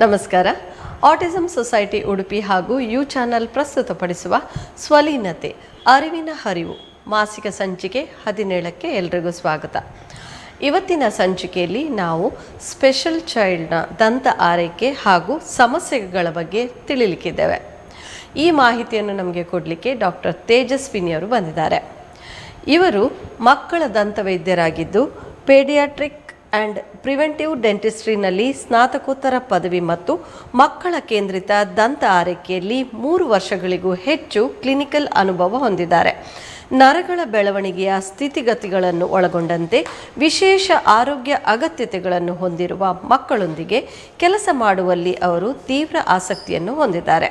ನಮಸ್ಕಾರ. Autism society Udupi ಹಾಗೂ you channel ಪ್ರಸ್ತುತಪಡಿಸುವ ಸ್ವಲೀನತೆ ಅರಿವಿನ ಹರಿವು ಮಾಸಿಕ ಸಂಚಿಕೆ 17ಕ್ಕೆ ಎಲ್ರಿಗೂ ಸ್ವಾಗತ. ಇವತ್ತಿನ ಸಂಚಿಕೆಯಲ್ಲಿ ನಾವು ಸ್ಪೆಷಲ್ ಚೈಲ್ಡ್ನ ದಂತ ಆರೈಕೆ ಹಾಗೂ ಸಮಸ್ಯೆಗಳ ಬಗ್ಗೆ ತಿಳಿಲಿಕ್ಕಿದ್ದೇವೆ. ಈ ಮಾಹಿತಿಯನ್ನು ನಮಗೆ ಕೊಡಲಿಕ್ಕೆ ಡಾಕ್ಟರ್ ತೇಜಸ್ವಿನಿಯವರು ಬಂದಿದ್ದಾರೆ. ಇವರು ಮಕ್ಕಳ ದಂತ ವೈದ್ಯರಾಗಿದ್ದು ಪೇಡಿಯಾಟ್ರಿಕ್ ಆ್ಯಂಡ್ ಪ್ರಿವೆಂಟಿವ್ ಡೆಂಟಿಸ್ಟ್ರಿನಲ್ಲಿ ಸ್ನಾತಕೋತ್ತರ ಪದವಿ ಮತ್ತು ಮಕ್ಕಳ ಕೇಂದ್ರಿತ ದಂತ ಆರೈಕೆಯಲ್ಲಿ 3 ವರ್ಷಗಳಿಗೂ ಹೆಚ್ಚು ಕ್ಲಿನಿಕಲ್ ಅನುಭವ ಹೊಂದಿದ್ದಾರೆ. ನರಗಳ ಬೆಳವಣಿಗೆಯ ಸ್ಥಿತಿಗತಿಗಳನ್ನು ಒಳಗೊಂಡಂತೆ ವಿಶೇಷ ಆರೋಗ್ಯ ಅಗತ್ಯತೆಗಳನ್ನು ಹೊಂದಿರುವ ಮಕ್ಕಳೊಂದಿಗೆ ಕೆಲಸ ಮಾಡುವಲ್ಲಿ ಅವರು ತೀವ್ರ ಆಸಕ್ತಿಯನ್ನು ಹೊಂದಿದ್ದಾರೆ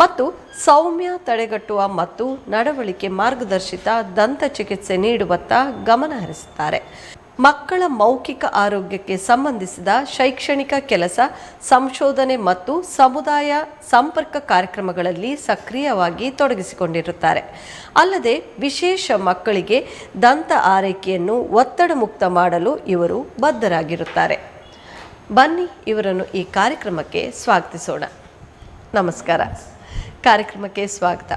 ಮತ್ತು ಸೌಮ್ಯ ತಡೆಗಟ್ಟುವ ಮತ್ತು ನಡವಳಿಕೆ ಮಾರ್ಗದರ್ಶಿತ ದಂತ ಚಿಕಿತ್ಸೆ ನೀಡುವತ್ತ ಗಮನ ಹರಿಸುತ್ತಾರೆ. ಮಕ್ಕಳ ಮೌಖಿಕ ಆರೋಗ್ಯಕ್ಕೆ ಸಂಬಂಧಿಸಿದ ಶೈಕ್ಷಣಿಕ ಕೆಲಸ, ಸಂಶೋಧನೆ ಮತ್ತು ಸಮುದಾಯ ಸಂಪರ್ಕ ಕಾರ್ಯಕ್ರಮಗಳಲ್ಲಿ ಸಕ್ರಿಯವಾಗಿ ತೊಡಗಿಸಿಕೊಂಡಿರುತ್ತಾರೆ. ಅಲ್ಲದೆ ವಿಶೇಷ ಮಕ್ಕಳಿಗೆ ದಂತ ಆರೈಕೆಯನ್ನು ಒತ್ತಡ ಮುಕ್ತ ಮಾಡಲು ಇವರು ಬದ್ಧರಾಗಿರುತ್ತಾರೆ. ಬನ್ನಿ ಇವರನ್ನು ಈ ಕಾರ್ಯಕ್ರಮಕ್ಕೆ ಸ್ವಾಗತಿಸೋಣ. ನಮಸ್ಕಾರ. ಕಾರ್ಯಕ್ರಮಕ್ಕೆ ಸ್ವಾಗತ.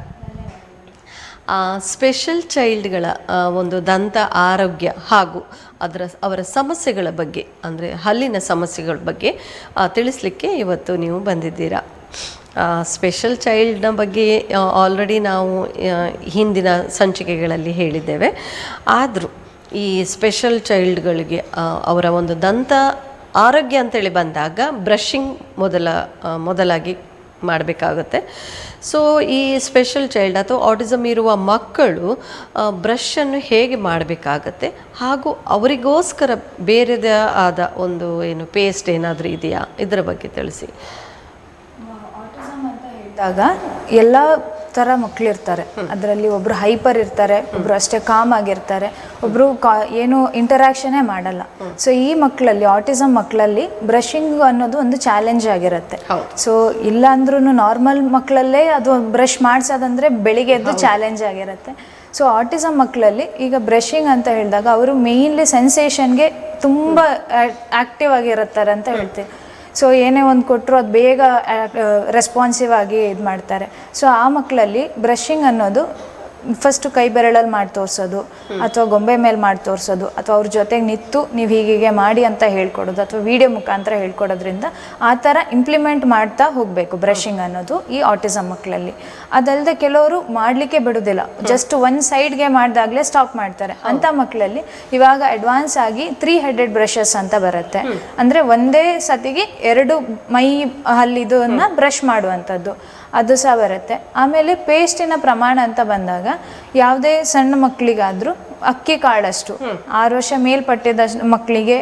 ಸ್ಪೆಷಲ್ ಚೈಲ್ಡ್ಗಳ ಒಂದು ದಂತ ಆರೋಗ್ಯ ಹಾಗೂ ಅವರ ಸಮಸ್ಯೆಗಳ ಬಗ್ಗೆ, ಅಂದರೆ ಹಲ್ಲಿನ ಸಮಸ್ಯೆಗಳ ಬಗ್ಗೆ ತಿಳಿಸ್ಲಿಕ್ಕೆ ಇವತ್ತು ನೀವು ಬಂದಿದ್ದೀರಾ. ಸ್ಪೆಷಲ್ ಚೈಲ್ಡ್ನ ಬಗ್ಗೆ ಆಲ್ರೆಡಿ ನಾವು ಹಿಂದಿನ ಸಂಚಿಕೆಗಳಲ್ಲಿ ಹೇಳಿದ್ದೇವೆ. ಆದರೂ ಈ ಸ್ಪೆಷಲ್ ಚೈಲ್ಡ್ಗಳಿಗೆ ಅವರ ಒಂದು ದಂತ ಆರೋಗ್ಯ ಅಂತೇಳಿ ಬಂದಾಗ ಬ್ರಷಿಂಗ್ ಮೊದಲಾಗಿ ಮಾಡಬೇಕಾಗುತ್ತೆ. ಸೊ ಈ ಸ್ಪೆಷಲ್ ಚೈಲ್ಡ್ ಅಥವಾ ಆಟಿಸಮ್ ಇರುವ ಮಕ್ಕಳು ಬ್ರಷನ್ನು ಹೇಗೆ ಮಾಡಬೇಕಾಗತ್ತೆ ಹಾಗೂ ಅವರಿಗೋಸ್ಕರ ಬೇರೆದೇ ಆದ ಒಂದು ಪೇಸ್ಟ್ ಏನಾದರೂ ಇದೆಯಾ, ಇದರ ಬಗ್ಗೆ ತಿಳಿಸಿ. ಆಟಿಸಮ್ ಅಂತ ಹೇಳಿದಾಗ ಎಲ್ಲ ಥರ ಮಕ್ಕಳಿರ್ತಾರೆ. ಅದರಲ್ಲಿ ಒಬ್ಬರು ಹೈಪರ್ ಇರ್ತಾರೆ, ಒಬ್ಬರು ಅಷ್ಟೇ ಕಾಮ್ ಆಗಿರ್ತಾರೆ, ಒಬ್ಬರು ಏನು ಇಂಟರಾಕ್ಷನೇ ಮಾಡಲ್ಲ. ಸೊ ಈ ಮಕ್ಕಳಲ್ಲಿ, ಆಟಿಸಮ್ ಮಕ್ಕಳಲ್ಲಿ ಬ್ರಷಿಂಗ್ ಅನ್ನೋದು ಒಂದು ಚಾಲೆಂಜ್ ಆಗಿರುತ್ತೆ. ಸೊ ಇಲ್ಲ ಅಂದ್ರೂ ನಾರ್ಮಲ್ ಮಕ್ಕಳಲ್ಲೇ ಅದು ಬ್ರಷ್ ಮಾಡಿಸೋದಂದ್ರೆ ಬೆಳಿಗ್ಗೆ ಎದ್ದು ಚಾಲೆಂಜ್ ಆಗಿರುತ್ತೆ. ಸೊ ಆಟಿಸಮ್ ಮಕ್ಕಳಲ್ಲಿ ಈಗ ಬ್ರಷಿಂಗ್ ಅಂತ ಹೇಳಿದಾಗ ಅವರು ಮೇಯ್ನ್ಲಿ ಸೆನ್ಸೇಷನ್ಗೆ ತುಂಬ ಆ್ಯಕ್ಟಿವ್ ಆಗಿರುತ್ತಾರೆ ಅಂತ ಹೇಳ್ತೀವಿ. ಸೊ ಏನೇ ಒಂದು ಕೊಟ್ಟರು ಅದು ಬೇಗ ರೆಸ್ಪಾನ್ಸಿವ್ ಆಗಿ ಇದು ಮಾಡ್ತಾರೆ. ಸೊ ಆ ಮಕ್ಕಳಲ್ಲಿ ಬ್ರಷಿಂಗ್ ಅನ್ನೋದು ಫಸ್ಟು ಕೈ ಬೆರಳಲ್ಲಿ ಮಾಡಿ ತೋರಿಸೋದು, ಅಥವಾ ಗೊಂಬೆ ಮೇಲೆ ಮಾಡಿ ತೋರಿಸೋದು, ಅಥವಾ ಅವ್ರ ಜೊತೆಗೆ ನಿಂತು ನೀವು ಹೀಗೆ ಮಾಡಿ ಅಂತ ಹೇಳ್ಕೊಡೋದು, ಅಥವಾ ವಿಡಿಯೋ ಮುಖಾಂತರ ಹೇಳ್ಕೊಡೋದ್ರಿಂದ ಆ ಥರ ಇಂಪ್ಲಿಮೆಂಟ್ ಮಾಡ್ತಾ ಹೋಗಬೇಕು ಬ್ರಷಿಂಗ್ ಅನ್ನೋದು ಈ ಆಟಿಸಮ್ ಮಕ್ಕಳಲ್ಲಿ. ಅದಲ್ಲದೆ ಕೆಲವರು ಮಾಡಲಿಕ್ಕೆ ಬಿಡೋದಿಲ್ಲ, ಜಸ್ಟ್ ಒಂದು ಸೈಡ್ಗೆ ಮಾಡಿದಾಗಲೇ ಸ್ಟಾಪ್ ಮಾಡ್ತಾರೆ. ಅಂಥ ಮಕ್ಕಳಲ್ಲಿ ಇವಾಗ ಅಡ್ವಾನ್ಸ್ ಆಗಿ 3 ಹೆಡೆಡ್ ಬ್ರಷಸ್ ಅಂತ ಬರುತ್ತೆ. ಅಂದರೆ ಒಂದೇ ಸತಿಗೆ 2 ಮೈ ಹಲ್ಲಿದನ್ನು ಬ್ರಷ್ ಮಾಡುವಂಥದ್ದು, ಅದು ಸಹ ಬರುತ್ತೆ. ಆಮೇಲೆ ಪೇಸ್ಟಿನ ಪ್ರಮಾಣ ಅಂತ ಬಂದಾಗ ಯಾವುದೇ ಸಣ್ಣ ಮಕ್ಕಳಿಗಾದರೂ ಅಕ್ಕಿ ಕಾಳಷ್ಟು, 6 ವರ್ಷ ಮೇಲ್ಪಟ್ಟಿದ ಮಕ್ಕಳಿಗೆ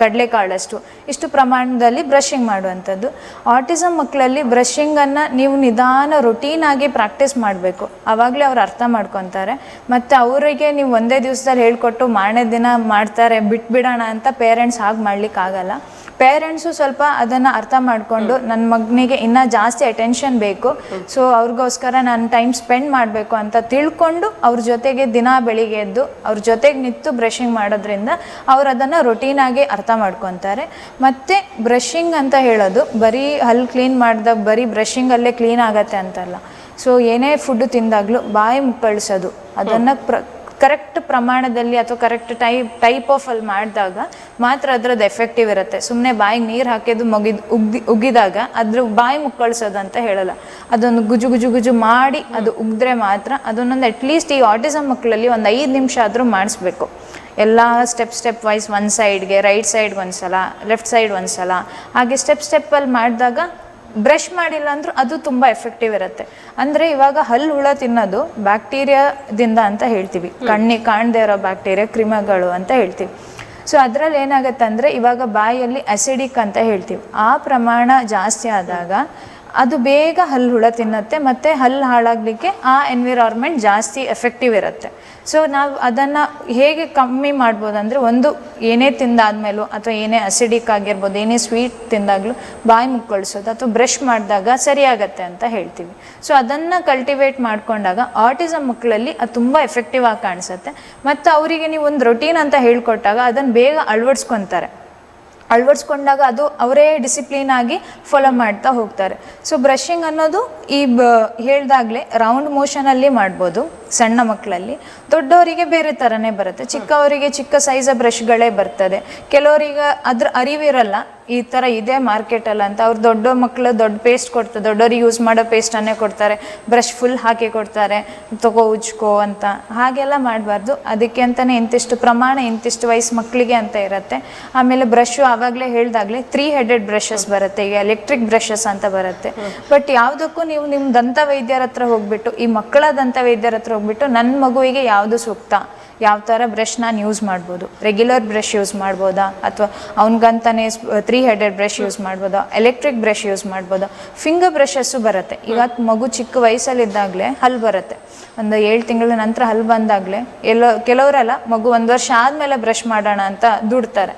ಕಡಲೆಕಾಳಷ್ಟು, ಇಷ್ಟು ಪ್ರಮಾಣದಲ್ಲಿ ಬ್ರಷಿಂಗ್ ಮಾಡುವಂಥದ್ದು. ಆಟಿಸಮ್ ಮಕ್ಕಳಲ್ಲಿ ಬ್ರಷಿಂಗನ್ನು ನೀವು ನಿಧಾನ ರೊಟೀನ್ ಆಗಿ ಪ್ರಾಕ್ಟೀಸ್ ಮಾಡಬೇಕು, ಆವಾಗಲೇ ಅವ್ರು ಅರ್ಥ ಮಾಡ್ಕೊತಾರೆ. ಮತ್ತು ಅವರಿಗೆ ನೀವು ಒಂದೇ ದಿವಸದಲ್ಲಿ ಹೇಳ್ಕೊಟ್ಟು ಮಾರನೇ ದಿನ ಮಾಡ್ತಾರೆ ಬಿಟ್ಬಿಡೋಣ ಅಂತ ಪೇರೆಂಟ್ಸ್ ಹಾಗೆ ಮಾಡ್ಲಿಕ್ಕಾಗಲ್ಲ. ಪೇರೆಂಟ್ಸು ಸ್ವಲ್ಪ ಅದನ್ನು ಅರ್ಥ ಮಾಡಿಕೊಂಡು ನನ್ನ ಮಗನಿಗೆ ಇನ್ನೂ ಜಾಸ್ತಿ ಅಟೆನ್ಷನ್ ಬೇಕು, ಸೊ ಅವ್ರಿಗೋಸ್ಕರ ನಾನು ಟೈಮ್ ಸ್ಪೆಂಡ್ ಮಾಡಬೇಕು ಅಂತ ತಿಳ್ಕೊಂಡು ಅವ್ರ ಜೊತೆಗೆ ದಿನ ಬೆಳಿಗ್ಗೆ ಎದ್ದು ಅವ್ರ ಜೊತೆಗೆ ನಿಂತು ಬ್ರಷಿಂಗ್ ಮಾಡೋದ್ರಿಂದ ಅವ್ರು ಅದನ್ನು ರೊಟೀನಾಗಿ ಅರ್ಥ ಮಾಡ್ಕೊತಾರೆ. ಮತ್ತು ಬ್ರಷಿಂಗ್ ಅಂತ ಹೇಳೋದು ಬರೀ ಹಲ್ಲು ಕ್ಲೀನ್ ಮಾಡಿದಾಗ ಬರೀ ಬ್ರಷಿಂಗಲ್ಲೇ ಕ್ಲೀನ್ ಆಗತ್ತೆ ಅಂತಲ್ಲ. ಸೊ ಏನೇ ಫುಡ್ಡು ತಿಂದಾಗಲೂ ಬಾಯಿ ಮುಕ್ಕಳಿಸೋದು, ಅದನ್ನು ಕರೆಕ್ಟ್ ಪ್ರಮಾಣದಲ್ಲಿ ಅಥವಾ ಕರೆಕ್ಟ್ ಟೈಪ್ ಆಫ್ ಅಲ್ಲಿ ಮಾಡಿದಾಗ ಮಾತ್ರ ಅದರದ್ದು ಎಫೆಕ್ಟಿವ್ ಇರುತ್ತೆ. ಸುಮ್ಮನೆ ಬಾಯಿಗೆ ನೀರು ಹಾಕಿದ್ದು ಉಗಿದಾಗ ಅದ್ರ ಬಾಯಿ ಮುಕ್ಕಳಿಸೋದು ಅಂತ ಹೇಳಲ್ಲ, ಅದೊಂದು ಗುಜು ಮಾಡಿ ಅದು ಉಗಿದ್ರೆ ಮಾತ್ರ ಅದನ್ನೊಂದು ಅಟ್ಲೀಸ್ಟ್ ಈ ಆಟಿಸಮ್ ಮಕ್ಕಳಲ್ಲಿ ಒಂದು 5 ನಿಮಿಷ ಆದರೂ ಮಾಡಿಸ್ಬೇಕು. ಎಲ್ಲ ಸ್ಟೆಪ್ ವೈಸ್, ಒಂದು ಸೈಡ್ಗೆ ರೈಟ್ ಸೈಡ್ ಒಂದ್ಸಲ, ಲೆಫ್ಟ್ ಸೈಡ್ ಒಂದ್ಸಲ, ಹಾಗೆ ಸ್ಟೆಪ್ಪಲ್ಲಿ ಮಾಡಿದಾಗ ಬ್ರಷ್ ಮಾಡಿಲ್ಲ ಅಂದರೂ ಅದು ತುಂಬ ಎಫೆಕ್ಟಿವ್ ಇರುತ್ತೆ. ಅಂದರೆ ಇವಾಗ ಹಲ್ಲು ಹುಳ ತಿನ್ನೋದು ಬ್ಯಾಕ್ಟೀರಿಯಾದಿಂದ ಅಂತ ಹೇಳ್ತೀವಿ, ಕಣ್ಣಿಗೆ ಕಾಣದೇ ಇರೋ ಬ್ಯಾಕ್ಟೀರಿಯಾ, ಕ್ರಿಮಿಗಳು ಅಂತ ಹೇಳ್ತೀವಿ. ಸೊ ಅದರಲ್ಲಿ ಏನಾಗುತ್ತೆ ಅಂದರೆ ಇವಾಗ ಬಾಯಲ್ಲಿ ಅಸಿಡಿಕ್ ಅಂತ ಹೇಳ್ತೀವಿ, ಆ ಪ್ರಮಾಣ ಜಾಸ್ತಿ ಆದಾಗ ಅದು ಬೇಗ ಹಲ್ಲು ಹುಳ ತಿನ್ನುತ್ತೆ ಮತ್ತು ಹಲ್ಲು ಹಾಳಾಗಲಿಕ್ಕೆ ಆ ಎನ್ವಿರಾನ್ಮೆಂಟ್ ಜಾಸ್ತಿ ಎಫೆಕ್ಟಿವ್ ಇರುತ್ತೆ. ಸೊ ನಾವು ಅದನ್ನು ಹೇಗೆ ಕಮ್ಮಿ ಮಾಡ್ಬೋದು ಅಂದರೆ, ಒಂದು ಏನೇ ತಿಂದಾದ್ಮೇಲೂ ಅಥವಾ ಏನೇ ಅಸಿಡಿಕ್ ಆಗಿರ್ಬೋದು, ಏನೇ ಸ್ವೀಟ್ ತಿಂದಾಗಲೂ ಬಾಯಿ ಮುಕ್ಕಳಿಸೋದು ಅಥವಾ ಬ್ರಷ್ ಮಾಡಿದಾಗ ಸರಿಯಾಗತ್ತೆ ಅಂತ ಹೇಳ್ತೀವಿ. ಸೊ ಅದನ್ನು ಕಲ್ಟಿವೇಟ್ ಮಾಡಿಕೊಂಡಾಗ ಆಟಿಸಮ್ ಮಕ್ಕಳಲ್ಲಿ ಅದು ತುಂಬ ಎಫೆಕ್ಟಿವ್ ಆಗಿ ಕಾಣಿಸುತ್ತೆ. ಮತ್ತು ಅವರಿಗೆ ನೀವು ಒಂದು ರೊಟೀನ್ ಅಂತ ಹೇಳ್ಕೊಟ್ಟಾಗ ಅದನ್ನು ಬೇಗ ಅಳವಡಿಸ್ಕೊತಾರೆ. ಅಳವಡಿಸ್ಕೊಂಡಾಗ ಅದು ಅವರೇ ಡಿಸಿಪ್ಲಿನ್ ಆಗಿ ಫಾಲೋ ಮಾಡ್ತಾ ಹೋಗ್ತಾರೆ. ಸೊ ಬ್ರಷಿಂಗ್ ಅನ್ನೋದು ಹೇಳ್ದಾಗಲೇ ರೌಂಡ್ ಮೋಷನಲ್ಲಿ ಮಾಡ್ಬೋದು ಸಣ್ಣ ಮಕ್ಕಳಲ್ಲಿ. ದೊಡ್ಡವರಿಗೆ ಬೇರೆ ಥರನೇ ಬರುತ್ತೆ. ಚಿಕ್ಕವರಿಗೆ ಚಿಕ್ಕ ಸೈಜ ಬ್ರಷ್ಗಳೇ ಬರ್ತದೆ. ಕೆಲವರಿಗೆ ಅದ್ರ ಅರಿವಿರಲ್ಲ ಈ ಥರ ಇದೆ ಮಾರ್ಕೆಟಲ್ಲ ಅಂತ. ಅವ್ರು ದೊಡ್ಡ ಮಕ್ಕಳು ದೊಡ್ಡ ಪೇಸ್ಟ್ ಕೊಡ್ತಾರೆ, ದೊಡ್ಡವ್ರಿಗೆ ಯೂಸ್ ಮಾಡೋ ಪೇಸ್ಟನ್ನೇ ಕೊಡ್ತಾರೆ, ಬ್ರಷ್ ಫುಲ್ ಹಾಕಿ ಕೊಡ್ತಾರೆ, ತಗೋ ಉಜ್ಕೋ ಅಂತ. ಹಾಗೆಲ್ಲ ಮಾಡಬಾರ್ದು. ಅದಕ್ಕೆ ಅಂತಲೇ ಇಂತಿಷ್ಟು ಪ್ರಮಾಣ, ಇಂತಿಷ್ಟು ವಯಸ್ಸು ಮಕ್ಕಳಿಗೆ ಅಂತ ಇರುತ್ತೆ. ಆಮೇಲೆ ಬ್ರಷು ಆವಾಗಲೇ ಹೇಳ್ದಾಗಲೇ 3 ಹೆಡೆಡ್ ಬ್ರಷಸ್ ಬರುತ್ತೆ, ಈಗ ಎಲೆಕ್ಟ್ರಿಕ್ ಬ್ರಷಸ್ ಅಂತ ಬರುತ್ತೆ. ಬಟ್ ಯಾವುದಕ್ಕೂ ನೀವು ನಿಮ್ಮ ದಂತ ವೈದ್ಯರ ಹತ್ರ ಹೋಗ್ಬಿಟ್ಟು, ಈ ಮಕ್ಕಳ ದಂತ ವೈದ್ಯರ ಹತ್ರ ಹೋಗ್ಬಿಟ್ಟು ನನ್ನ ಮಗುವಿಗೆ ಯಾವುದು ಸೂಕ್ತ, ಯಾವ ಥರ ಬ್ರಷ್ ನಾನು ಯೂಸ್ ಮಾಡ್ಬೋದು, ರೆಗ್ಯುಲರ್ ಬ್ರಷ್ ಯೂಸ್ ಮಾಡ್ಬೋದಾ, ಅಥವಾ ಅವನಿಗಂತಾನೆ 3 ಹೆಡೆಡ್ ಬ್ರಷ್ ಯೂಸ್ ಮಾಡ್ಬೋದಾ, ಎಲೆಕ್ಟ್ರಿಕ್ ಬ್ರಷ್ ಯೂಸ್ ಮಾಡ್ಬೋದಾ, ಫಿಂಗರ್ ಬ್ರಷಸ್ಸು ಬರುತ್ತೆ. ಈಗ ಮಗು ಚಿಕ್ಕ ವಯಸ್ಸಲ್ಲಿದ್ದಾಗಲೇ ಹಲ್ಲು ಬರುತ್ತೆ, ಒಂದು 7 ತಿಂಗಳ ನಂತರ ಹಲ್ಲು ಬಂದಾಗಲೇ ಕೆಲವರೆಲ್ಲ ಮಗು 1 ವರ್ಷ ಆದಮೇಲೆ ಬ್ರಷ್ ಮಾಡೋಣ ಅಂತ ದುಡ್ತಾರೆ.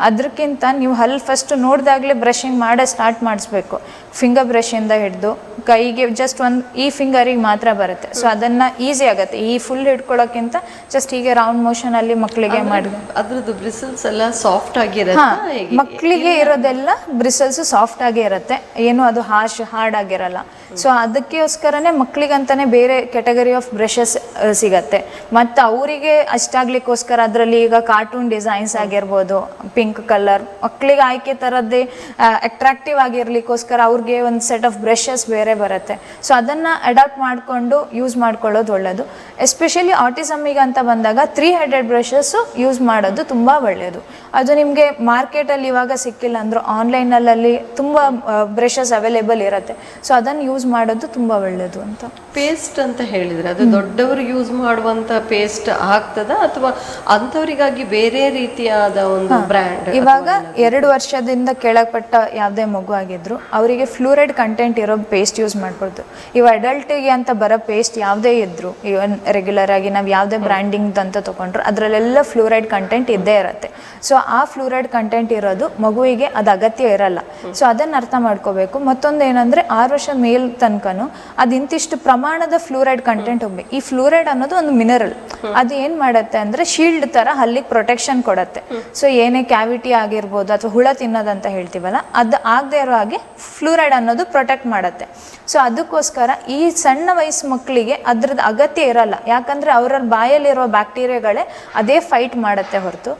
ಅದಕ್ಕಿಂತ ನೀವು ಹಲ್ಲು ಫಸ್ಟ್ ನೋಡಿದಾಗಲೇ ಬ್ರಷಿಂಗ್ ಮಾಡೋ ಸ್ಟಾರ್ಟ್ ಮಾಡಿಸ್ಬೇಕು. ಫಿಂಗರ್ ಬ್ರಷಿಂದ ಹಿಡಿದು ಕೈಗೆ ಜಸ್ಟ್ ಈ ಫಿಂಗರಿಗೆ ಮಾತ್ರ ಬರುತ್ತೆ. ಸೊ ಅದನ್ನು ಈಸಿ ಆಗುತ್ತೆ. ಈ ಫುಲ್ ಹಿಡ್ಕೊಳ್ಳೋಕ್ಕಿಂತ ಜಸ್ಟ್ ಹೀಗೆ ರೌಂಡ್ ಮೋಷನಲ್ಲಿ ಮಕ್ಕಳಿಗೆ ಮಾಡಿ. ಅದ್ರದ್ದು ಬ್ರಿಸಲ್ಸ್ ಎಲ್ಲ ಸಾಫ್ಟ್ ಆಗಿರುತ್ತೆ. ಮಕ್ಕಳಿಗೆ ಇರೋದೆಲ್ಲ ಬ್ರಿಸಲ್ಸ್ ಸಾಫ್ಟ್ ಆಗೇ ಇರುತ್ತೆ, ಏನು ಅದು ಹಾರ್ಡ್ ಆಗಿರಲ್ಲ. ಸೊ ಅದಕ್ಕೋಸ್ಕರನೇ ಮಕ್ಕಳಿಗಂತಾನೆ ಬೇರೆ ಕ್ಯಾಟಗರಿ ಆಫ್ ಬ್ರಷಸ್ ಸಿಗತ್ತೆ. ಮತ್ತು ಅವರಿಗೆ ಅಷ್ಟಾಗ್ಲಿಕ್ಕೋಸ್ಕರ ಅದರಲ್ಲಿ ಈಗ ಕಾರ್ಟೂನ್ ಡಿಸೈನ್ಸ್ ಆಗಿರ್ಬೋದು, ಪಿಂಕ್ ಕಲರ್, ಮಕ್ಕಳಿಗೆ ಆಯ್ಕೆ ಥರದ್ದೇ ಅಟ್ರಾಕ್ಟಿವ್ ಆಗಿರ್ಲಿಕ್ಕೋಸ್ಕರ ಅವ್ರಿಗೆ ಒಂದು ಸೆಟ್ ಆಫ್ ಬ್ರಷಸ್ ಬೇರೆ ಬರುತ್ತೆ. ಸೊ ಅದನ್ನು ಅಡಾಪ್ಟ್ ಮಾಡಿಕೊಂಡು ಯೂಸ್ ಮಾಡ್ಕೊಳ್ಳೋದು ಒಳ್ಳೆಯದು. ಎಸ್ಪೆಷಲಿ ಆಟಿಸಮ್ಮಿಗೆ ಅಂತ ಬಂದಾಗ 3 ಹೆಡೆಡ್ ಬ್ರಷಸ್ಸು ಯೂಸ್ ಮಾಡೋದು ತುಂಬ ಒಳ್ಳೆಯದು. ಅದು ನಿಮಗೆ ಮಾರ್ಕೆಟಲ್ಲಿ ಇವಾಗ ಸಿಕ್ಕಿಲ್ಲ ಅಂದರೂ ಆನ್ಲೈನಲ್ಲಿ ತುಂಬ ಬ್ರಷಸ್ ಅವೈಲೇಬಲ್ ಇರುತ್ತೆ. ಸೊ ಅದನ್ನು ಯೂಸ್ ಮಾಡೋದು ತುಂಬ ಒಳ್ಳೆಯದು ಅಂತ. ಪೇಸ್ಟ್ ಅಂತ ಹೇಳಿದರೆ ಅದು ದೊಡ್ಡವರು ಯೂಸ್ ಮಾಡುವಂಥ ಪೇಸ್ಟ್ ಆಗ್ತದ ಅಥವಾ ಅಂಥವರಿಗಾಗಿ ಬೇರೆ ರೀತಿಯಾದ ಒಂದು ಬ್ರ್ಯಾಂಡ್? ಇವಾಗ 2 ವರ್ಷದಿಂದ ಕೆಳಪಟ್ಟ ಯಾವುದೇ ಮಗು ಆಗಿದ್ರು ಅವರಿಗೆ ಫ್ಲೂರೈಡ್ ಕಂಟೆಂಟ್ ಇರೋ ಪೇಸ್ಟ್ ಯೂಸ್ ಮಾಡ್ಬೋದು. ಇವು ಅಡಲ್ಟಿಗೆ ಅಂತ ಬರೋ ಪೇಸ್ಟ್ ಯಾವುದೇ ಇದ್ರು, ಇವನ್ ರೆಗ್ಯುಲರ್ ಆಗಿ ನಾವು ಯಾವುದೇ ಬ್ರ್ಯಾಂಡಿಂಗ್ ಅಂತ ತೊಗೊಂಡ್ರು ಅದರಲ್ಲೆಲ್ಲ ಫ್ಲೂರೈಡ್ ಕಂಟೆಂಟ್ ಇದ್ದೇ ಇರುತ್ತೆ. ಸೊ ಆ ಫ್ಲೂರೈಡ್ ಕಂಟೆಂಟ್ ಇರೋದು ಮಗುವಿಗೆ ಅದು ಅಗತ್ಯ ಇರಲ್ಲ. ಸೊ ಅದನ್ನು ಅರ್ಥ ಮಾಡ್ಕೋಬೇಕು. ಮತ್ತೊಂದು ಏನಂದರೆ 6 ವರ್ಷ ಮೇಲ್ ತನಕನೂ ಅದು ಇಂತಿಷ್ಟು ಪ್ರಮಾಣದ ಫ್ಲೂರೈಡ್ ಕಂಟೆಂಟ್ ಹೋಗ್ಬೇಕು. ಈ ಫ್ಲೂರೈಡ್ ಅನ್ನೋದು ಒಂದು ಮಿನರಲ್. ಅದು ಏನು ಮಾಡುತ್ತೆ ಅಂದರೆ ಶೀಲ್ಡ್ ಥರ ಹಲ್ಲಿಗೆ ಪ್ರೊಟೆಕ್ಷನ್ ಕೊಡುತ್ತೆ. ಸೊ ಏನೇ ಕ್ಯಾವಿಟಿ ಆಗಿರ್ಬೋದು ಅಥವಾ ಹುಳ ತಿನ್ನೋದಂತ ಹೇಳ್ತೀವಲ್ಲ, ಅದು ಆಗದೆ ಇರೋ ಹಾಗೆ ಫ್ಲೂರೈಡ್ ಅನ್ನೋದು ಪ್ರೊಟೆಕ್ಟ್ ಮಾಡುತ್ತೆ. ಸೊ ಅದಕ್ಕೋಸ್ಕರ ಈ ಸಣ್ಣ ವಯಸ್ಸು ಮಕ್ಕಳಿಗೆ ಅದ್ರದ್ದು ಅಗತ್ಯ ಇರಲ್ಲ. ಯಾಕಂದರೆ ಅವರ ಬಾಯಲ್ಲಿರೋ ಬ್ಯಾಕ್ಟೀರಿಯಾಗಳೇ ಅದೇ ಫೈಟ್ ಮಾಡುತ್ತೆ ಹೊರತು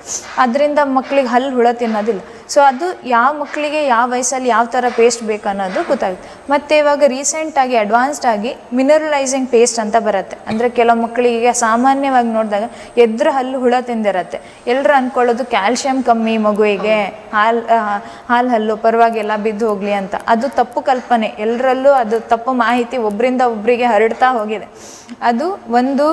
ಅದರಿಂದ ಮಕ್ಕಳಿಗೆ ಹಲ್ಲು ಹುಳ ತಿನ್ನೋದಿಲ್ಲ. ಸೊ ಅದು ಯಾವ ಮಕ್ಕಳಿಗೆ ಯಾವ ವಯಸ್ಸಲ್ಲಿ ಯಾವ ಥರ ಪೇಸ್ಟ್ ಬೇಕು ಅನ್ನೋದು ಗೊತ್ತಾಗುತ್ತೆ. ಮತ್ತು ಇವಾಗ ರೀಸೆಂಟಾಗಿ ಅಡ್ವಾನ್ಸ್ಡ್ ಆಗಿ ಮಿನರಲೈಸಿಂಗ್ ಪೇಸ್ಟ್ ಅಂತ ಬರುತ್ತೆ. ಅಂದರೆ ಕೆಲವು ಮಕ್ಕಳಿಗೆ ಸಾಮಾನ್ಯವಾಗಿ ನೋಡಿದಾಗ ಎದ್ರ ಹಲ್ಲು ಹುಳ ತಿಂದಿರತ್ತೆ. ಎಲ್ಲರೂ ಅಂದ್ಕೊಳ್ಳೋದು ಕ್ಯಾಲ್ಶಿಯಂ ಕಮ್ಮಿ ಮಗುವಿಗೆ, ಹಾಲು ಹಲ್ಲು ಪರವಾಗಿಲ್ಲ ಬಿದ್ದು ಹೋಗಲಿ ಅಂತ. ಅದು ತಪ್ಪು ಕಲ್ಪನೆ. ಎಲ್ಲರಲ್ಲೂ ಅದು ತಪ್ಪು ಮಾಹಿತಿ ಒಬ್ಬರಿಂದ ಒಬ್ಬರಿಗೆ ಹರಡ್ತಾ ಹೋಗಿದೆ. ಅದು ಒಂದು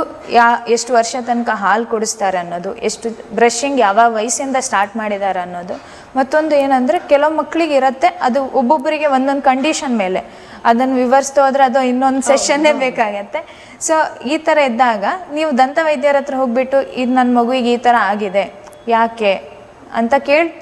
ಎಷ್ಟು ವರ್ಷ ತನಕ ಹಾಲು ಕುಡಿಸ್ತಾರೆ ಅನ್ನೋದು, ಎಷ್ಟು ಬ್ರಷಿಂಗ್ ಯಾವ ವಯಸ್ಸಿಂದ ಸ್ಟಾರ್ಟ್ ಮಾಡಿದ್ದಾರೆ ಅನ್ನೋದು. ಮತ್ತೊಂದು ಏನಂದರೆ ಕೆಲವು ಮಕ್ಕಳಿಗೆ ಇರುತ್ತೆ, ಅದು ಒಬ್ಬೊಬ್ಬರಿಗೆ ಒಂದೊಂದು ಕಂಡೀಷನ್ ಮೇಲೆ. ಅದನ್ನು ವಿವರಿಸ್ತಾ ಹೋದರೆ ಅದು ಇನ್ನೊಂದು ಸೆಷನ್ನೇ ಬೇಕಾಗತ್ತೆ. ಸೊ ಈ ಥರ ಇದ್ದಾಗ ನೀವು ದಂತ ವೈದ್ಯರ ಹತ್ರ ಹೋಗ್ಬಿಟ್ಟು ಇದು ನನ್ನ ಮಗುವಿಗೆ ಈ ಥರ ಆಗಿದೆ ಯಾಕೆ ಅಂತ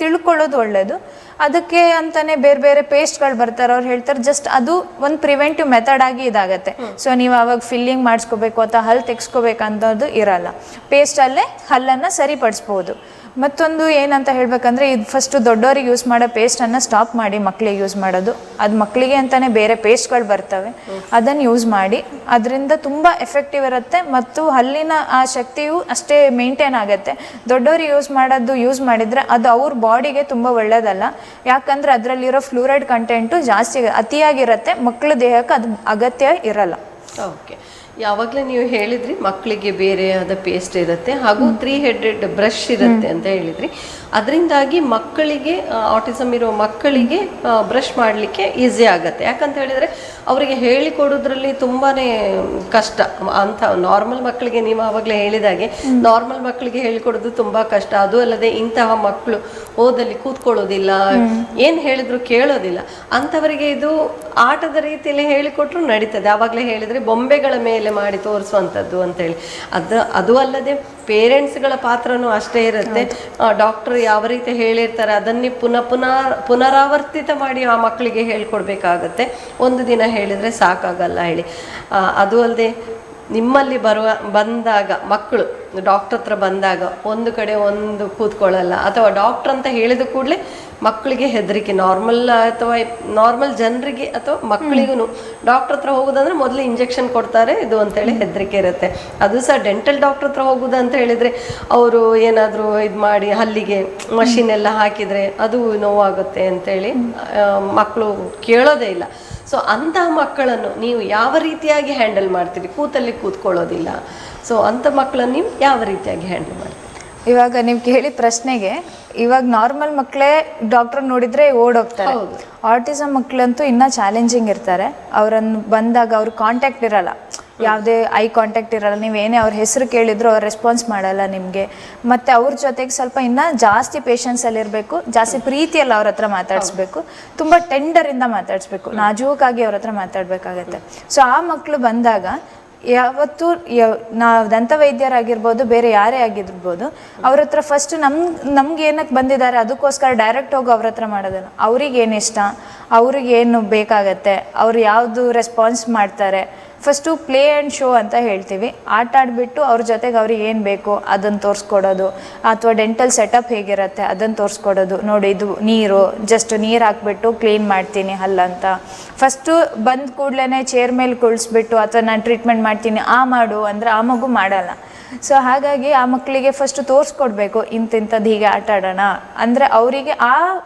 ತಿಳ್ಕೊಳ್ಳೋದು ಒಳ್ಳೆಯದು. ಅದಕ್ಕೆ ಅಂತಲೇ ಬೇರೆ ಬೇರೆ ಪೇಸ್ಟ್ಗಳು ಬರ್ತಾರೆ. ಅವ್ರು ಹೇಳ್ತಾರೆ ಜಸ್ಟ್ ಅದು ಒಂದು ಪ್ರಿವೆಂಟಿವ್ ಮೆಥಡ್ ಆಗಿ ಇದಾಗತ್ತೆ. ಸೊ ನೀವು ಅವಾಗ ಫಿಲ್ಲಿಂಗ್ ಮಾಡಿಸ್ಕೋಬೇಕು ಅಥವಾ ಹಲ್ಲು ತೆಗೆಸ್ಕೋಬೇಕಂತದ್ದು ಇರಲ್ಲ. ಪೇಸ್ಟಲ್ಲೇ ಹಲ್ಲನ್ನು ಸರಿಪಡಿಸ್ಬೋದು. ಮತ್ತೊಂದು ಏನಂತ ಹೇಳಬೇಕಂದ್ರೆ, ಇದು ಫಸ್ಟು ದೊಡ್ಡವರಿಗೆ ಯೂಸ್ ಮಾಡೋ ಪೇಸ್ಟನ್ನು ಸ್ಟಾಪ್ ಮಾಡಿ ಮಕ್ಕಳಿಗೆ ಯೂಸ್ ಮಾಡೋದು. ಅದು ಮಕ್ಕಳಿಗೆ ಅಂತಲೇ ಬೇರೆ ಪೇಸ್ಟ್ಗಳು ಬರ್ತವೆ, ಅದನ್ನು ಯೂಸ್ ಮಾಡಿ. ಅದರಿಂದ ತುಂಬ ಎಫೆಕ್ಟಿವ್ ಇರುತ್ತೆ ಮತ್ತು ಹಲ್ಲಿನ ಆ ಶಕ್ತಿಯು ಅಷ್ಟೇ ಮೇಂಟೈನ್ ಆಗುತ್ತೆ. ದೊಡ್ಡವರಿಗೆ ಯೂಸ್ ಮಾಡಿದರೆ ಅದು ಅವ್ರ ಬಾಡಿಗೆ ತುಂಬ ಒಳ್ಳೆಯದಲ್ಲ. ಯಾಕಂದರೆ ಅದರಲ್ಲಿರೋ ಫ್ಲೂರೈಡ್ ಕಂಟೆಂಟು ಜಾಸ್ತಿ ಅತಿಯಾಗಿರುತ್ತೆ, ಮಕ್ಕಳ ದೇಹಕ್ಕೆ ಅದು ಅಗತ್ಯ ಇರಲ್ಲ. ಓಕೆ, ಯಾವಾಗಲೇ ನೀವು ಹೇಳಿದ್ರಿ ಮಕ್ಕಳಿಗೆ ಬೇರೆಯಾದ ಪೇಸ್ಟ್ ಇರುತ್ತೆ ಹಾಗೂ 3 ಹೆಡೆಡ್ ಬ್ರಷ್ ಇರುತ್ತೆ ಅಂತ ಹೇಳಿದ್ರಿ. ಅದರಿಂದಾಗಿ ಮಕ್ಕಳಿಗೆ, ಆಟಿಸಮ್ ಇರೋ ಮಕ್ಕಳಿಗೆ ಬ್ರಷ್ ಮಾಡಲಿಕ್ಕೆ ಈಸಿ ಆಗುತ್ತೆ. ಯಾಕಂತ ಹೇಳಿದರೆ ಅವರಿಗೆ ಹೇಳಿಕೊಡೋದ್ರಲ್ಲಿ ತುಂಬಾ ಕಷ್ಟ. ಅಂಥ ನಾರ್ಮಲ್ ಮಕ್ಕಳಿಗೆ ನೀವು ಆವಾಗಲೇ ಹೇಳಿದಾಗೆ ನಾರ್ಮಲ್ ಮಕ್ಕಳಿಗೆ ಹೇಳಿಕೊಡೋದು ತುಂಬ ಕಷ್ಟ. ಅದು ಅಲ್ಲದೆ ಇಂತಹ ಮಕ್ಕಳು ಓದಲ್ಲಿ ಕೂತ್ಕೊಳ್ಳೋದಿಲ್ಲ, ಏನು ಹೇಳಿದ್ರು ಕೇಳೋದಿಲ್ಲ. ಅಂಥವರಿಗೆ ಇದು ಆಟದ ರೀತಿಯಲ್ಲಿ ಹೇಳಿಕೊಟ್ರು ನಡೀತದೆ. ಆವಾಗಲೇ ಹೇಳಿದರೆ ಬೊಂಬೆಗಳ ಮೇಲೆ ಮಾಡಿ ತೋರಿಸುವಂಥದ್ದು ಅಂತೇಳಿ. ಅದು ಅಲ್ಲದೆ ಪೇರೆಂಟ್ಸ್ಗಳ ಪಾತ್ರನೂ ಅಷ್ಟೇ ಇರುತ್ತೆ. ಡಾಕ್ಟರ್ ಯಾವ ರೀತಿ ಹೇಳಿರ್ತಾರೆ ಅದನ್ನೇ ಪುನರಾವರ್ತಿತ ಮಾಡಿ ಆ ಮಕ್ಕಳಿಗೆ ಹೇಳ್ಕೊಡ್ಬೇಕಾಗತ್ತೆ. ಒಂದು ದಿನ ಹೇಳಿದರೆ ಸಾಕಾಗಲ್ಲ ಹೇಳಿ. ಅದು ಅಲ್ಲದೆ ನಿಮ್ಮಲ್ಲಿ ಬಂದಾಗ ಮಕ್ಕಳು ಡಾಕ್ಟರ್ ಹತ್ರ ಬಂದಾಗ ಒಂದು ಕಡೆ ಒಂದು ಕೂತ್ಕೊಳ್ಳಲ್ಲ, ಅಥವಾ ಡಾಕ್ಟರ್ ಅಂತ ಹೇಳಿದ ಕೂಡಲೇ ಮಕ್ಕಳಿಗೆ ಹೆದರಿಕೆ, ನಾರ್ಮಲ್ ಜನರಿಗೆ ಅಥವಾ ಮಕ್ಕಳಿಗೂ ಡಾಕ್ಟರ್ ಹತ್ರ ಹೋಗೋದಂದ್ರೆ ಮೊದಲು ಇಂಜೆಕ್ಷನ್ ಕೊಡ್ತಾರೆ ಇದು ಅಂತೇಳಿ ಹೆದರಿಕೆ ಇರುತ್ತೆ. ಅದು ಸಹ ಡೆಂಟಲ್ ಡಾಕ್ಟರ್ ಹತ್ರ ಹೋಗೋದು ಅಂತ ಹೇಳಿದರೆ ಅವರು ಏನಾದರೂ ಇದು ಮಾಡಿ ಹಲ್ಲಿಗೆ ಮಷಿನ್ ಎಲ್ಲ ಹಾಕಿದರೆ ಅದು ನೋವಾಗುತ್ತೆ ಅಂತೇಳಿ ಮಕ್ಕಳು ಕೇಳೋದೇ ಇಲ್ಲ. ಸೊ ಅಂತಹ ಮಕ್ಕಳನ್ನು ನೀವು ಯಾವ ರೀತಿಯಾಗಿ ಹ್ಯಾಂಡಲ್ ಮಾಡ್ತೀರಿ? ಕೂತ್ಕೊಳ್ಳೋದಿಲ್ಲ. ಸೊ ಅಂಥ ಮಕ್ಕಳನ್ನು ನೀವು ಯಾವ ರೀತಿಯಾಗಿ ಹ್ಯಾಂಡಲ್ ಮಾಡ್ತೀರಿ? ಇವಾಗ ನೀವು ಕೇಳಿ ಪ್ರಶ್ನೆಗೆ, ಇವಾಗ ನಾರ್ಮಲ್ ಮಕ್ಕಳೇ ಡಾಕ್ಟರ್ ನೋಡಿದ್ರೆ ಓಡೋಗ್ತಾರೆ. ಆಟಿಸಮ್ ಮಕ್ಕಳಂತೂ ಇನ್ನೂ ಚಾಲೆಂಜಿಂಗ್ ಇರ್ತಾರೆ. ಅವರನ್ನು ಬಂದಾಗ ಅವ್ರ ಕಾಂಟ್ಯಾಕ್ಟ್ ಇರಲ್ಲ, ಯಾವುದೇ ಐ ಕಾಂಟ್ಯಾಕ್ಟ್ ಇರಲ್ಲ. ನೀವೇನೇ ಅವ್ರ ಹೆಸರು ಕೇಳಿದ್ರು ಅವ್ರು ರೆಸ್ಪಾನ್ಸ್ ಮಾಡಲ್ಲ ನಿಮಗೆ. ಮತ್ತು ಅವ್ರ ಜೊತೆಗೆ ಸ್ವಲ್ಪ ಇನ್ನೂ ಜಾಸ್ತಿ ಪೇಷನ್ಸಲ್ಲಿ ಇರಬೇಕು, ಜಾಸ್ತಿ ಪ್ರೀತಿಯಲ್ಲಿ ಅವ್ರ ಹತ್ರ ಮಾತಾಡಿಸ್ಬೇಕು, ತುಂಬ ಟೆಂಡರಿಂದ ಮಾತಾಡಿಸ್ಬೇಕು, ನಾಜೂಕಾಗಿ ಅವ್ರ ಹತ್ರ ಮಾತಾಡಬೇಕಾಗತ್ತೆ. ಸೊ ಆ ಮಕ್ಕಳು ಬಂದಾಗ ಯಾವತ್ತೂ ನಾವು ದಂತವೈದ್ಯರಾಗಿರ್ಬೋದು, ಬೇರೆ ಯಾರೇ ಆಗಿರ್ಬೋದು, ಅವ್ರ ಹತ್ರ ಫಸ್ಟ್ ನಮ್ಗೆ ಏನಕ್ಕೆ ಬಂದಿದ್ದಾರೆ ಅದಕ್ಕೋಸ್ಕರ ಡೈರೆಕ್ಟ್ ಹೋಗಿ ಅವ್ರ ಹತ್ರ ಮಾಡೋದಿಲ್ಲ. ಅವ್ರಿಗೇನು ಇಷ್ಟ, ಅವ್ರಿಗೇನು ಬೇಕಾಗತ್ತೆ, ಅವ್ರು ಯಾವುದು ರೆಸ್ಪಾನ್ಸ್ ಮಾಡ್ತಾರೆ, ಫಸ್ಟು ಪ್ಲೇ ಆ್ಯಂಡ್ ಶೋ ಅಂತ ಹೇಳ್ತೀವಿ. ಆಟ ಆಡಿಬಿಟ್ಟು ಅವ್ರ ಜೊತೆಗೆ ಅವ್ರಿಗೆ ಏನು ಬೇಕು ಅದನ್ನು ತೋರಿಸ್ಕೊಡೋದು, ಅಥವಾ ಡೆಂಟಲ್ ಸೆಟಪ್ ಹೇಗಿರುತ್ತೆ ಅದನ್ನು ತೋರಿಸ್ಕೊಡೋದು. ನೋಡಿ ಇದು ನೀರು, ಜಸ್ಟ್ ನೀರು ಹಾಕ್ಬಿಟ್ಟು ಕ್ಲೀನ್ ಮಾಡ್ತೀನಿ ಹಲ್ಲಂತ. ಫಸ್ಟು ಬಂದ ಕೂಡಲೇ ಚೇರ್ ಮೇಲೆ ಕುಳಿಸ್ಬಿಟ್ಟು ಅಥವಾ ನಾನು ಟ್ರೀಟ್ಮೆಂಟ್ ಮಾಡ್ತೀನಿ ಮಾಡು ಅಂದರೆ ಆ ಮಗು ಮಾಡಲ್ಲ. ಸೊ ಹಾಗಾಗಿ ಆ ಮಕ್ಕಳಿಗೆ ಫಸ್ಟು ತೋರಿಸ್ಕೊಡ್ಬೇಕು, ಇಂಥದ್ದು ಹೀಗೆ ಆಟ ಆಡೋಣ ಅಂದರೆ ಅವರಿಗೆ ಆ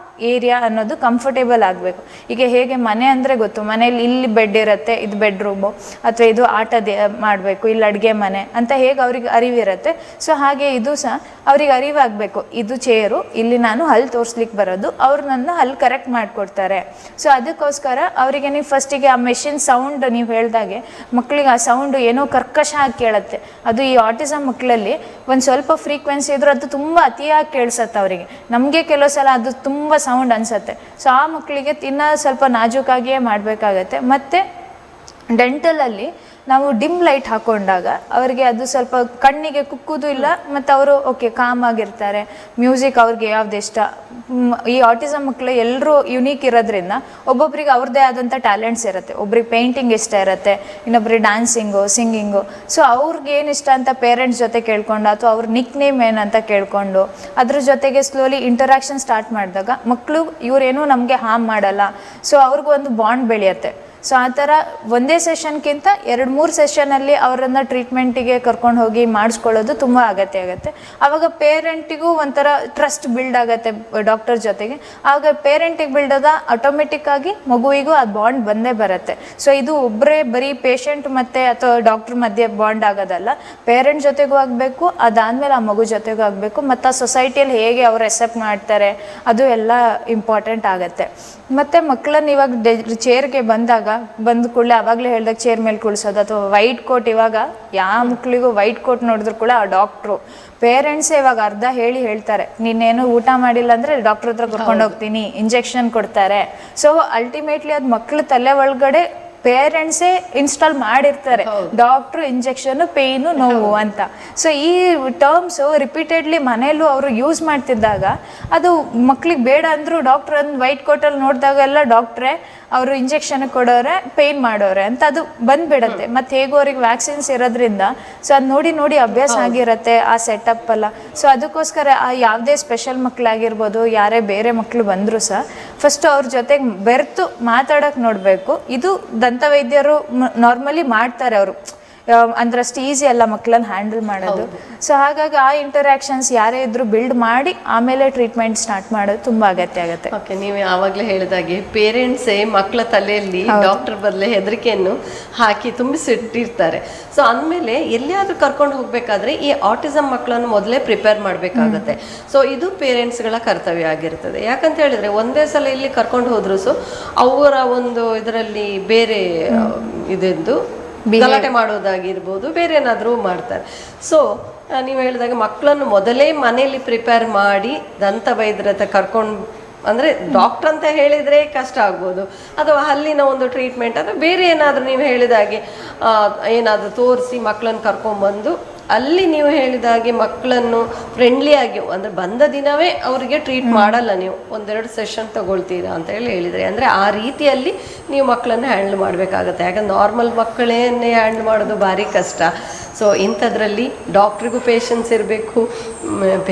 ಏರಿಯಾ ಅನ್ನೋದು ಕಂಫರ್ಟೇಬಲ್ ಆಗಬೇಕು. ಈಗ ಹೇಗೆ ಮನೆ ಅಂದರೆ ಗೊತ್ತು, ಮನೇಲಿ ಇಲ್ಲಿ ಬೆಡ್ ಇರುತ್ತೆ, ಇದು ಬೆಡ್ರೂಮು, ಅಥವಾ ಇದು ಆಟದ ಮಾಡಬೇಕು, ಇಲ್ಲಿ ಅಡುಗೆ ಮನೆ ಅಂತ ಹೇಗೆ ಅವ್ರಿಗೆ ಅರಿವಿರುತ್ತೆ. ಸೊ ಹಾಗೆ ಇದು ಸಹ ಅವ್ರಿಗೆ ಅರಿವಾಗಬೇಕು, ಇದು ಚೇರು, ಇಲ್ಲಿ ನಾನು ಹಲ್ಲು ತೋರಿಸ್ಲಿಕ್ಕೆ ಬರೋದು, ಅವ್ರು ನನ್ನ ಹಲ್ಲು ಕರೆಕ್ಟ್ ಮಾಡಿಕೊಡ್ತಾರೆ. ಸೊ ಅದಕ್ಕೋಸ್ಕರ ಅವರಿಗೆ ನೀವು ಫಸ್ಟಿಗೆ ಆ ಮೆಷಿನ್ ಸೌಂಡ್ ನೀವು ಹೇಳ್ದಾಗೆ ಮಕ್ಕಳಿಗೆ ಆ ಸೌಂಡು ಏನೋ ಕರ್ಕಶ ಆಗಿ ಕೇಳುತ್ತೆ. ಅದು ಈ ಆಟಿಸಮ್ ಮಕ್ಕಳಲ್ಲಿ ಒಂದು ಸ್ವಲ್ಪ ಫ್ರೀಕ್ವೆನ್ಸಿ ಇದ್ರೂ ಅದು ತುಂಬ ಅತಿಯಾಗಿ ಕೇಳಿಸತ್ತೆ ಅವರಿಗೆ. ನಮಗೆ ಕೆಲವು ಸಲ ಅದು ತುಂಬ ಸೌಂಡ್ ಅನಿಸುತ್ತೆ. ಸೊ ಆ ಮಕ್ಕಳಿಗೆ ಇನ್ನೂ ಸ್ವಲ್ಪ ನಾಜೂಕಾಗಿಯೇ ಮಾಡಬೇಕಾಗತ್ತೆ. ಮತ್ತು ಡೆಂಟಲಲ್ಲಿ ನಾವು ಡಿಮ್ ಲೈಟ್ ಹಾಕೊಂಡಾಗ ಅವರಿಗೆ ಅದು ಸ್ವಲ್ಪ ಕಣ್ಣಿಗೆ ಕುಕ್ಕುದು ಇಲ್ಲ, ಮತ್ತು ಅವರು ಓಕೆ ಕಾಮ್ ಆಗಿರ್ತಾರೆ. ಮ್ಯೂಸಿಕ್ ಅವ್ರಿಗೆ ಯಾವ್ದು ಇಷ್ಟ, ಈ ಆಟಿಸಮ್ ಮಕ್ಕಳು ಎಲ್ಲರೂ ಯುನೀಕ್ ಇರೋದ್ರಿಂದ ಒಬ್ಬೊಬ್ರಿಗೆ ಅವ್ರದ್ದೇ ಆದಂಥ ಟ್ಯಾಲೆಂಟ್ಸ್ ಇರುತ್ತೆ. ಒಬ್ರಿಗೆ ಪೇಂಟಿಂಗ್ ಇಷ್ಟ ಇರುತ್ತೆ, ಇನ್ನೊಬ್ರಿಗೆ ಡ್ಯಾನ್ಸಿಂಗು, ಸಿಂಗಿಂಗು. ಸೊ ಅವ್ರಿಗೆ ಏನು ಇಷ್ಟ ಅಂತ ಪೇರೆಂಟ್ಸ್ ಜೊತೆ ಕೇಳ್ಕೊಂಡು, ಅಥವಾ ಅವ್ರ ನಿಕ್ ನೇಮ್ ಏನಂತ ಕೇಳಿಕೊಂಡು ಅದ್ರ ಜೊತೆಗೆ ಸ್ಲೋಲಿ ಇಂಟರಾಕ್ಷನ್ ಸ್ಟಾರ್ಟ್ ಮಾಡಿದಾಗ ಮಕ್ಕಳು ಇವರೇನೂ ನಮಗೆ ಹಾರ್ಮ್ ಮಾಡಲ್ಲ. ಸೊ ಅವ್ರಿಗೂ ಒಂದು ಬಾಂಡ್ ಬೆಳೆಯುತ್ತೆ. ಸೊ ಆ ಥರ ಒಂದೇ ಸೆಷನ್ಗಿಂತ 2-3 ಸೆಷನಲ್ಲಿ ಅವರನ್ನು ಟ್ರೀಟ್ಮೆಂಟಿಗೆ ಕರ್ಕೊಂಡು ಹೋಗಿ ಮಾಡಿಸ್ಕೊಳ್ಳೋದು ತುಂಬ ಅಗತ್ಯ ಆಗುತ್ತೆ. ಆವಾಗ ಪೇರೆಂಟಿಗೂ ಒಂಥರ ಟ್ರಸ್ಟ್ ಬಿಲ್ಡ್ ಆಗುತ್ತೆ ಡಾಕ್ಟರ್ ಜೊತೆಗೆ. ಆಗ ಪೇರೆಂಟಿಗೆ ಬಿಲ್ಡ್ ಆದ ಆಟೋಮೆಟಿಕ್ಕಾಗಿ ಮಗುವಿಗೂ ಆ ಬಾಂಡ್ ಬಂದೇ ಬರುತ್ತೆ. ಸೊ ಇದು ಒಬ್ಬರೇ ಬರೀ ಪೇಷಂಟ್ ಮತ್ತು ಅಥವಾ ಡಾಕ್ಟ್ರ್ ಮಧ್ಯೆ ಬಾಂಡ್ ಆಗೋದಲ್ಲ, ಪೇರೆಂಟ್ ಜೊತೆಗೂ ಆಗಬೇಕು, ಅದಾದಮೇಲೆ ಆ ಮಗು ಜೊತೆಗೂ ಆಗಬೇಕು, ಮತ್ತು ಆ ಸೊಸೈಟಿಯಲ್ಲಿ ಹೇಗೆ ಅವ್ರು ಎಕ್ಸೆಪ್ಟ್ ಮಾಡ್ತಾರೆ ಅದು ಎಲ್ಲ ಇಂಪಾರ್ಟೆಂಟ್ ಆಗುತ್ತೆ. ಮತ್ತು ಮಕ್ಕಳನ್ನ ಇವಾಗ ಚೇರ್ಗೆ ಬಂದ ಕೂಡಲೇ ಆವಾಗಲೇ ಹೇಳ್ದಾಗ ಚೇರ್ ಮೇಲೆ ಕುಳಿಸೋದು, ಅಥವಾ ವೈಟ್ ಕೋಟ್. ಇವಾಗ ಯಾವ ಮಕ್ಕಳಿಗೂ ವೈಟ್ ಕೋಟ್ ನೋಡಿದ್ರು ಕೂಡ ಆ ಡಾಕ್ಟ್ರು ಪೇರೆಂಟ್ಸೇ ಇವಾಗ ಅರ್ಧ ಹೇಳ್ತಾರೆ, ನೀನೇನು ಊಟ ಮಾಡಿಲ್ಲ ಅಂದರೆ ಡಾಕ್ಟ್ರ್ ಹತ್ರ ಕರ್ಕೊಂಡು ಹೋಗ್ತೀನಿ, ಇಂಜೆಕ್ಷನ್ ಕೊಡ್ತಾರೆ. ಸೊ ಅಲ್ಟಿಮೇಟ್ಲಿ ಅದು ಮಕ್ಕಳ ತಲೆ ಒಳಗಡೆ ಪೇರೆಂಟ್ಸೇ ಇನ್ಸ್ಟಾಲ್ ಮಾಡಿರ್ತಾರೆ, ಡಾಕ್ಟ್ರು ಇಂಜೆಕ್ಷನು, ಪೇಯ್ನು, ನೋವು ಅಂತ. ಸೊ ಈ ಟರ್ಮ್ಸು ರಿಪೀಟೆಡ್ಲಿ ಮನೆಯಲ್ಲೂ ಅವರು ಯೂಸ್ ಮಾಡ್ತಿದ್ದಾಗ ಅದು ಮಕ್ಳಿಗೆ ಬೇಡ ಅಂದರೂ ಡಾಕ್ಟ್ರ್ ಒಂದು ವೈಟ್ ಕೋಟಲ್ಲಿ ನೋಡಿದಾಗೆಲ್ಲ ಡಾಕ್ಟ್ರೇ ಅವರು ಇಂಜೆಕ್ಷನ್ ಕೊಡೋರೆ, ಪೇಯ್ನ್ ಮಾಡೋರೆ ಅಂತ ಅದು ಬಂದುಬಿಡುತ್ತೆ. ಮತ್ತು ಹೇಗೂ ಅವ್ರಿಗೆ ವ್ಯಾಕ್ಸಿನ್ಸ್ ಇರೋದ್ರಿಂದ ಸೊ ಅದು ನೋಡಿ ಅಭ್ಯಾಸ ಆಗಿರುತ್ತೆ ಆ ಸೆಟಪ್ ಎಲ್ಲ. ಸೊ ಅದಕ್ಕೋಸ್ಕರ ಆ ಯಾವುದೇ ಸ್ಪೆಷಲ್ ಮಕ್ಕಳಾಗಿರ್ಬೋದು, ಯಾರೇ ಬೇರೆ ಮಕ್ಕಳು ಬಂದರೂ ಸಹ ಫಸ್ಟು ಅವ್ರ ಜೊತೆಗೆ ಬೆರೆತು ಮಾತಾಡೋಕ್ಕೆ ನೋಡಬೇಕು. ಇದು ದಂತವೈದ್ಯರು ನಾರ್ಮಲಿ ಮಾಡ್ತಾರೆ ಅವರು, ಅಂದ್ರೆ ಅಷ್ಟು ಈಸಿ ಅಲ್ಲ ಮಕ್ಕಳನ್ನ ಹ್ಯಾಂಡಲ್ ಮಾಡೋದು. ಸೊ ಹಾಗಾಗಿ ಆ ಇಂಟರಾಕ್ಷನ್ಸ್ ಯಾರೇ ಇದ್ರೂ ಬಿಲ್ಡ್ ಮಾಡಿ ಆಮೇಲೆ ಟ್ರೀಟ್ಮೆಂಟ್ ಸ್ಟಾರ್ಟ್ ಮಾಡೋದು ತುಂಬ ಅಗತ್ಯ ಆಗುತ್ತೆ. ಓಕೆ, ನೀವು ಆವಾಗಲೇ ಹೇಳಿದಾಗೆ ಪೇರೆಂಟ್ಸೇ ಮಕ್ಕಳ ತಲೆಯಲ್ಲಿ ಡಾಕ್ಟರ್ ಬದಲೇ ಹೆದರಿಕೆಯನ್ನು ಹಾಕಿ ತುಂಬಿಸಿಟ್ಟಿರ್ತಾರೆ. ಸೊ ಅಂದಮೇಲೆ ಎಲ್ಲಿಯಾದರೂ ಕರ್ಕೊಂಡು ಹೋಗಬೇಕಾದ್ರೆ ಈ ಆಟಿಸಮ್ ಮಕ್ಕಳನ್ನು ಮೊದಲೇ ಪ್ರಿಪೇರ್ ಮಾಡಬೇಕಾಗತ್ತೆ. ಸೊ ಇದು ಪೇರೆಂಟ್ಸ್ಗಳ ಕರ್ತವ್ಯ ಆಗಿರ್ತದೆ. ಯಾಕಂತ ಹೇಳಿದ್ರೆ ಒಂದೇ ಸಲ ಇಲ್ಲಿ ಕರ್ಕೊಂಡು ಹೋದ್ರು ಸೊ ಅವರ ಒಂದು ಇದರಲ್ಲಿ ಬೇರೆ ಇದೆಂದು ಗಲಾಟೆ ಮಾಡೋದಾಗಿರ್ಬೋದು, ಬೇರೆ ಏನಾದರೂ ಮಾಡ್ತಾರೆ. ಸೊ ನೀವು ಹೇಳಿದಾಗ ಮಕ್ಕಳನ್ನು ಮೊದಲೇ ಮನೆಯಲ್ಲಿ ಪ್ರಿಪೇರ್ ಮಾಡಿ ದಂತ ವೈದ್ಯರ ಹತ್ರ ಕರ್ಕೊಂಡು, ಅಂದರೆ ಡಾಕ್ಟ್ರ್ ಅಂತ ಹೇಳಿದರೆ ಕಷ್ಟ ಆಗ್ಬೋದು, ಅಥವಾ ಹಲ್ಲಿನ ಒಂದು ಟ್ರೀಟ್ಮೆಂಟ್ ಅಥವಾ ಬೇರೆ ಏನಾದರೂ ನೀವು ಹೇಳಿದಾಗೆ ಏನಾದರೂ ತೋರಿಸಿ ಮಕ್ಕಳನ್ನು ಕರ್ಕೊಂಡ್ಬಂದು ಅಲ್ಲಿ ನೀವು ಹೇಳಿದಾಗೆ ಮಕ್ಕಳನ್ನು ಫ್ರೆಂಡ್ಲಿಯಾಗಿ, ಅಂದರೆ ಬಂದ ದಿನವೇ ಅವರಿಗೆ ಟ್ರೀಟ್ ಮಾಡಲ್ಲ, ನೀವು 1-2 ಸೆಷನ್ ತಗೊಳ್ತೀರಾ ಅಂತ ಹೇಳಿದರೆ, ಅಂದರೆ ಆ ರೀತಿಯಲ್ಲಿ ನೀವು ಮಕ್ಕಳನ್ನು ಹ್ಯಾಂಡಲ್ ಮಾಡಬೇಕಾಗತ್ತೆ. ಯಾಕಂದ್ರೆ ನಾರ್ಮಲ್ ಮಕ್ಕಳನ್ನೇ ಹ್ಯಾಂಡಲ್ ಮಾಡೋದು ಭಾರಿ ಕಷ್ಟ. ಸೊ ಇಂಥದ್ರಲ್ಲಿ ಡಾಕ್ಟ್ರಿಗೂ ಪೇಷನ್ಸ್ ಇರಬೇಕು,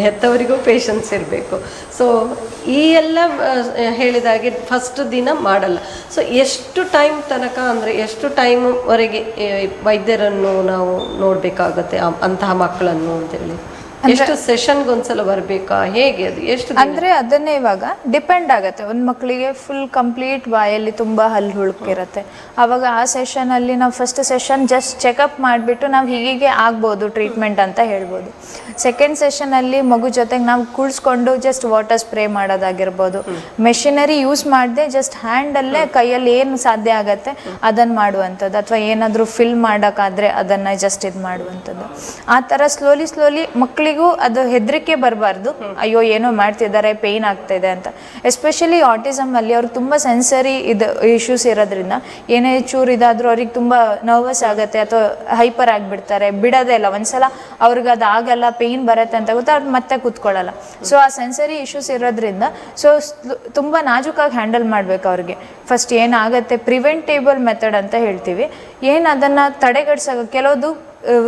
ಹೆತ್ತವರಿಗೂ ಪೇಷನ್ಸ್ ಇರಬೇಕು. ಸೊ ಈ ಎಲ್ಲ ಹೇಳಿದಾಗೆ ಫಸ್ಟ್ ದಿನ ಮಾಡಲ್ಲ. ಸೊ ಎಷ್ಟು ಟೈಮ್ ತನಕ, ಅಂದರೆ ಎಷ್ಟು ಟೈಮ್ವರೆಗೆ ವೈದ್ಯರನ್ನು ನಾವು ನೋಡಬೇಕಾಗತ್ತೆ ಅಂತಹ ಮಕ್ಕಳನ್ನು ಅಂತೇಳಿ? ಎಷ್ಟು ಸೆಷನ್ಗೊಂದ್ಸಲ ಬರಬೇಕಾ, ಹೇಗೆ ಅದು ಎಷ್ಟು? ಅಂದರೆ ಅದನ್ನೇ ಇವಾಗ ಡಿಪೆಂಡ್ ಆಗುತ್ತೆ. ಒಂದು ಮಕ್ಕಳಿಗೆ ಫುಲ್ ಕಂಪ್ಲೀಟ್ ಬಾಯಲ್ಲಿ ತುಂಬ ಹಲ್ಲು ಹುಳುಕಿರುತ್ತೆ, ಆವಾಗ ಆ ಸೆಷನಲ್ಲಿ ನಾವು ಫಸ್ಟ್ ಸೆಷನ್ ಜಸ್ಟ್ ಚೆಕಪ್ ಮಾಡಿಬಿಟ್ಟು ನಾವು ಹೀಗೆ ಆಗ್ಬೋದು ಟ್ರೀಟ್ಮೆಂಟ್ ಅಂತ ಹೇಳ್ಬೋದು. ಸೆಕೆಂಡ್ ಸೆಷನಲ್ಲಿ ಮಗು ಜೊತೆಗೆ ನಾವು ಕುಳಿಸ್ಕೊಂಡು ಜಸ್ಟ್ ವಾಟರ್ ಸ್ಪ್ರೇ ಮಾಡೋದಾಗಿರ್ಬೋದು, ಮೆಷಿನರಿ ಯೂಸ್ ಮಾಡದೆ ಜಸ್ಟ್ ಹ್ಯಾಂಡಲ್ಲೇ ಕೈಯಲ್ಲಿ ಏನು ಸಾಧ್ಯ ಆಗುತ್ತೆ ಅದನ್ನು ಮಾಡುವಂಥದ್ದು, ಅಥವಾ ಏನಾದರೂ ಫಿಲ್ ಮಾಡೋಕ್ಕಾದರೆ ಅದನ್ನು ಜಸ್ಟ್ ಇದು ಮಾಡುವಂಥದ್ದು. ಆ ಥರ ಸ್ಲೋಲಿ ಮಕ್ಕಳಿಗೆ ಅದು ಹೆದರಿಕೆ ಬರಬಾರ್ದು, ಅಯ್ಯೋ ಏನೋ ಮಾಡ್ತಿದ್ದಾರೆ ಪೇಯ್ನ್ ಆಗ್ತಾ ಇದೆ ಅಂತ. ಎಸ್ಪೆಷಲಿ ಆಟಿಸಮ್ ಅಲ್ಲಿ ಅವ್ರಿಗೆ ತುಂಬ ಸೆನ್ಸರಿ ಇದು ಇಶ್ಯೂಸ್ ಇರೋದ್ರಿಂದ ಏನೇ ಚೂರು ಇದಾದರೂ ಅವ್ರಿಗೆ ತುಂಬ ನರ್ವಸ್ ಆಗುತ್ತೆ ಅಥವಾ ಹೈಪರ್ ಆಗಿಬಿಡ್ತಾರೆ, ಬಿಡೋದೇ ಇಲ್ಲ. ಒಂದ್ಸಲ ಅವ್ರಿಗೆ ಅದು ಆಗಲ್ಲ, ಪೇಯ್ನ್ ಬರುತ್ತೆ ಅಂತ ಗೊತ್ತಾ, ಅದು ಮತ್ತೆ ಕೂತ್ಕೊಳ್ಳಲ್ಲ. ಸೊ ಆ ಸೆನ್ಸರಿ ಇಶ್ಯೂಸ್ ಇರೋದ್ರಿಂದ ಸೊ ತುಂಬ ನಾಜೂಕಾಗಿ ಹ್ಯಾಂಡಲ್ ಮಾಡಬೇಕು ಅವ್ರಿಗೆ. ಫಸ್ಟ್ ಏನಾಗುತ್ತೆ ಪ್ರಿವೆಂಟೇಬಲ್ ಮೆಥಡ್ ಅಂತ ಹೇಳ್ತೀವಿ, ಏನು ಅದನ್ನು ತಡೆಗಟ್ಸೋ ಕೆಲವೊಂದು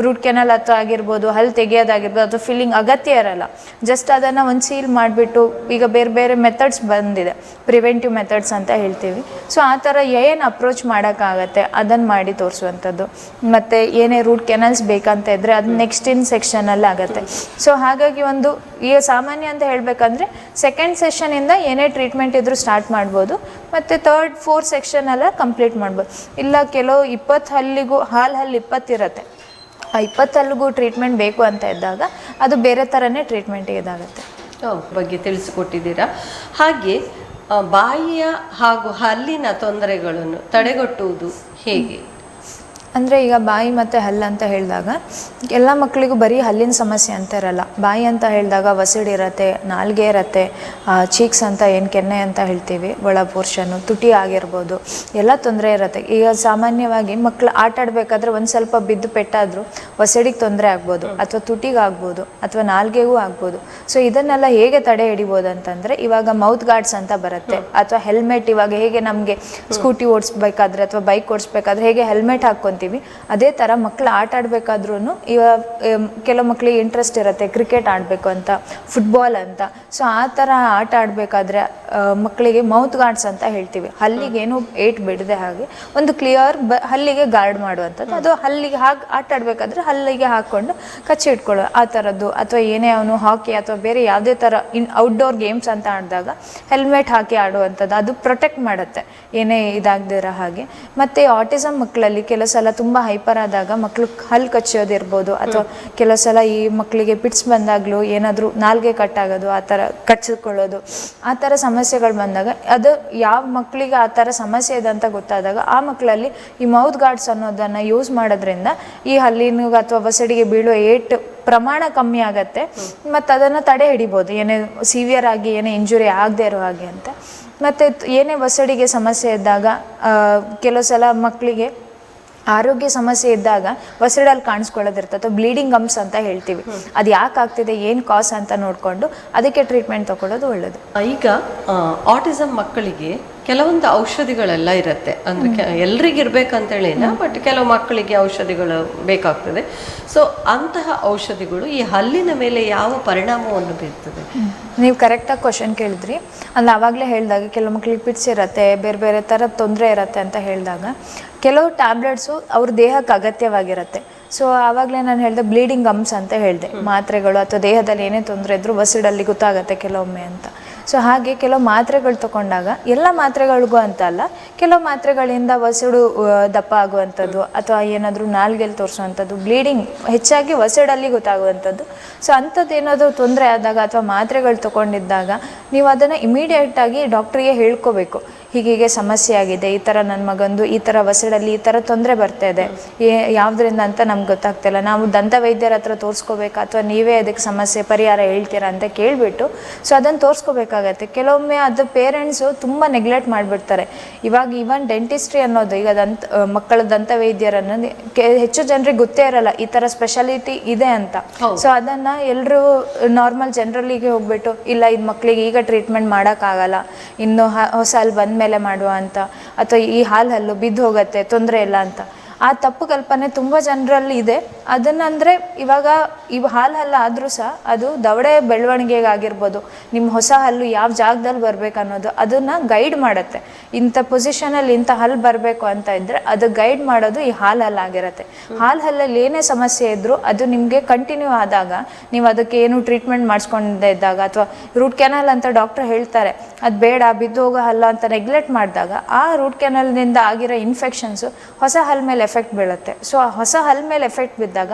ರೂಟ್ ಕೆನಲ್ ಅಥವಾ ಆಗಿರ್ಬೋದು, ಹಲ್ಲು ತೆಗೆಯೋದಾಗಿರ್ಬೋದು, ಅಥವಾ ಫಿಲ್ಲಿಂಗ್ ಅಗತ್ಯ ಇರಲ್ಲ. ಜಸ್ಟ್ ಅದನ್ನು ಒಂದು ಸೀಲ್ ಮಾಡಿಬಿಟ್ಟು, ಈಗ ಬೇರೆ ಬೇರೆ ಮೆಥಡ್ಸ್ ಬಂದಿದೆ, ಪ್ರಿವೆಂಟಿವ್ ಮೆಥಡ್ಸ್ ಅಂತ ಹೇಳ್ತೀವಿ. ಸೊ ಆ ಥರ ಏನು ಅಪ್ರೋಚ್ ಮಾಡೋಕ್ಕಾಗತ್ತೆ ಅದನ್ನು ಮಾಡಿ ತೋರಿಸುವಂಥದ್ದು. ಮತ್ತು ಏನೇ ರೂಟ್ ಕೆನಲ್ಸ್ ಬೇಕಂತ ಇದ್ದರೆ ಅದು ನೆಕ್ಸ್ಟ್ ಇನ್ ಸೆಕ್ಷನಲ್ಲಿ ಆಗುತ್ತೆ. ಸೊ ಹಾಗಾಗಿ ಒಂದು ಈಗ ಸಾಮಾನ್ಯ ಅಂತ ಹೇಳಬೇಕಂದ್ರೆ ಸೆಕೆಂಡ್ ಸೆಷನಿಂದ ಏನೇ ಟ್ರೀಟ್ಮೆಂಟ್ ಇದ್ದರೂ ಸ್ಟಾರ್ಟ್ ಮಾಡ್ಬೋದು, ಮತ್ತು ಥರ್ಡ್ ಫೋರ್ತ್ ಸೆಕ್ಷನೆಲ್ಲ ಕಂಪ್ಲೀಟ್ ಮಾಡ್ಬೋದು. ಇಲ್ಲ ಕೆಲವು 20 ಹಲ್ಲಿಗೂ ಹಲ್ಲು 20 ಇರುತ್ತೆ, ಆ 20 ಹಲ್ಲಿಗೂ ಟ್ರೀಟ್ಮೆಂಟ್ ಬೇಕು ಅಂತ ಇದ್ದಾಗ ಅದು ಬೇರೆ ಥರನೇ ಟ್ರೀಟ್ಮೆಂಟಿಗೆ ಇದಾಗುತ್ತೆ. ಬಗ್ಗೆ ತಿಳಿಸಿಕೊಟ್ಟಿದ್ದೀರಾ. ಹಾಗೆ ಬಾಯಿಯ ಹಾಗೂ ಹಲ್ಲಿನ ತೊಂದರೆಗಳನ್ನು ತಡೆಗಟ್ಟುವುದು ಹೇಗೆ? ಅಂದರೆ ಈಗ ಬಾಯಿ ಮತ್ತು ಹಲ್ಲು ಅಂತ ಹೇಳಿದಾಗ ಎಲ್ಲ ಮಕ್ಕಳಿಗೂ ಬರೀ ಹಲ್ಲಿನ ಸಮಸ್ಯೆ ಅಂತ ಇರಲ್ಲ. ಬಾಯಿ ಅಂತ ಹೇಳಿದಾಗ ವಸಡಿರುತ್ತೆ, ನಾಲ್ಗೆ ಇರುತ್ತೆ, ಚೀಕ್ಸ್ ಅಂತ ಏನು ಕೆನ್ನೆ ಅಂತ ಹೇಳ್ತೀವಿ, ಒಳ ಪೋರ್ಷನ್ನು, ತುಟಿ ಆಗಿರ್ಬೋದು, ಎಲ್ಲ ತೊಂದರೆ ಇರುತ್ತೆ. ಈಗ ಸಾಮಾನ್ಯವಾಗಿ ಮಕ್ಕಳು ಆಟ ಆಡಬೇಕಾದ್ರೆ ಒಂದು ಸ್ವಲ್ಪ ಬಿದ್ದು ಪೆಟ್ಟಾದರೂ ವಸಡಿಗೆ ತೊಂದರೆ ಆಗ್ಬೋದು, ಅಥವಾ ತುಟಿಗೆ ಆಗ್ಬೋದು, ಅಥವಾ ನಾಲ್ಗೆಗೂ ಆಗ್ಬೋದು. ಸೊ ಇದನ್ನೆಲ್ಲ ಹೇಗೆ ತಡೆ ಹಿಡಿಬೋದು ಅಂತಂದರೆ ಇವಾಗ ಮೌತ್ ಗಾರ್ಡ್ಸ್ ಅಂತ ಬರುತ್ತೆ, ಅಥವಾ ಹೆಲ್ಮೆಟ್. ಇವಾಗ ಹೇಗೆ ನಮಗೆ ಸ್ಕೂಟಿ ಓಡಿಸ್ಬೇಕಾದ್ರೆ ಅಥವಾ ಬೈಕ್ ಓಡಿಸ್ಬೇಕಾದ್ರೆ ಹೇಗೆ ಹೆಲ್ಮೆಟ್ ಹಾಕ್ಕೊಂತೀವಿ, ಅದೇ ಥರ ಮಕ್ಕಳು ಆಟ ಆಡಬೇಕಾದ್ರೂ ಇವಾಗ ಕೆಲವು ಮಕ್ಕಳಿಗೆ ಇಂಟ್ರೆಸ್ಟ್ ಇರುತ್ತೆ ಕ್ರಿಕೆಟ್ ಆಡಬೇಕು ಅಂತ, ಫುಟ್ಬಾಲ್ ಅಂತ. ಸೊ ಆ ಥರ ಆಟ ಆಡಬೇಕಾದ್ರೆ ಮಕ್ಕಳಿಗೆ ಮೌತ್ ಗಾರ್ಡ್ಸ್ ಅಂತ ಹೇಳ್ತೀವಿ, ಹಲ್ಲಿಗೇನು ಏಟ್ ಬಿಡದೆ ಹಾಗೆ ಒಂದು ಕ್ಲಿಯರ್ ಹಲ್ಲಿಗೆ ಗಾರ್ಡ್ ಮಾಡುವಂಥದ್ದು. ಅದು ಹಲ್ಲಿಗೆ ಹಾಗೆ ಆಟ ಆಡಬೇಕಾದ್ರೆ ಹಲ್ಲಿಗೆ ಹಾಕ್ಕೊಂಡು ಕಚ್ಚಿ ಇಟ್ಕೊಳ್ಳೋ ಆ ಥರದ್ದು. ಅಥವಾ ಏನೇ ಅವನು ಹಾಕಿ ಅಥವಾ ಬೇರೆ ಯಾವುದೇ ಥರ ಔಟ್ಡೋರ್ ಗೇಮ್ಸ್ ಅಂತ ಆಡಿದಾಗ ಹೆಲ್ಮೆಟ್ ಹಾಕಿ ಆಡುವಂಥದ್ದು, ಅದು ಪ್ರೊಟೆಕ್ಟ್ ಮಾಡುತ್ತೆ ಏನೇ ಇದಾಗದಿರೋ ಹಾಗೆ. ಮತ್ತು ಆಟಿಸಮ್ ಮಕ್ಕಳಲ್ಲಿ ಕೆಲವು ಸಲ ತುಂಬ ಹೈಪರ್ ಆದಾಗ ಮಕ್ಕಳು ಹಲ್ಲು ಕಚ್ಚೋದಿರ್ಬೋದು, ಅಥವಾ ಕೆಲವು ಸಲ ಈ ಮಕ್ಕಳಿಗೆ ಪಿಟ್ಸ್ ಬಂದಾಗಲೂ ಏನಾದರೂ ನಾಲ್ಗೆ ಕಟ್ಟಾಗೋದು, ಆ ಥರ ಕಚ್ಚಿಕೊಳ್ಳೋದು, ಆ ಥರ ಸಮಸ್ಯೆಗಳು ಬಂದಾಗ ಅದು ಯಾವ ಮಕ್ಕಳಿಗೆ ಆ ಥರ ಸಮಸ್ಯೆ ಇದೆ ಅಂತ ಗೊತ್ತಾದಾಗ ಆ ಮಕ್ಕಳಲ್ಲಿ ಈ ಮೌತ್ ಗಾರ್ಡ್ಸ್ ಅನ್ನೋದನ್ನು ಯೂಸ್ ಮಾಡೋದ್ರಿಂದ ಈ ಹಲ್ಲಿನ ಅಥವಾ ವಸಡಿಗೆ ಬೀಳೋ ಏಟ್ ಪ್ರಮಾಣ ಕಮ್ಮಿ ಆಗುತ್ತೆ, ಮತ್ತು ಅದನ್ನು ತಡೆ ಹಿಡಿಬೋದು, ಏನೇ ಸಿವಿಯರ್ ಆಗಿ ಏನೇ ಇಂಜುರಿ ಆಗದೆ ಇರೋ ಹಾಗೆ ಅಂತ. ಮತ್ತು ಏನೇ ವಸಡಿಗೆ ಸಮಸ್ಯೆ ಇದ್ದಾಗ ಕೆಲವು ಸಲ ಮಕ್ಕಳಿಗೆ ಆರೋಗ್ಯ ಸಮಸ್ಯೆ ಇದ್ದಾಗ ವಸಡಲ್ಲಿ ಕಾಣಿಸ್ಕೊಳ್ಳೋದಿರ್ತದೆ, ಅಥವಾ ಬ್ಲೀಡಿಂಗ್ ಗಮ್ಸ್ ಅಂತ ಹೇಳ್ತೀವಿ. ಅದು ಯಾಕೆ ಆಗ್ತಿದೆ, ಏನು ಕಾಸ್ ಅಂತ ನೋಡಿಕೊಂಡು ಅದಕ್ಕೆ ಟ್ರೀಟ್ಮೆಂಟ್ ತಗೊಳ್ಳೋದು ಒಳ್ಳೆಯದು. ಈಗ ಆಟಿಸಮ್ ಮಕ್ಕಳಿಗೆ ಕೆಲವೊಂದು ಔಷಧಿಗಳೆಲ್ಲ ಇರುತ್ತೆ, ಅಂದರೆ ಎಲ್ರಿಗೂ ಇರಬೇಕಂತೇಳಿಲ್ಲ, ಬಟ್ ಕೆಲವು ಮಕ್ಕಳಿಗೆ ಔಷಧಿಗಳು ಬೇಕಾಗ್ತದೆ. ಸೊ ಅಂತಹ ಔಷಧಿಗಳು ಈ ಹಲ್ಲಿನ ಮೇಲೆ ಯಾವ ಪರಿಣಾಮವನ್ನು ಬೀರ್ತದೆ? ನೀವು ಕರೆಕ್ಟಾಗಿ ಕ್ವಶನ್ ಕೇಳಿದ್ರಿ. ಅಂದರೆ ಆವಾಗಲೇ ಹೇಳಿದಾಗ ಕೆಲವು ಮಕ್ಕಳಿಗೆ ಪಿಟ್ಸ್ ಇರುತ್ತೆ, ಬೇರೆ ಬೇರೆ ಥರ ತೊಂದರೆ ಇರುತ್ತೆ ಅಂತ ಹೇಳಿದಾಗ ಕೆಲವು ಟ್ಯಾಬ್ಲೆಟ್ಸು ಅವ್ರ ದೇಹಕ್ಕೆ ಅಗತ್ಯವಾಗಿರುತ್ತೆ. ಸೊ ಆವಾಗಲೇ ನಾನು ಹೇಳಿದೆ ಬ್ಲೀಡಿಂಗ್ ಗಮ್ಸ್ ಅಂತ ಹೇಳಿದೆ, ಮಾತ್ರೆಗಳು ಅಥವಾ ದೇಹದಲ್ಲಿ ಏನೇ ತೊಂದರೆ ಇದ್ದರೂ ವಸಡಲ್ಲಿ ಗೊತ್ತಾಗುತ್ತೆ ಕೆಲವೊಮ್ಮೆ ಅಂತ. ಸೊ ಹಾಗೆ ಕೆಲವು ಮಾತ್ರೆಗಳು ತಗೊಂಡಾಗ ಎಲ್ಲ ಮಾತ್ರೆಗಳಿಗೂ ಅಂತ ಅಲ್ಲ, ಕೆಲವು ಮಾತ್ರೆಗಳಿಂದ ವಸಡು ದಪ್ಪ ಆಗುವಂಥದ್ದು, ಅಥವಾ ಏನಾದರೂ ನಾಲ್ಗೆಲ್ಲಿ ತೋರಿಸುವಂಥದ್ದು, ಬ್ಲೀಡಿಂಗ್ ಹೆಚ್ಚಾಗಿ ವಸಡಲ್ಲಿ ಗೊತ್ತಾಗುವಂಥದ್ದು. ಸೊ ಅಂಥದ್ದು ಏನಾದರೂ ತೊಂದರೆ ಆದಾಗ ಅಥವಾ ಮಾತ್ರೆಗಳು ತೊಗೊಂಡಿದ್ದಾಗ ನೀವು ಅದನ್ನು ಇಮಿಡಿಯೇಟಾಗಿ ಡಾಕ್ಟ್ರಿಗೆ ಹೇಳ್ಕೋಬೇಕು, ಹೀಗೆ ಸಮಸ್ಯೆ ಆಗಿದೆ, ಈ ಥರ ನನ್ನ ಮಗಂದು ಈ ಥರ ವಸಡಲ್ಲಿ ಈ ಥರ ತೊಂದರೆ ಬರ್ತಾ ಇದೆ, ಯಾವುದರಿಂದ ಅಂತ ನಮ್ಗೆ ಗೊತ್ತಾಗ್ತಿಲ್ಲ, ನಾವು ದಂತ ವೈದ್ಯರ ಹತ್ರ ತೋರಿಸ್ಕೋಬೇಕಾ ಅಥವಾ ನೀವೇ ಅದಕ್ಕೆ ಸಮಸ್ಯೆ ಪರಿಹಾರ ಹೇಳ್ತೀರಾ ಅಂತ ಕೇಳಿಬಿಟ್ಟು ಸೊ ಅದನ್ನು ತೋರಿಸ್ಕೋಬೇಕಾಗತ್ತೆ. ಕೆಲವೊಮ್ಮೆ ಅದು ಪೇರೆಂಟ್ಸು ತುಂಬ ನೆಗ್ಲೆಕ್ಟ್ ಮಾಡಿಬಿಡ್ತಾರೆ. ಇವಾಗ ಈವನ್ ಡೆಂಟಿಸ್ಟ್ರಿ ಅನ್ನೋದು, ಈಗ ಮಕ್ಕಳ ದಂತ ವೈದ್ಯರನ್ನು ಹೆಚ್ಚು ಜನರಿಗೆ ಗೊತ್ತೇ ಇರಲ್ಲ ಈ ಥರ ಸ್ಪೆಷಾಲಿಟಿ ಇದೆ ಅಂತ. ಸೊ ಅದನ್ನು ಎಲ್ಲರೂ ನಾರ್ಮಲ್ ಜನರಲ್ಲಿಗೆ ಹೋಗ್ಬಿಟ್ಟು ಇಲ್ಲ ಇದು ಮಕ್ಕಳಿಗೆ ಈಗ ಟ್ರೀಟ್ಮೆಂಟ್ ಮಾಡೋಕ್ಕಾಗಲ್ಲ, ಇನ್ನು ಹೊಸ ಹಲ್ಲು ಬಂದ ಮೇಲೆ ಮಾಡುವ ಅಂತ, ಅಥವಾ ಈ ಹಲ್ಲು ಬಿದ್ದು ಹೋಗುತ್ತೆ ತೊಂದರೆ ಇಲ್ಲ ಅಂತ, ಆ ತಪ್ಪು ಕಲ್ಪನೆ ತುಂಬ ಜನರಲ್ಲಿ ಇದೆ. ಅದನ್ನಂದರೆ ಇವಾಗ ಹಾಲು ಹಲ್ಲು ಆದರೂ ಸಹ ಅದು ದವಡೆ ಬೆಳವಣಿಗೆಗಾಗಿರ್ಬೋದು, ನಿಮ್ಮ ಹೊಸ ಹಲ್ಲು ಯಾವ ಜಾಗದಲ್ಲಿ ಬರಬೇಕು ಅನ್ನೋದು ಅದನ್ನು ಗೈಡ್ ಮಾಡುತ್ತೆ. ಇಂಥ ಪೊಸಿಷನಲ್ಲಿ ಇಂಥ ಹಲ್ಲು ಬರಬೇಕು ಅಂತ ಇದ್ದರೆ ಅದು ಗೈಡ್ ಮಾಡೋದು ಈ ಹಾಲು ಹಲ್ಲಾಗಿರುತ್ತೆ. ಹಾಲು ಹಲ್ಲಲ್ಲಿ ಏನೇ ಸಮಸ್ಯೆ ಇದ್ದರೂ ಅದು ನಿಮಗೆ ಕಂಟಿನ್ಯೂ ಆದಾಗ, ನೀವು ಅದಕ್ಕೆ ಏನು ಟ್ರೀಟ್ಮೆಂಟ್ ಮಾಡಿಸ್ಕೊಂಡೇ ಇದ್ದಾಗ, ಅಥವಾ ರೂಟ್ ಕೆನಾಲ್ ಅಂತ ಡಾಕ್ಟರ್ ಹೇಳ್ತಾರೆ ಅದು ಬೇಡ ಬಿದ್ದು ಹೋಗೋ ಹಲ್ಲ ಅಂತ ನೆಗ್ಲೆಕ್ಟ್ ಮಾಡಿದಾಗ, ಆ ರೂಟ್ ಕೆನಾಲ್ನಿಂದ ಆಗಿರೋ ಇನ್ಫೆಕ್ಷನ್ಸು ಹೊಸ ಹಲ್ಲು ಮೇಲೆ ಎಫೆಕ್ಟ್ ಬೀಳುತ್ತೆ. ಸೊ ಆ ಹೊಸ ಹಲ್ಲು ಮೇಲೆ ಎಫೆಕ್ಟ್ ಬಿದ್ದಾಗ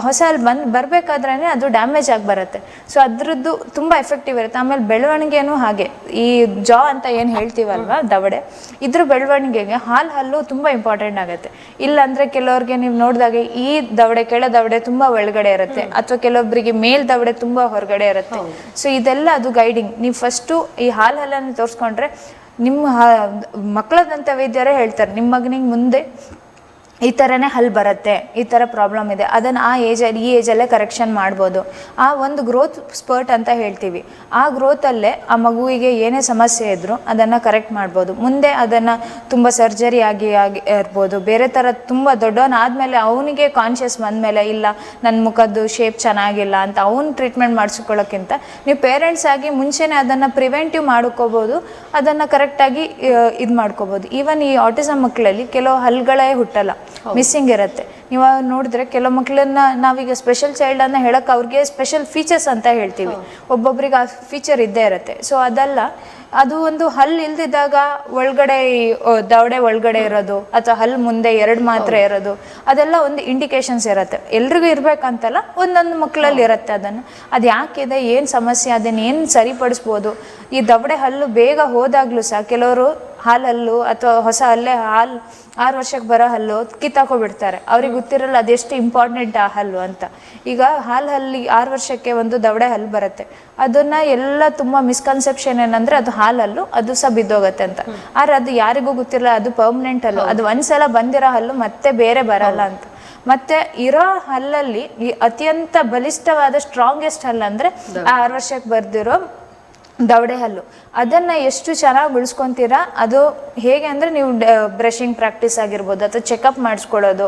ಹೊಸ ಹಲ್ಲು ಬರಬೇಕಾದ್ರೇ ಅದು ಡ್ಯಾಮೇಜ್ ಆಗಿ ಬರುತ್ತೆ. ಸೊ ಅದರದ್ದು ತುಂಬ ಎಫೆಕ್ಟಿವ್ ಇರುತ್ತೆ. ಆಮೇಲೆ ಬೆಳವಣಿಗೆನೂ ಹಾಗೆ, ಈ ಜಾ ಅಂತ ಏನು ಹೇಳ್ತೀವಲ್ವ ದವಡೆ, ಇದ್ರ ಬೆಳವಣಿಗೆಗೆ ಹಲ್ಲು ತುಂಬ ಇಂಪಾರ್ಟೆಂಟ್ ಆಗುತ್ತೆ. ಇಲ್ಲಾಂದರೆ ಕೆಲವ್ರಿಗೆ ನೀವು ನೋಡಿದಾಗ ಈ ದವಡೆ ಕೆಳ ದವಡೆ ತುಂಬ ಒಳಗಡೆ ಇರುತ್ತೆ, ಅಥವಾ ಕೆಲವೊಬ್ಬರಿಗೆ ಮೇಲ್ ದವಡೆ ತುಂಬ ಹೊರಗಡೆ ಇರುತ್ತೆ. ಸೊ ಇದೆಲ್ಲ ಅದು ಗೈಡಿಂಗ್. ನೀವು ಫಸ್ಟು ಈ ಹಲ್ಲನ್ನು ತೋರಿಸ್ಕೊಂಡ್ರೆ ನಿಮ್ಮ ಮಕ್ಕಳದಂಥ ವೈದ್ಯರೇ ಹೇಳ್ತಾರೆ, ನಿಮ್ಮ ಮಗನಿಗೆ ಮುಂದೆ ಈ ಥರನೇ ಹಲ್ಲು ಬರುತ್ತೆ, ಈ ಥರ ಪ್ರಾಬ್ಲಮ್ ಇದೆ, ಅದನ್ನು ಈ ಏಜಲ್ಲೇ ಕರೆಕ್ಷನ್ ಮಾಡ್ಬೋದು. ಆ ಒಂದು ಗ್ರೋತ್ ಸ್ಪರ್ಟ್ ಅಂತ ಹೇಳ್ತೀವಿ, ಆ ಗ್ರೋತಲ್ಲೇ ಆ ಮಗುವಿಗೆ ಏನೇ ಸಮಸ್ಯೆ ಇದ್ದರೂ ಅದನ್ನು ಕರೆಕ್ಟ್ ಮಾಡ್ಬೋದು. ಮುಂದೆ ಅದನ್ನು ತುಂಬ ಸರ್ಜರಿ ಆಗಿ ಇರ್ಬೋದು, ಬೇರೆ ಥರ ತುಂಬ ದೊಡ್ಡವನಾದಮೇಲೆ ಅವನಿಗೆ ಕಾನ್ಷಿಯಸ್ ಬಂದಮೇಲೆ ಇಲ್ಲ ನನ್ನ ಮುಖದ್ದು ಶೇಪ್ ಚೆನ್ನಾಗಿಲ್ಲ ಅಂತ ಅವ್ನು ಟ್ರೀಟ್ಮೆಂಟ್ ಮಾಡಿಸ್ಕೊಳ್ಳೋಕ್ಕಿಂತ ನೀವು ಪೇರೆಂಟ್ಸ್ ಆಗಿ ಮುಂಚೆನೇ ಅದನ್ನು ಪ್ರಿವೆಂಟಿವ್ ಮಾಡ್ಕೋಬೋದು, ಅದನ್ನು ಕರೆಕ್ಟಾಗಿ ಇದು ಮಾಡ್ಕೋಬೋದು. ಈವನ್ ಈ ಆಟಿಸಮ್ ಮಕ್ಕಳಲ್ಲಿ ಕೆಲವು ಹಲ್ಲುಗಳೇ ಹುಟ್ಟಲ್ಲ, ಮಿಸ್ಸಿಂಗ್ ಇರುತ್ತೆ. ನೀವು ನೋಡಿದ್ರೆ ಕೆಲವು ಮಕ್ಕಳನ್ನ ನಾವೀಗ ಸ್ಪೆಷಲ್ ಚೈಲ್ಡ್ ಅನ್ನ ಹೇಳಕ್ಕೆ ಅವ್ರಿಗೆ ಸ್ಪೆಷಲ್ ಫೀಚರ್ಸ್ ಅಂತ ಹೇಳ್ತೀವಿ, ಒಬ್ಬೊಬ್ರಿಗೆ ಆ ಫೀಚರ್ ಇದ್ದೇ ಇರುತ್ತೆ. ಸೊ ಅದಲ್ಲ, ಅದು ಒಂದು ಹಲ್ಲು ಇಲ್ದಿದ್ದಾಗ ಒಳಗಡೆ ದವಡೆ ಒಳಗಡೆ ಇರೋದು, ಅಥವಾ ಹಲ್ಲು ಮುಂದೆ ಎರಡು ಮಾತ್ರ ಇರೋದು, ಅದೆಲ್ಲ ಒಂದು ಇಂಡಿಕೇಶನ್ಸ್ ಇರುತ್ತೆ. ಎಲ್ರಿಗೂ ಇರಬೇಕಂತಲ್ಲ, ಒಂದೊಂದು ಮಕ್ಕಳಲ್ಲಿ ಇರುತ್ತೆ. ಅದು ಯಾಕಿದೆ, ಏನು ಸಮಸ್ಯೆ, ಅದನ್ನು ಏನು ಸರಿಪಡಿಸ್ಬೋದು. ಈ ದವಡೆ ಹಲ್ಲು ಬೇಗ ಹೋದಾಗ್ಲೂ ಸಹ ಕೆಲವರು ಹಲ್ಲು ಅಥವಾ ಹೊಸ ಹಲ್ಲೆ 6 ವರ್ಷಕ್ಕೆ ಬರೋ ಹಲ್ಲು ಕಿತ್ತಾಕೋಬಿಡ್ತಾರೆ. ಅವ್ರಿಗೆ ಗೊತ್ತಿರಲ್ಲ ಅದೆಷ್ಟು ಇಂಪಾರ್ಟೆಂಟ್ ಆ ಹಲ್ಲು ಅಂತ. ಈಗ ಹಲ್ಲಿ 6 ವರ್ಷಕ್ಕೆ ಒಂದು ದವಡೆ ಹಲ್ಲು ಬರುತ್ತೆ, ಅದನ್ನು ಎಲ್ಲ ತುಂಬ ಮಿಸ್ಕನ್ಸೆಪ್ಷನ್ ಏನಂದರೆ ಅದು ಹಲ್ಲು ಅದು ಸಹ ಬಿದ್ದೋಗುತ್ತೆ ಅಂತ. ಆದ್ರೆ ಅದು ಯಾರಿಗೂ ಗೊತ್ತಿರಲ್ಲ ಅದು ಪರ್ಮನೆಂಟ್ ಹಲ್ಲು, ಅದು ಒಂದ್ಸಲ ಬಂದಿರೋ ಹಲ್ಲು ಮತ್ತೆ ಬೇರೆ ಬರಲ್ಲ ಅಂತ. ಮತ್ತೆ ಇರೋ ಹಲ್ಲಲ್ಲಿ ಈ ಅತ್ಯಂತ ಬಲಿಷ್ಠವಾದ ಸ್ಟ್ರಾಂಗೆಸ್ಟ್ ಹಲ್ಲು ಅಂದರೆ 6 ವರ್ಷಕ್ಕೆ ಬರ್ದಿರೋ ದವಡೆ ಹಲ್ಲು. ಅದನ್ನು ಎಷ್ಟು ಚೆನ್ನಾಗಿ ಉಳಿಸ್ಕೊತೀರಾ, ಅದು ಹೇಗೆ ಅಂದರೆ ನೀವು ಬ್ರಷಿಂಗ್ ಪ್ರಾಕ್ಟೀಸ್ ಆಗಿರ್ಬೋದು, ಅಥವಾ ಚೆಕಪ್ ಮಾಡಿಸ್ಕೊಳ್ಳೋದು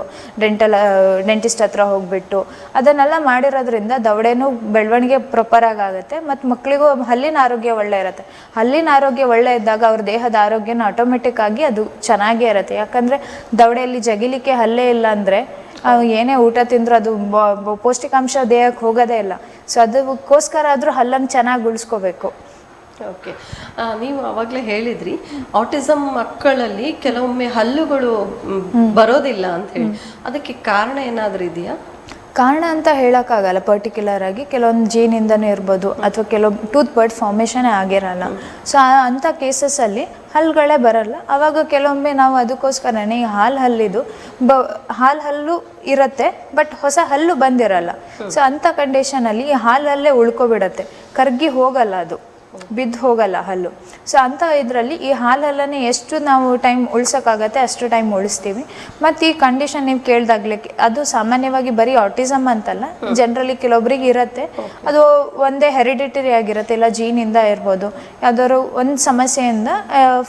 ಡೆಂಟಿಸ್ಟ್ ಹತ್ರ ಹೋಗಿಬಿಟ್ಟು ಅದನ್ನೆಲ್ಲ ಮಾಡಿರೋದ್ರಿಂದ ದವಡೆನೂ ಬೆಳವಣಿಗೆ ಪ್ರಾಪರಾಗಿ ಆಗುತ್ತೆ. ಮತ್ತು ಮಕ್ಕಳಿಗೂ ಹಲ್ಲಿನ ಆರೋಗ್ಯ ಒಳ್ಳೆ ಇರುತ್ತೆ. ಹಲ್ಲಿನ ಆರೋಗ್ಯ ಒಳ್ಳೆ ಇದ್ದಾಗ ಅವ್ರ ದೇಹದ ಆರೋಗ್ಯನ ಆಟೋಮೆಟಿಕ್ ಆಗಿ ಅದು ಚೆನ್ನಾಗೇ ಇರುತ್ತೆ. ಯಾಕಂದರೆ ದವಡೆಯಲ್ಲಿ ಜಗಿಲಿಕ್ಕೆ ಹಲ್ಲೇ ಇಲ್ಲ ಅಂದರೆ ಏನೇ ಊಟ ತಿಂದರೂ ಅದು ಪೌಷ್ಟಿಕಾಂಶ ದೇಹಕ್ಕೆ ಹೋಗೋದೇ ಇಲ್ಲ. ಸೊ ಅದಕ್ಕೋಸ್ಕರ ಆದರೂ ಹಲ್ಲನ್ನು ಚೆನ್ನಾಗಿ ಉಳಿಸ್ಕೋಬೇಕು. ಓಕೆ, ನೀವು ಆವಾಗಲೇ ಹೇಳಿದ್ರಿ ಆಟಿಸಮ್ ಮಕ್ಕಳಲ್ಲಿ ಕೆಲವೊಮ್ಮೆ ಹಲ್ಲುಗಳು ಬರೋದಿಲ್ಲ ಅಂತ ಹೇಳಿ, ಅದಕ್ಕೆ ಕಾರಣ ಏನಾದರೂ ಇದೆಯಾ? ಕಾರಣ ಅಂತ ಹೇಳೋಕ್ಕಾಗಲ್ಲ ಪರ್ಟಿಕ್ಯುಲರ್ ಆಗಿ. ಕೆಲವೊಂದು ಜೀನಿಂದನೂ ಇರ್ಬೋದು, ಅಥವಾ ಕೆಲವೊಂದು ಟೂತ್ ಬರ್ಡ್ ಫಾರ್ಮೇಷನೇ ಆಗಿರಲ್ಲ. ಸೊ ಅಂಥ ಕೇಸಸ್ಸಲ್ಲಿ ಹಲ್ಲುಗಳೇ ಬರಲ್ಲ. ಆವಾಗ ಕೆಲವೊಮ್ಮೆ ನಾವು ಅದಕ್ಕೋಸ್ಕರನೇ ಈ ಹಲ್ಲಿದು ಹಲ್ಲು ಇರುತ್ತೆ, ಬಟ್ ಹೊಸ ಹಲ್ಲು ಬಂದಿರಲ್ಲ. ಸೊ ಅಂಥ ಕಂಡೀಷನಲ್ಲಿ ಈ ಹಲ್ಲೇ ಉಳ್ಕೊಬಿಡತ್ತೆ, ಕರ್ಗಿ ಹೋಗಲ್ಲ, ಅದು ಬಿದ್ದು ಹೋಗಲ್ಲ ಹಲ್ಲು. ಸೊ ಅಂಥ ಇದರಲ್ಲಿ ಈ ಹಲ್ಲನ್ನೇ ಎಷ್ಟು ನಾವು ಟೈಮ್ ಉಳ್ಸೋಕ್ಕಾಗತ್ತೆ ಅಷ್ಟು ಟೈಮ್ ಉಳಿಸ್ತೀವಿ. ಮತ್ತು ಈ ಕಂಡೀಷನ್ ನೀವು ಕೇಳ್ದಾಗ್ಲೇ ಅದು ಸಾಮಾನ್ಯವಾಗಿ ಬರೀ ಆಟಿಸಮ್ ಅಂತಲ್ಲ, ಜನರಲಿ ಕೆಲವೊಬ್ರಿಗೆ ಇರುತ್ತೆ, ಅದು ಒಂದೇ ಹೆರಿಡಿಟರಿ ಆಗಿರುತ್ತೆ, ಇಲ್ಲ ಜೀನಿಂದ ಇರ್ಬೋದು, ಯಾವ್ದಾದ್ರು ಒಂದು ಸಮಸ್ಯೆಯಿಂದ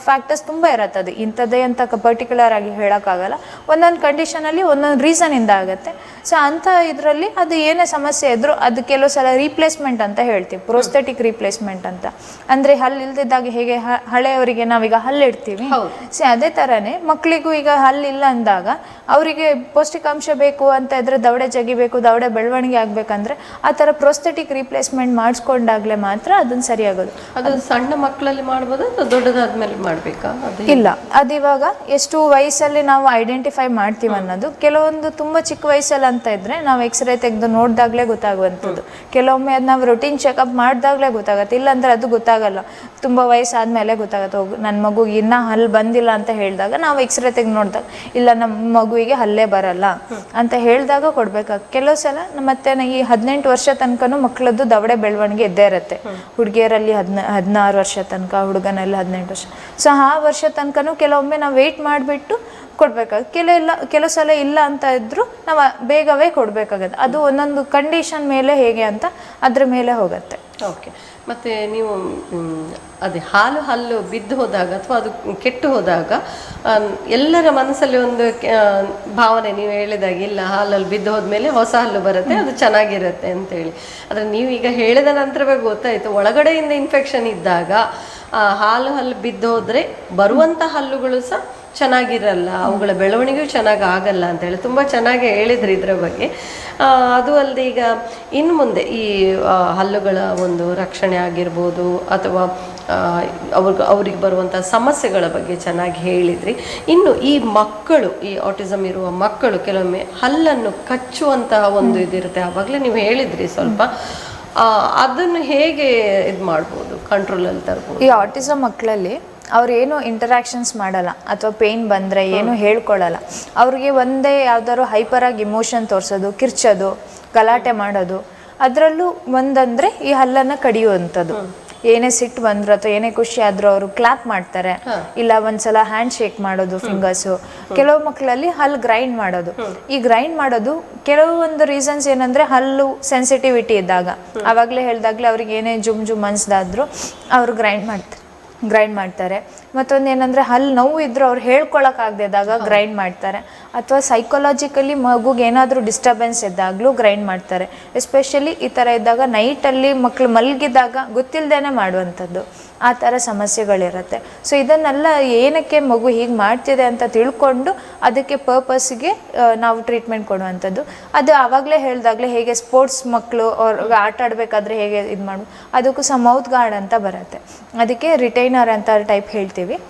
ಫ್ಯಾಕ್ಟರ್ಸ್ ತುಂಬ ಇರುತ್ತೆ. ಅದು ಇಂಥದ್ದೇ ಅಂತ ಪರ್ಟಿಕ್ಯುಲರ್ ಆಗಿ ಹೇಳೋಕ್ಕಾಗಲ್ಲ, ಒಂದೊಂದು ಕಂಡೀಷನಲ್ಲಿ ಒಂದೊಂದು ರೀಸನಿಂದ ಆಗುತ್ತೆ. ಸೊ ಅಂಥ ಇದರಲ್ಲಿ ಅದು ಏನೇ ಸಮಸ್ಯೆ ಇದ್ದರೂ ಅದು ಕೆಲವು ಸಲ ರೀಪ್ಲೇಸ್ಮೆಂಟ್ ಅಂತ ಹೇಳ್ತೀವಿ, ಪ್ರೋಸ್ಥೆಟಿಕ್ ರೀಪ್ಲೇಸ್ಮೆಂಟ್ ಅಂತ. ಅಂದರೆ ಹಲ್ಲು ಇಲ್ದಿದ್ದಾಗ ಹೇಗೆ ಹಳೆಯವರಿಗೆ ನಾವೀಗ ಹಲ್ಲು ಇಡ್ತೀವಿ, ಸೊ ಅದೇ ಥರನೇ ಮಕ್ಕಳಿಗೂ ಈಗ ಹಲ್ಲಿಲ್ಲ ಅಂದಾಗ ಅವರಿಗೆ ಪೌಷ್ಟಿಕಾಂಶ ಬೇಕು ಅಂತ ಇದ್ರೆ, ದವಡೆ ಜಗಿಬೇಕು, ದವಡೆ ಬೆಳವಣಿಗೆ ಆಗಬೇಕಂದ್ರೆ ಆ ಥರ ಪ್ರೋಸ್ಥೆಟಿಕ್ ರೀಪ್ಲೇಸ್ಮೆಂಟ್ ಮಾಡಿಸ್ಕೊಂಡಾಗಲೇ ಮಾತ್ರ ಅದನ್ನು ಸರಿಯಾಗೋದು. ಅದು ಸಣ್ಣ ಮಕ್ಕಳಲ್ಲಿ ಮಾಡ್ಬೋದು ಅಥವಾ ದೊಡ್ಡದಾದ್ಮೇಲೆ ಮಾಡಬೇಕಾ? ಇಲ್ಲ, ಅದು ಇವಾಗ ಎಷ್ಟು ವಯಸ್ಸಲ್ಲಿ ನಾವು ಐಡೆಂಟಿಫೈ ಮಾಡ್ತೀವಿ ಅನ್ನೋದು. ಕೆಲವೊಂದು ತುಂಬ ಚಿಕ್ಕ ವಯಸ್ಸಲ್ಲಿ ಅಂತ ಇದ್ರೆ ನಾವು ಎಕ್ಸ್ರೇ ತೆಗೆದು ನೋಡಿದಾಗಲೇ ಗೊತ್ತಾಗುವಂಥದ್ದು. ಕೆಲವೊಮ್ಮೆ ಅದು ನಾವು ರೂಟೀನ್ ಚೆಕಪ್ ಮಾಡಿದಾಗಲೇ ಗೊತ್ತಾಗುತ್ತೆ, ಇಲ್ಲಾಂದ್ರೆ ಅದು ಗೊತ್ತಾಗಲ್ಲ. ತುಂಬ ವಯಸ್ಸಾದ್ಮೇಲೆ ಗೊತ್ತಾಗುತ್ತೆ, ನನ್ನ ಮಗುಗೆ ಇನ್ನೂ ಹಲ್ಲು ಬಂದಿಲ್ಲ ಅಂತ ಹೇಳಿದಾಗ ನಾವು ಎಕ್ಸ್ರೇ ತೆಗೆದು ನೋಡಿದಾಗ ಇಲ್ಲ ನಮ್ಮ ಮಗುವಿಗೆ ಹಲ್ಲೇ ಬರಲ್ಲ ಅಂತ ಹೇಳಿದಾಗ ಕೊಡ್ಬೇಕಾಗುತ್ತೆ. ಕೆಲವು ಸಲ ಮತ್ತೆ ಈ 18 ವರ್ಷ ತನಕನೂ ಮಕ್ಕಳದ್ದು ದವಡೆ ಬೆಳವಣಿಗೆ ಇದ್ದೇ ಇರುತ್ತೆ. ಹುಡುಗಿಯರಲ್ಲಿ 16 ವರ್ಷ ತನಕ, ಹುಡುಗನಲ್ಲಿ 18 ವರ್ಷ. ಸೊ ಆ ವರ್ಷ ತನಕನೂ ಕೆಲವೊಮ್ಮೆ ನಾವು ವೆಯ್ಟ್ ಮಾಡಿಬಿಟ್ಟು ಕೊಡ್ಬೇಕಾಗುತ್ತೆ. ಕೆಲವು ಸಲ ಇಲ್ಲ ಅಂತ ಇದ್ರೂ ನಾವು ಬೇಗವೇ ಕೊಡಬೇಕಾಗತ್ತೆ. ಅದು ಒಂದೊಂದು ಕಂಡೀಷನ್ ಮೇಲೆ ಹೇಗೆ ಅಂತ ಅದ್ರ ಮೇಲೆ ಹೋಗುತ್ತೆ. ಓಕೆ. ಮತ್ತು ನೀವು ಅದೇ ಹಲ್ಲು ಬಿದ್ದು ಹೋದಾಗ ಅಥವಾ ಅದು ಕೆಟ್ಟು ಹೋದಾಗ ಎಲ್ಲರ ಮನಸ್ಸಲ್ಲಿ ಒಂದು ಭಾವನೆ ನೀವು ಹೇಳಿದಾಗ, ಇಲ್ಲ ಹಾಲಲ್ಲಿ ಬಿದ್ದು ಹೋದ್ಮೇಲೆ ಹೊಸ ಹಲ್ಲು ಬರುತ್ತೆ, ಅದು ಚೆನ್ನಾಗಿರುತ್ತೆ ಅಂತೇಳಿ. ಆದರೆ ನೀವು ಈಗ ಹೇಳಿದ ನಂತರವೇ ಗೊತ್ತಾಯಿತು, ಒಳಗಡೆಯಿಂದ ಇನ್ಫೆಕ್ಷನ್ ಇದ್ದಾಗ ಹಲ್ಲು ಬಿದ್ದು ಹೋದರೆ ಬರುವಂಥ ಹಲ್ಲುಗಳು ಸಹ ಚೆನ್ನಾಗಿರಲ್ಲ, ಅವುಗಳ ಬೆಳವಣಿಗೆಯೂ ಚೆನ್ನಾಗಿ ಆಗಲ್ಲ ಅಂತೇಳಿ ತುಂಬ ಚೆನ್ನಾಗಿ ಹೇಳಿದ್ರಿ ಇದರ ಬಗ್ಗೆ. ಅದು ಅಲ್ಲದೆ ಈಗ ಇನ್ನು ಮುಂದೆ ಈ ಹಲ್ಲುಗಳ ಒಂದು ರಕ್ಷಣೆ ಆಗಿರ್ಬೋದು ಅಥವಾ ಅವ್ರಿಗೆ ಬರುವಂಥ ಸಮಸ್ಯೆಗಳ ಬಗ್ಗೆ ಚೆನ್ನಾಗಿ ಹೇಳಿದ್ರಿ. ಇನ್ನು ಈ ಮಕ್ಕಳು, ಈ ಆಟಿಸಮ್ ಇರುವ ಮಕ್ಕಳು ಕೆಲವೊಮ್ಮೆ ಹಲ್ಲನ್ನು ಕಚ್ಚುವಂತಹ ಒಂದು ಇದಿರುತ್ತೆ, ಆವಾಗಲೇ ನೀವು ಹೇಳಿದ್ರಿ ಸ್ವಲ್ಪ, ಅದನ್ನು ಹೇಗೆ ಇದು ಮಾಡ್ಬೋದು, ಕಂಟ್ರೋಲಲ್ಲಿ ತರ್ಬೋದು? ಈ ಆಟಿಸಮ್ ಮಕ್ಕಳಲ್ಲಿ ಅವ್ರು ಏನು ಇಂಟರಾಕ್ಷನ್ಸ್ ಮಾಡಲ್ಲ ಅಥವಾ ಪೇಯ್ನ್ ಬಂದರೆ ಏನು ಹೇಳ್ಕೊಳ್ಳಲ್ಲ. ಅವ್ರಿಗೆ ಒಂದೇ ಯಾವ್ದಾದ್ರು ಹೈಪರಾಗಿ ಇಮೋಷನ್ ತೋರಿಸೋದು, ಕಿರ್ಚೋದು, ಗಲಾಟೆ ಮಾಡೋದು, ಅದರಲ್ಲೂ ಒಂದಂದರೆ ಈ ಹಲ್ಲನ್ನು ಕಡಿಯುವಂಥದ್ದು. ಏನೇ ಸಿಟ್ಟು ಬಂದ್ರು ಅಥವಾ ಏನೇ ಖುಷಿ ಆದರೂ ಅವರು ಕ್ಲಾಪ್ ಮಾಡ್ತಾರೆ, ಇಲ್ಲ ಒಂದ್ಸಲ ಹ್ಯಾಂಡ್ ಶೇಕ್ ಮಾಡೋದು ಫಿಂಗರ್ಸು. ಕೆಲವು ಮಕ್ಕಳಲ್ಲಿ ಹಲ್ಲು ಗ್ರೈಂಡ್ ಮಾಡೋದು. ಈ ಗ್ರೈಂಡ್ ಮಾಡೋದು ಕೆಲವೊಂದು ರೀಸನ್ಸ್ ಏನಂದ್ರೆ ಹಲ್ಲು ಸೆನ್ಸಿಟಿವಿಟಿ ಇದ್ದಾಗ, ಆವಾಗಲೇ ಹೇಳ್ದಾಗ್ಲೇ ಅವ್ರಿಗೆ ಏನೇ ಜುಮ್ ಅನ್ಸ್ದಾದ್ರು ಅವರು ಗ್ರೈಂಡ್ ಮಾಡ್ತಾರೆ. ಮತ್ತೊಂದು ಏನಂದರೆ ಹಲ್ಲು ನೋವು ಇದ್ದರೂ ಅವ್ರು ಹೇಳ್ಕೊಳಕ್ಕಾಗದಿದ್ದಾಗ ಗ್ರೈಂಡ್ ಮಾಡ್ತಾರೆ. ಅಥವಾ ಸೈಕೊಲಾಜಿಕಲಿ ಮಗುಗೆ ಏನಾದರೂ ಡಿಸ್ಟರ್ಬೆನ್ಸ್ ಇದ್ದಾಗಲೂ ಗ್ರೈಂಡ್ ಮಾಡ್ತಾರೆ. ಎಸ್ಪೆಷಲಿ ಈ ಥರ ಇದ್ದಾಗ ನೈಟಲ್ಲಿ ಮಕ್ಕಳು ಮಲಗಿದಾಗ ಗೊತ್ತಿಲ್ಲದೇ ಮಾಡುವಂಥದ್ದು, ಆ ಥರ ಸಮಸ್ಯೆಗಳಿರುತ್ತೆ. ಸೊ ಇದನ್ನೆಲ್ಲ ಏನಕ್ಕೆ ಮಗು ಹೀಗೆ ಮಾಡ್ತಿದೆ ಅಂತ ತಿಳ್ಕೊಂಡು ಅದಕ್ಕೆ ಪರ್ಪಸ್ಗೆ ನಾವು ಟ್ರೀಟ್ಮೆಂಟ್ ಕೊಡುವಂಥದ್ದು. ಅದು ಆವಾಗಲೇ ಹೇಳಿದಾಗಲೇ ಹೇಗೆ ಸ್ಪೋರ್ಟ್ಸ್ ಮಕ್ಕಳು ಅವ್ರಿಗೆ ಆಟ ಆಡಬೇಕಾದ್ರೆ ಹೇಗೆ ಇದು ಮಾಡೋದು, ಅದಕ್ಕೂ ಸಹ ಮೌತ್ ಗಾರ್ಡ್ ಅಂತ ಬರುತ್ತೆ, ಅದಕ್ಕೆ ರಿಟೈನರ್ ಅಂತ ಟೈಪ್ ಹೇಳ್ತೀವಿ.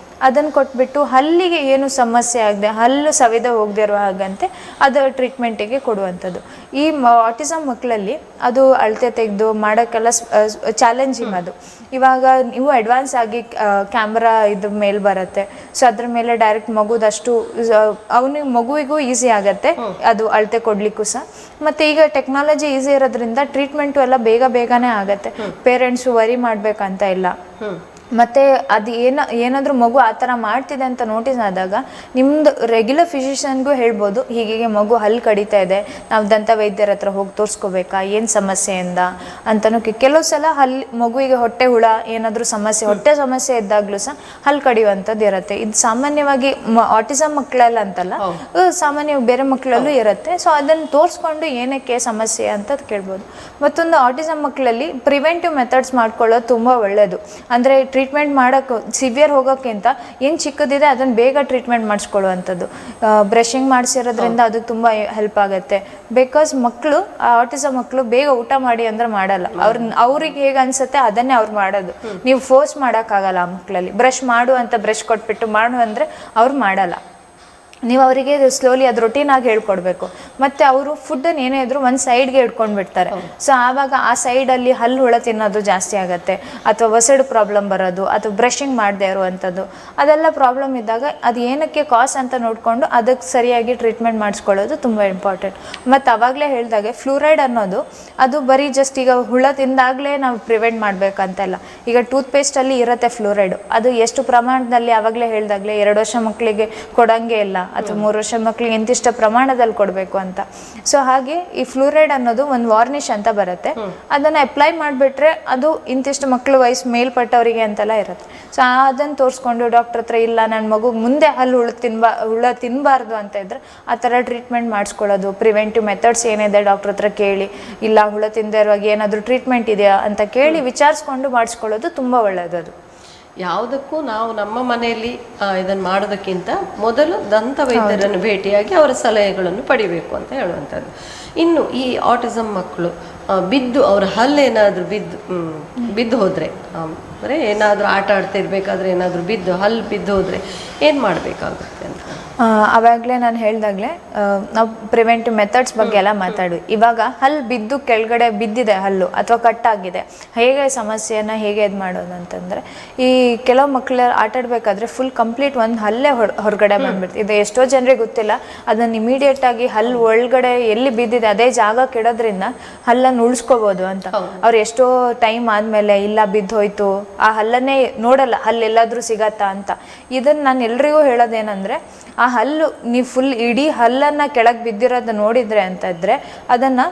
ಅದನ್ನು ಕೊಟ್ಬಿಟ್ಟು ಹಲ್ಲಿಗೆ ಏನು ಸಮಸ್ಯೆ ಆಗದೆ, ಹಲ್ಲು ಸವಿದ ಹೋಗದೆ ಇರೋ ಹಾಗಂತೆ ಅದು ಟ್ರೀಟ್ಮೆಂಟಿಗೆ ಕೊಡುವಂಥದ್ದು. ಈ ಆಟಿಸಮ್ ಮಕ್ಕಳಲ್ಲಿ ಅದು ಅಳತೆ ತೆಗೆದು ಮಾಡೋಕ್ಕೆಲ್ಲ ಚಾಲೆಂಜಿಂಗ್. ಅದು ಇವಾಗ ನೀವು ಅಡ್ವಾನ್ಸ್ ಆಗಿ ಕ್ಯಾಮ್ರಾ ಇದ್ರ ಮೇಲೆ ಬರುತ್ತೆ. ಸೊ ಅದ್ರ ಮೇಲೆ ಡೈರೆಕ್ಟ್ ಮಗುದಷ್ಟು ಮಗುವಿಗೂ ಈಸಿ ಆಗುತ್ತೆ ಅದು ಅಳತೆ ಕೊಡ್ಲಿಕ್ಕೂ ಸಹ. ಮತ್ತು ಈಗ ಟೆಕ್ನಾಲಜಿ ಈಸಿ ಇರೋದ್ರಿಂದ ಟ್ರೀಟ್ಮೆಂಟು ಎಲ್ಲ ಬೇಗನೆ ಆಗುತ್ತೆ, ಪೇರೆಂಟ್ಸು ವರಿ ಮಾಡಬೇಕಂತ ಇಲ್ಲ. ಮತ್ತು ಅದು ಏನಾದರೂ ಮಗು ಆ ಥರ ಮಾಡ್ತಿದೆ ಅಂತ ನೋಟಿಸ್ ಆದಾಗ ನಿಮ್ಮದು ರೆಗ್ಯುಲರ್ ಫಿಸಿಷಿಯನ್ಗೂ ಹೇಳ್ಬೋದು, ಹೀಗೆ ಮಗು ಹಲ್ಲು ಕಡಿತಾ ಇದೆ, ನಾವು ದಂತ ವೈದ್ಯರ ಹತ್ರ ಹೋಗಿ ತೋರಿಸ್ಕೋಬೇಕಾ, ಏನು ಸಮಸ್ಯೆಯಿಂದ ಅಂತಲೂ. ಕೆಲವು ಸಲ ಮಗುವಿಗೆ ಹೊಟ್ಟೆ ಹುಳ ಏನಾದರೂ ಹೊಟ್ಟೆ ಸಮಸ್ಯೆ ಇದ್ದಾಗಲೂ ಸಹ ಹಲ್ಲು ಕಡಿಯುವಂಥದ್ದು ಇರುತ್ತೆ. ಇದು ಸಾಮಾನ್ಯವಾಗಿ ಆಟಿಸಮ್ ಮಕ್ಕಳಲ್ಲ ಅಂತಲ್ಲ, ಸಾಮಾನ್ಯವಾಗಿ ಬೇರೆ ಮಕ್ಕಳಲ್ಲೂ ಇರುತ್ತೆ. ಸೊ ಅದನ್ನು ತೋರಿಸ್ಕೊಂಡು ಏನಕ್ಕೆ ಸಮಸ್ಯೆ ಅಂತ ಕೇಳ್ಬೋದು. ಮತ್ತೊಂದು ಆಟಿಸಮ್ ಮಕ್ಕಳಲ್ಲಿ ಪ್ರಿವೆಂಟಿವ್ ಮೆಥಡ್ಸ್ ಮಾಡ್ಕೊಳ್ಳೋದು ತುಂಬ ಒಳ್ಳೆಯದು. ಅಂದರೆ ಟ್ರೀಟ್ಮೆಂಟ್ ಮಾಡೋಕ್ಕೆ ಸಿವಿಯರ್ ಹೋಗೋಕ್ಕಿಂತ ಏನು ಚಿಕ್ಕದಿದೆ ಅದನ್ನು ಬೇಗ ಟ್ರೀಟ್ಮೆಂಟ್ ಮಾಡಿಸ್ಕೊಳ್ಳುವಂಥದ್ದು. ಬ್ರಷಿಂಗ್ ಮಾಡಿಸಿರೋದ್ರಿಂದ ಅದು ತುಂಬ ಹೆಲ್ಪ್ ಆಗುತ್ತೆ. ಬಿಕಾಸ್ ಮಕ್ಕಳು, ಆಟಿಸಮ್ ಮಕ್ಕಳು ಬೇಗ ಊಟ ಮಾಡಿ ಅಂದರೆ ಮಾಡಲ್ಲ. ಅವ್ರಿಗೆ ಹೇಗೆ ಅನ್ಸುತ್ತೆ ಅದನ್ನೇ ಅವ್ರು ಮಾಡೋದು. ನೀವು ಫೋರ್ಸ್ ಮಾಡೋಕ್ಕಾಗಲ್ಲ ಆ ಮಕ್ಕಳಲ್ಲಿ. ಬ್ರಷ್ ಮಾಡು ಅಂತ ಬ್ರಷ್ ಕೊಟ್ಬಿಟ್ಟು ಮಾಡು ಅಂದರೆ ಅವ್ರು ಮಾಡಲ್ಲ. ನೀವು ಅವರಿಗೆ ಸ್ಲೋಲಿ ಅದು ರೊಟೀನಾಗಿ ಹೇಳ್ಕೊಡ್ಬೇಕು. ಮತ್ತು ಅವರು ಫುಡ್ಡನ್ನು ಏನೇ ಇದ್ರೂ ಒಂದು ಸೈಡ್ಗೆ ಇಟ್ಕೊಂಡು ಬಿಡ್ತಾರೆ. ಸೊ ಆವಾಗ ಆ ಸೈಡಲ್ಲಿ ಹಲ್ಲು ಹುಳ ತಿನ್ನೋದು ಜಾಸ್ತಿ ಆಗುತ್ತೆ, ಅಥವಾ ಒಸಡು ಪ್ರಾಬ್ಲಮ್ ಬರೋದು, ಅಥವಾ ಬ್ರಷಿಂಗ್ ಮಾಡದೇ ಇರುವಂಥದ್ದು, ಅದೆಲ್ಲ ಪ್ರಾಬ್ಲಮ್ ಇದ್ದಾಗ ಅದು ಏನಕ್ಕೆ ಕಾಸ್ ಅಂತ ನೋಡಿಕೊಂಡು ಅದಕ್ಕೆ ಸರಿಯಾಗಿ ಟ್ರೀಟ್ಮೆಂಟ್ ಮಾಡಿಸ್ಕೊಳ್ಳೋದು ತುಂಬ ಇಂಪಾರ್ಟೆಂಟ್. ಮತ್ತು ಆವಾಗಲೇ ಹೇಳಿದಾಗೆ ಫ್ಲೂರೈಡ್ ಅನ್ನೋದು ಅದು ಬರೀ ಜಸ್ಟ್ ಈಗ ಹುಳ ತಿಂದಾಗಲೇ ನಾವು ಪ್ರಿವೆಂಟ್ ಮಾಡಬೇಕಂತಲ್ಲ. ಈಗ ಟೂತ್ಪೇಸ್ಟಲ್ಲಿ ಇರುತ್ತೆ ಫ್ಲೂರೈಡು, ಅದು ಎಷ್ಟು ಪ್ರಮಾಣದಲ್ಲಿ ಆವಾಗಲೇ ಹೇಳಿದಾಗಲೇ 2 ವರ್ಷ ಮಕ್ಕಳಿಗೆ ಕೊಡೋಂಗೆ ಇಲ್ಲ, ಅಥವಾ 3 ವರ್ಷ ಮಕ್ಕಳಿಗೆ ಇಂತಿಷ್ಟ ಪ್ರಮಾಣದಲ್ಲಿ ಕೊಡಬೇಕು ಅಂತ. ಸೊ ಹಾಗೆ ಈ ಫ್ಲೂರೈಡ್ ಅನ್ನೋದು ಒಂದು ವಾರ್ನಿಷ್ ಅಂತ ಬರುತ್ತೆ, ಅದನ್ನು ಅಪ್ಲೈ ಮಾಡಿಬಿಟ್ರೆ ಅದು ಇಂತಿಷ್ಟು ಮಕ್ಕಳು ವಯಸ್ಸು ಮೇಲ್ಪಟ್ಟವರಿಗೆ ಅಂತೆಲ್ಲ ಇರುತ್ತೆ. ಸೊ ಅದನ್ನು ತೋರಿಸ್ಕೊಂಡು ಡಾಕ್ಟ್ರ್ ಹತ್ರ, ಇಲ್ಲ ನನ್ನ ಮಗು ಮುಂದೆ ಹುಳ ತಿನ್ನಬಾರ್ದು ಅಂತ ಇದ್ರೆ ಆ ಥರ ಟ್ರೀಟ್ಮೆಂಟ್ ಮಾಡಿಸ್ಕೊಳ್ಳೋದು. ಪ್ರಿವೆಂಟಿವ್ ಮೆಥಡ್ಸ್ ಏನಿದೆ ಡಾಕ್ಟ್ರ್ ಹತ್ರ ಕೇಳಿ, ಇಲ್ಲ ಹುಳ ತಿಂದೇ ಇರುವಾಗ ಏನಾದರೂ ಟ್ರೀಟ್ಮೆಂಟ್ ಇದೆಯಾ ಅಂತ ಕೇಳಿ ವಿಚಾರಿಸ್ಕೊಂಡು ಮಾಡಿಸ್ಕೊಳ್ಳೋದು ತುಂಬ ಒಳ್ಳೆಯದು. ಅದು ಯಾವುದಕ್ಕೂ ನಾವು ನಮ್ಮ ಮನೆಯಲ್ಲಿ ಇದನ್ನು ಮಾಡೋದಕ್ಕಿಂತ ಮೊದಲು ದಂತ ವೈದ್ಯರನ್ನು ಭೇಟಿಯಾಗಿ ಅವರ ಸಲಹೆಗಳನ್ನು ಪಡಿಬೇಕು ಅಂತ ಹೇಳುವಂಥದ್ದು. ಇನ್ನು ಈ ಆಟಿಸಮ್ ಮಕ್ಕಳು ಬಿದ್ದು ಅವರ ಹಲ್ಲೇನಾದರೂ ಬಿದ್ದು ಹೋದರೆ, ಅಂದರೆ ಏನಾದರೂ ಆಟ ಆಡ್ತಾ ಇರಬೇಕಾದ್ರೆ ಏನಾದರೂ ಹಲ್ಲು ಬಿದ್ದು ಹೋದರೆ ಏನು ಮಾಡಬೇಕಾಗುತ್ತೆ ಅಂತ ಆವಾಗಲೇ ನಾನು ಹೇಳ್ದಾಗಲೇ ನಾವು ಪ್ರಿವೆಂಟಿವ್ ಮೆಥಡ್ಸ್ ಬಗ್ಗೆ ಎಲ್ಲ ಮಾತಾಡಿ. ಇವಾಗ ಹಲ್ಲು ಬಿದ್ದು ಕೆಳಗಡೆ ಬಿದ್ದಿದೆ ಹಲ್ಲು ಅಥವಾ ಕಟ್ಟಾಗಿದೆ, ಹೇಗೆ ಸಮಸ್ಯೆಯನ್ನು ಹೇಗೆ ಇದು ಮಾಡೋದು ಅಂತಂದರೆ, ಈ ಕೆಲವು ಮಕ್ಕಳು ಆಟ ಆಡಬೇಕಾದ್ರೆ ಫುಲ್ ಕಂಪ್ಲೀಟ್ ಒಂದು ಹಲ್ಲೇ ಹೊರಗಡೆ ಬಂದ್ಬಿಡ್ತು. ಇದು ಎಷ್ಟೋ ಜನರಿಗೆ ಗೊತ್ತಿಲ್ಲ. ಅದನ್ನು ಇಮಿಡಿಯೇಟಾಗಿ ಹಲ್ಲು ಒಳಗಡೆ ಎಲ್ಲಿ ಬಿದ್ದಿದೆ ಅದೇ ಜಾಗಕ್ಕೆ ಇಡೋದ್ರಿಂದ ಹಲ್ಲನ್ನು ಹಲ್ಲನ್ನು ಉಳಿಸ್ಕೋಬೋದು ಅಂತ. ಅವ್ರು ಎಷ್ಟೋ ಟೈಮ್ ಆದಮೇಲೆ ಇಲ್ಲ ಬಿದ್ದೋಯ್ತು ಆ ಹಲ್ಲನ್ನೇ ನೋಡಲ್ಲ, ಹಲ್ಲೆಲ್ಲಾದರೂ ಸಿಗತ್ತಾ ಅಂತ. ಇದನ್ನು ನಾನು ಎಲ್ರಿಗೂ ಹೇಳೋದೇನೆಂದರೆ, ಆ ಹಲ್ಲು ನೀವು ಫುಲ್ ಇಡೀ ಹಲ್ಲನ್ನು ಕೆಳಗೆ ಬಿದ್ದಿರೋದು ನೋಡಿದರೆ ಅಂತ ಇದ್ದರೆ ಅದನ್ನು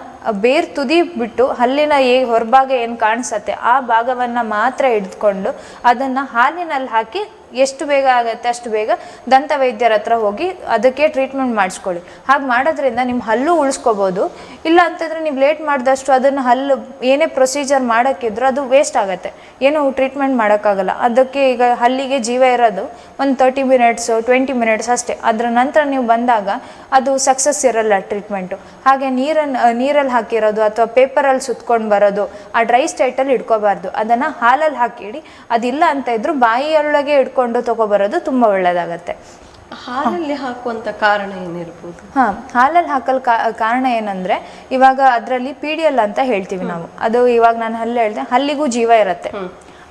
ಬೇರ್ ತುದಿ ಬಿಟ್ಟು ಹಲ್ಲಿನ ಹೊರಭಾಗ ಏನು ಕಾಣಿಸತ್ತೆ ಆ ಭಾಗವನ್ನು ಮಾತ್ರ ಹಿಡಿದುಕೊಂಡು ಅದನ್ನು ಹಾಲಿನಲ್ಲಿ ಹಾಕಿ ಎಷ್ಟು ಬೇಗ ಆಗುತ್ತೆ ಅಷ್ಟು ಬೇಗ ದಂತ ವೈದ್ಯರ ಹತ್ರ ಹೋಗಿ ಅದಕ್ಕೆ ಟ್ರೀಟ್ಮೆಂಟ್ ಮಾಡಿಸ್ಕೊಳ್ಳಿ. ಹಾಗೆ ಮಾಡೋದ್ರಿಂದ ನಿಮ್ಮ ಹಲ್ಲು ಉಳಿಸ್ಕೋಬೋದು. ಇಲ್ಲ ಅಂತಂದರೆ ನೀವು ಲೇಟ್ ಮಾಡಿದಷ್ಟು ಅದನ್ನು ಹಲ್ಲು ಏನೇ ಪ್ರೊಸೀಜರ್ ಮಾಡೋಕ್ಕಿದ್ರು ಅದು ವೇಸ್ಟ್ ಆಗುತ್ತೆ, ಏನು ಟ್ರೀಟ್ಮೆಂಟ್ ಮಾಡೋಕ್ಕಾಗಲ್ಲ. ಅದಕ್ಕೆ ಈಗ ಹಲ್ಲಿಗೆ ಜೀವ ಇರೋದು ಒಂದು 30 ಮಿನಿಟ್ಸು 20 ಮಿನಿಟ್ಸ್ ಅಷ್ಟೇ. ಅದರ ನಂತರ ನೀವು ಬಂದಾಗ ಅದು ಸಕ್ಸಸ್ ಇರಲ್ಲ ಟ್ರೀಟ್ಮೆಂಟು. ಹಾಗೆ ನೀರಲ್ಲಿ ಹಾಕಿರೋದು ಅಥವಾ ಪೇಪರಲ್ಲಿ ಸುತ್ಕೊಂಡು ಬರೋದು ಆ ಡ್ರೈ ಸ್ಟೇಟಲ್ಲಿ ಇಟ್ಕೋಬಾರ್ದು. ಅದನ್ನು ಹಾಲಲ್ಲಿ ಹಾಕಿಡಿ, ಅದಿಲ್ಲ ಅಂತ ಇದ್ದರೂ ಬಾಯಿಯೊಳಗೆ ಇಟ್ಕೊಂಡು ತಗೊಬರೋದು ತುಂಬ ಒಳ್ಳೆಯದಾಗತ್ತೆ. ಹಾಲಲ್ಲಿ ಹಾಕುವಂಥ ಕಾರಣ ಏನಿರ್ಬೋದು? ಹಾಲಲ್ಲಿ ಹಾಕಲ್ ಕಾರಣ ಏನಂದರೆ, ಇವಾಗ ಅದರಲ್ಲಿ PDL ಅಂತ ಹೇಳ್ತೀವಿ ನಾವು. ಅದು ಇವಾಗ ನಾನು ಹಲ್ಲು ಹೇಳಿದೆ, ಹಲ್ಲಿಗೂ ಜೀವ ಇರುತ್ತೆ.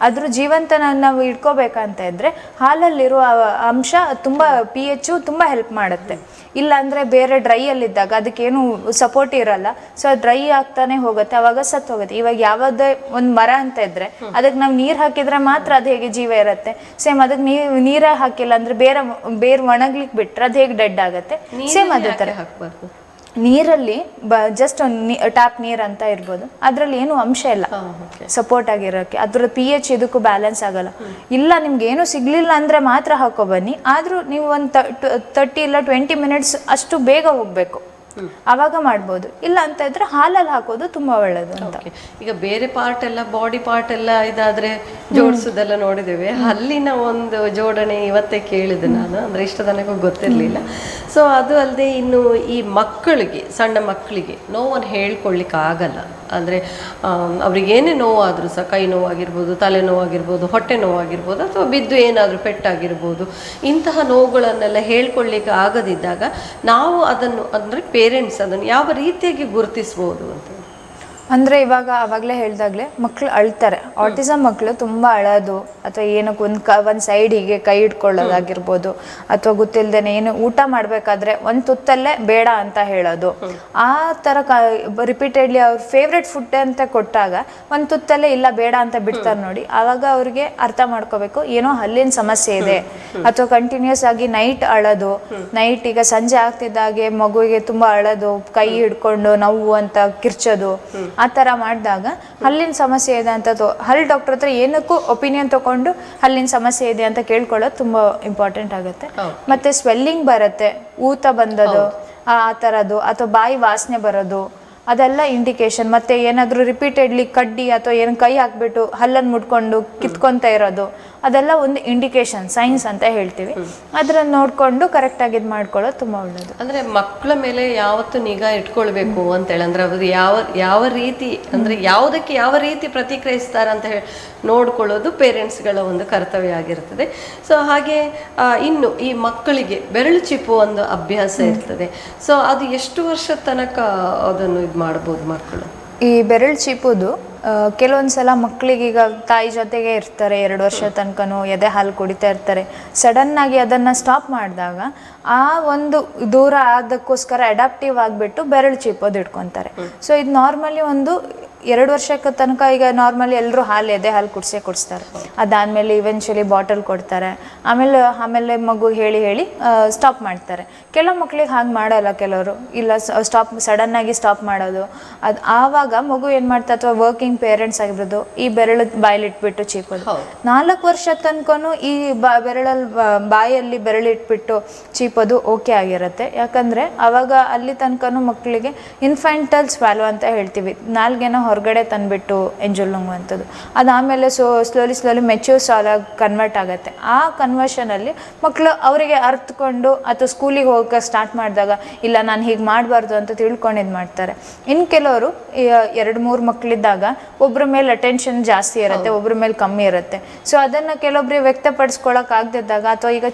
ಅದ್ರ ಜೀವಂತನ ನಾವು ಇಟ್ಕೋಬೇಕಂತ ಇದ್ದರೆ ಹಾಲಲ್ಲಿರುವ ಅಂಶ ತುಂಬ pH ತುಂಬ ಹೆಲ್ಪ್ ಮಾಡುತ್ತೆ. ಇಲ್ಲ ಅಂದರೆ ಬೇರೆ ಡ್ರೈಯಲ್ಲಿದ್ದಾಗ ಅದಕ್ಕೇನು ಸಪೋರ್ಟ್ ಇರಲ್ಲ, ಸೊ ಡ್ರೈ ಆಗ್ತಾನೆ ಹೋಗುತ್ತೆ, ಅವಾಗ ಸತ್ತು ಹೋಗುತ್ತೆ. ಇವಾಗ ಯಾವುದೇ ಒಂದು ಮರ ಅಂತ ಇದ್ದರೆ ಅದಕ್ಕೆ ನಾವು ನೀರು ಹಾಕಿದರೆ ಮಾತ್ರ ಅದು ಹೇಗೆ ಜೀವ ಇರುತ್ತೆ. ಸೇಮ್ ಅದಕ್ಕೆ ನೀರೇ ಹಾಕಿಲ್ಲ ಅಂದರೆ ಬೇರೆ ಒಣಗ್ಲಿಕ್ಕೆ ಬಿಟ್ಟರೆ ಅದು ಹೇಗೆ ಡೆಡ್ ಆಗುತ್ತೆ. ಸೇಮ್ ಅದೇ ಥರ ಹಾಕಬಾರ್ದು. ನೀರಲ್ಲಿ ಜಸ್ಟ್ ಒಂದು ಟ್ಯಾಪ್ ನೀರು ಅಂತ ಇರ್ಬೋದು, ಅದರಲ್ಲಿ ಏನು ಅಂಶ ಇಲ್ಲ ಸಪೋರ್ಟ್ ಆಗಿರೋಕ್ಕೆ. ಅದ್ರ pH ಇದಕ್ಕೂ ಬ್ಯಾಲೆನ್ಸ್ ಆಗಲ್ಲ. ಇಲ್ಲ ನಿಮ್ಗೆ ಏನು ಸಿಗಲಿಲ್ಲ ಅಂದರೆ ಮಾತ್ರ ಹಾಕೋ ಬನ್ನಿ, ಆದರೂ ನೀವು ಒಂದು 30 ಇಲ್ಲ 20 ಮಿನಿಟ್ಸ್ ಅಷ್ಟು ಬೇಗ ಹೋಗಬೇಕು, ಆವಾಗ ಮಾಡ್ಬೋದು. ಇಲ್ಲ ಅಂತ ಇದ್ರೆ ಹಾಲಲ್ಲಿ ಹಾಕೋದು ತುಂಬ ಒಳ್ಳೆಯದು ಅಂತ. ಈಗ ಬೇರೆ ಪಾರ್ಟ್ ಎಲ್ಲ ಬಾಡಿ ಪಾರ್ಟ್ ಎಲ್ಲ ಇದಾದರೆ ಜೋಡಿಸೋದೆಲ್ಲ ನೋಡಿದ್ದೇವೆ, ಹಲ್ಲಿನ ಒಂದು ಜೋಡಣೆ ಇವತ್ತೇ ಕೇಳಿದೆ ನಾನು, ಅಂದರೆ ಇಷ್ಟ ತನಕ ಗೊತ್ತಿರಲಿಲ್ಲ. ಸೊ ಅದು ಅಲ್ಲದೆ ಇನ್ನು ಈ ಮಕ್ಕಳಿಗೆ, ಸಣ್ಣ ಮಕ್ಕಳಿಗೆ ನೋವನ್ನು ಹೇಳ್ಕೊಳ್ಲಿಕ್ಕೆ ಆಗಲ್ಲ. ಅಂದರೆ ಅವ್ರಿಗೇನೇ ನೋವಾದರೂ ಸಹ, ಕೈ ನೋವಾಗಿರ್ಬೋದು, ತಲೆನೋವಾಗಿರ್ಬೋದು, ಹೊಟ್ಟೆ ನೋವಾಗಿರ್ಬೋದು, ಅಥವಾ ಬಿದ್ದು ಏನಾದರೂ ಪೆಟ್ಟಾಗಿರ್ಬೋದು, ಇಂತಹ ನೋವುಗಳನ್ನೆಲ್ಲ ಹೇಳ್ಕೊಳ್ಳಿಕ್ಕೆ ಆಗದಿದ್ದಾಗ ನಾವು ಅದನ್ನು, ಅಂದರೆ ಪೇರೆಂಟ್ಸ್ ಅದನ್ನು ಯಾವ ರೀತಿಯಾಗಿ ಗುರುತಿಸ್ಬೋದು ಅಂತ? ಅಂದರೆ ಇವಾಗ ಆವಾಗಲೇ ಹೇಳ್ದಾಗಲೇ ಮಕ್ಕಳು ಅಳ್ತಾರೆ. ಆಟಿಸಮ್ ಮಕ್ಕಳು ತುಂಬ ಅಳೋದು, ಅಥವಾ ಏನಕ್ಕೆ ಒಂದು ಸೈಡ್ ಹೀಗೆ ಕೈ ಇಟ್ಕೊಳ್ಳೋದಾಗಿರ್ಬೋದು, ಅಥವಾ ಗೊತ್ತಿಲ್ಲದೇನೆ ಏನು ಊಟ ಮಾಡಬೇಕಾದ್ರೆ ಒಂದು ತುತ್ತಲ್ಲೇ ಬೇಡ ಅಂತ ಹೇಳೋದು, ಆ ಥರ ರಿಪೀಟೆಡ್ಲಿ ಅವ್ರ ಫೇವ್ರೆಟ್ ಫುಡ್ ಅಂತ ಕೊಟ್ಟಾಗ ಒಂದು ತುತ್ತಲ್ಲೇ ಇಲ್ಲ ಬೇಡ ಅಂತ ಬಿಡ್ತಾರೆ ನೋಡಿ. ಆವಾಗ ಅವ್ರಿಗೆ ಅರ್ಥ ಮಾಡ್ಕೋಬೇಕು ಏನೋ ಹಲ್ಲಿನ ಸಮಸ್ಯೆ ಇದೆ. ಅಥವಾ ಕಂಟಿನ್ಯೂಸ್ ಆಗಿ ನೈಟ್ ಅಳೋದು, ನೈಟ್ ಈಗ ಸಂಜೆ ಆಗ್ತಿದ್ದಾಗೆ ಮಗುವಿಗೆ ತುಂಬ ಅಳೋದು, ಕೈ ಹಿಡ್ಕೊಂಡು ನೋವು ಅಂತ ಕಿರ್ಚೋದು, ಆ ಥರ ಮಾಡಿದಾಗ ಹಲ್ಲಿನ ಸಮಸ್ಯೆ ಇದೆ ಅಂತ ಹಲ್ಲು ಡಾಕ್ಟರ್ ಹತ್ರ ಏನಕ್ಕೂ ಒಪಿನಿಯನ್ ತಗೊಂಡು ಹಲ್ಲಿನ ಸಮಸ್ಯೆ ಇದೆ ಅಂತ ಕೇಳ್ಕೊಳ್ಳೋದು ತುಂಬ ಇಂಪಾರ್ಟೆಂಟ್ ಆಗುತ್ತೆ. ಮತ್ತು ಸ್ವೆಲ್ಲಿಂಗ್ ಬರುತ್ತೆ, ಊತ ಬಂದದು ಆ ಥರದ್ದು, ಅಥವಾ ಬಾಯಿ ವಾಸನೆ ಬರೋದು, ಅದೆಲ್ಲ ಇಂಡಿಕೇಶನ್. ಮತ್ತು ಏನಾದರೂ ರಿಪೀಟೆಡ್ಲಿ ಕಡ್ಡಿ ಅಥವಾ ಏನು ಕೈ ಹಾಕ್ಬಿಟ್ಟು ಹಲ್ಲನ್ನು ಮುಟ್ಕೊಂಡು ಕಿತ್ಕೊತಾ ಇರೋದು, ಅದೆಲ್ಲ ಒಂದು ಇಂಡಿಕೇಶನ್, ಸೈನ್ಸ್ ಅಂತ ಹೇಳ್ತೀವಿ. ಅದನ್ನು ನೋಡಿಕೊಂಡು ಕರೆಕ್ಟಾಗಿ ಇದು ಮಾಡ್ಕೊಳ್ಳೋದು ತುಂಬ ಒಳ್ಳೆಯದು. ಅಂದರೆ ಮಕ್ಕಳ ಮೇಲೆ ಯಾವತ್ತು ನಿಗಾ ಇಟ್ಕೊಳ್ಬೇಕು ಅಂತೇಳಿ, ಅಂದರೆ ಅವರು ಯಾವ ರೀತಿ, ಅಂದರೆ ಯಾವುದಕ್ಕೆ ಯಾವ ರೀತಿ ಪ್ರತಿಕ್ರಿಯಿಸ್ತಾರೆ ಅಂತ ಹೇಳಿ ನೋಡ್ಕೊಳ್ಳೋದು ಪೇರೆಂಟ್ಸ್ಗಳ ಒಂದು ಕರ್ತವ್ಯ ಆಗಿರ್ತದೆ. ಸೊ ಹಾಗೆ ಇನ್ನು ಈ ಮಕ್ಕಳಿಗೆ ಬೆರಳು ಚಿಪ್ಪು ಒಂದು ಅಭ್ಯಾಸ ಇರ್ತದೆ. ಸೊ ಅದು ಎಷ್ಟು ವರ್ಷದ ತನಕ ಅದನ್ನು ಇದು ಮಾಡ್ಬೋದು ಮಕ್ಕಳು? ಈ ಬೆರಳು ಚೀಪೋದು ಕೆಲವೊಂದು ಸಲ ಮಕ್ಕಳಿಗೀಗ ತಾಯಿ ಜೊತೆಗೆ ಇರ್ತಾರೆ 2 ವರ್ಷ ತನಕನೂ, ಎದೆ ಹಾಲು ಕುಡಿತಾ ಇರ್ತಾರೆ. ಸಡನ್ನಾಗಿ ಅದನ್ನು ಸ್ಟಾಪ್ ಮಾಡಿದಾಗ ಆ ಒಂದು ದೂರ ಅದಕ್ಕೋಸ್ಕರ ಅಡಾಪ್ಟಿವ್ ಆಗಿಬಿಟ್ಟು ಬೆರಳು ಚೀಪೋದು ಇಟ್ಕೊತಾರೆ. ಸೊ ಇದು ನಾರ್ಮಲಿ ಒಂದು 2 ವರ್ಷಕ್ಕೆ ತನಕ ಈಗ ನಾರ್ಮಲಿ ಎಲ್ಲರೂ ಎದೆ ಹಾಲು ಕುಡಿಸ್ತಾರೆ. ಅದಾದಮೇಲೆ ಇವೆನ್ಚುಲಿ ಬಾಟಲ್ ಕೊಡ್ತಾರೆ, ಆಮೇಲೆ ಮಗು ಹೇಳಿ ಸ್ಟಾಪ್ ಮಾಡ್ತಾರೆ. ಕೆಲವು ಮಕ್ಳಿಗೆ ಹಾಗೆ ಮಾಡಲ್ಲ, ಕೆಲವರು ಇಲ್ಲ ಸಡನ್ನಾಗಿ ಸ್ಟಾಪ್ ಮಾಡೋದು. ಅದು ಆವಾಗ ಮಗು ಏನು ಮಾಡ್ತಾ, ಅಥವಾ ವರ್ಕಿಂಗ್ ಪೇರೆಂಟ್ಸ್ ಆಗಿರೋದು ಈ ಬೆರಳು ಬಾಯಲ್ಲಿಟ್ಬಿಟ್ಟು ಚೀಪೋದು. 4 ವರ್ಷ ತನಕನೂ ಈ ಬಾಯಲ್ಲಿ ಬೆರಳಿಟ್ಬಿಟ್ಟು ಚೀಪೋದು ಓಕೆ ಆಗಿರುತ್ತೆ. ಯಾಕಂದರೆ ಆವಾಗ ಅಲ್ಲಿ ತನಕನೂ ಮಕ್ಕಳಿಗೆ ಇನ್ಫ್ಯಾಂಟಲ್ ಸ್ವ್ಯಾಲೋ ಅಂತ ಹೇಳ್ತೀವಿ, ನಾಲ್ಗೆನ ಹೊರಗಡೆ ತಂದುಬಿಟ್ಟು ಎಂಜಲ್ ನುಂಗುವಂಥದ್ದು. ಅದಾದಮೇಲೆ ಸ್ಲೋಲಿ ಮೆಚ್ಯೂರ್ ಸಾಲಾಗಿ ಕನ್ವರ್ಟ್ ಆಗುತ್ತೆ. ಆ ಕನ್ವರ್ಷನಲ್ಲಿ ಮಕ್ಕಳು ಅವರಿಗೆ ಅರ್ಥಕೊಂಡು ಅಥವಾ ಸ್ಕೂಲಿಗೆ ಹೋಗೋಕೆ ಸ್ಟಾರ್ಟ್ ಮಾಡಿದಾಗ ಇಲ್ಲ ನಾನು ಹೀಗೆ ಮಾಡಬಾರ್ದು ಅಂತ ತಿಳ್ಕೊಂಡು ಇದು ಮಾಡ್ತಾರೆ. ಇನ್ನು ಕೆಲವರು 2-3 ಮಕ್ಕಳಿದ್ದಾಗ ಒಬ್ಬರ ಮೇಲೆ ಅಟೆನ್ಷನ್ ಜಾಸ್ತಿ ಇರುತ್ತೆ, ಒಬ್ಬರ ಮೇಲೆ ಕಮ್ಮಿ ಇರುತ್ತೆ. ಸೊ ಅದನ್ನು ಕೆಲವೊಬ್ಬರಿಗೆ ವ್ಯಕ್ತಪಡಿಸ್ಕೊಳಕ್ಕೆ ಆಗದಿದ್ದಾಗ, ಅಥವಾ ಈಗ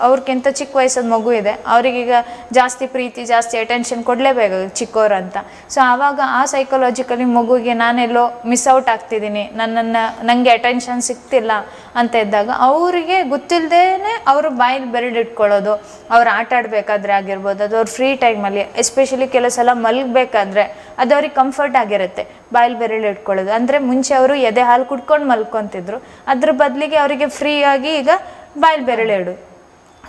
ಅವ್ರಿಗಿಂತ ಚಿಕ್ಕ ವಯಸ್ಸದ ಮಗು ಇದೆ, ಅವ್ರಿಗೀಗ ಜಾಸ್ತಿ ಪ್ರೀತಿ ಜಾಸ್ತಿ ಅಟೆನ್ಷನ್ ಕೊಡಲೇಬೇಕು ಚಿಕ್ಕವ್ರು ಅಂತ. ಸೊ ಆವಾಗ ಆ ಸೈಕಾಲಜಿಕಲಿ ಮಗುವಿಗೆ ನಾನೆಲ್ಲೋ ಮಿಸ್ ಔಟ್ ಆಗ್ತಿದ್ದೀನಿ, ನನಗೆ ಅಟೆನ್ಷನ್ ಸಿಗ್ತಿಲ್ಲ ಅಂತ ಇದ್ದಾಗ ಅವರಿಗೆ ಗೊತ್ತಿಲ್ಲದೇನೆ ಅವರು ಬಾಯಲ್ಲಿ ಬೆರಳಿಟ್ಕೊಳ್ಳೋದು, ಅವ್ರು ಆಟ ಆಡಬೇಕಾದ್ರೆ ಆಗಿರ್ಬೋದು, ಅದು ಅವ್ರ ಫ್ರೀ ಟೈಮಲ್ಲಿ ಎಸ್ಪೆಷಲಿ ಕೆಲವು ಸಲ ಮಲಗಬೇಕಾದ್ರೆ ಅದು ಅವ್ರಿಗೆ ಕಂಫರ್ಟ್ ಆಗಿರುತ್ತೆ ಬಾಯಲ್ಲಿ ಬೆರಳು ಇಟ್ಕೊಳ್ಳೋದು. ಅಂದರೆ ಮುಂಚೆ ಅವರು ಎದೆ ಹಾಲು ಕುಡ್ಕೊಂಡು ಮಲ್ಕೊತಿದ್ರು, ಅದ್ರ ಬದಲಿಗೆ ಅವರಿಗೆ ಫ್ರೀ ಆಗಿ ಈಗ ಬಾಯಲ್ಲಿ ಬೆರಳಿಡು.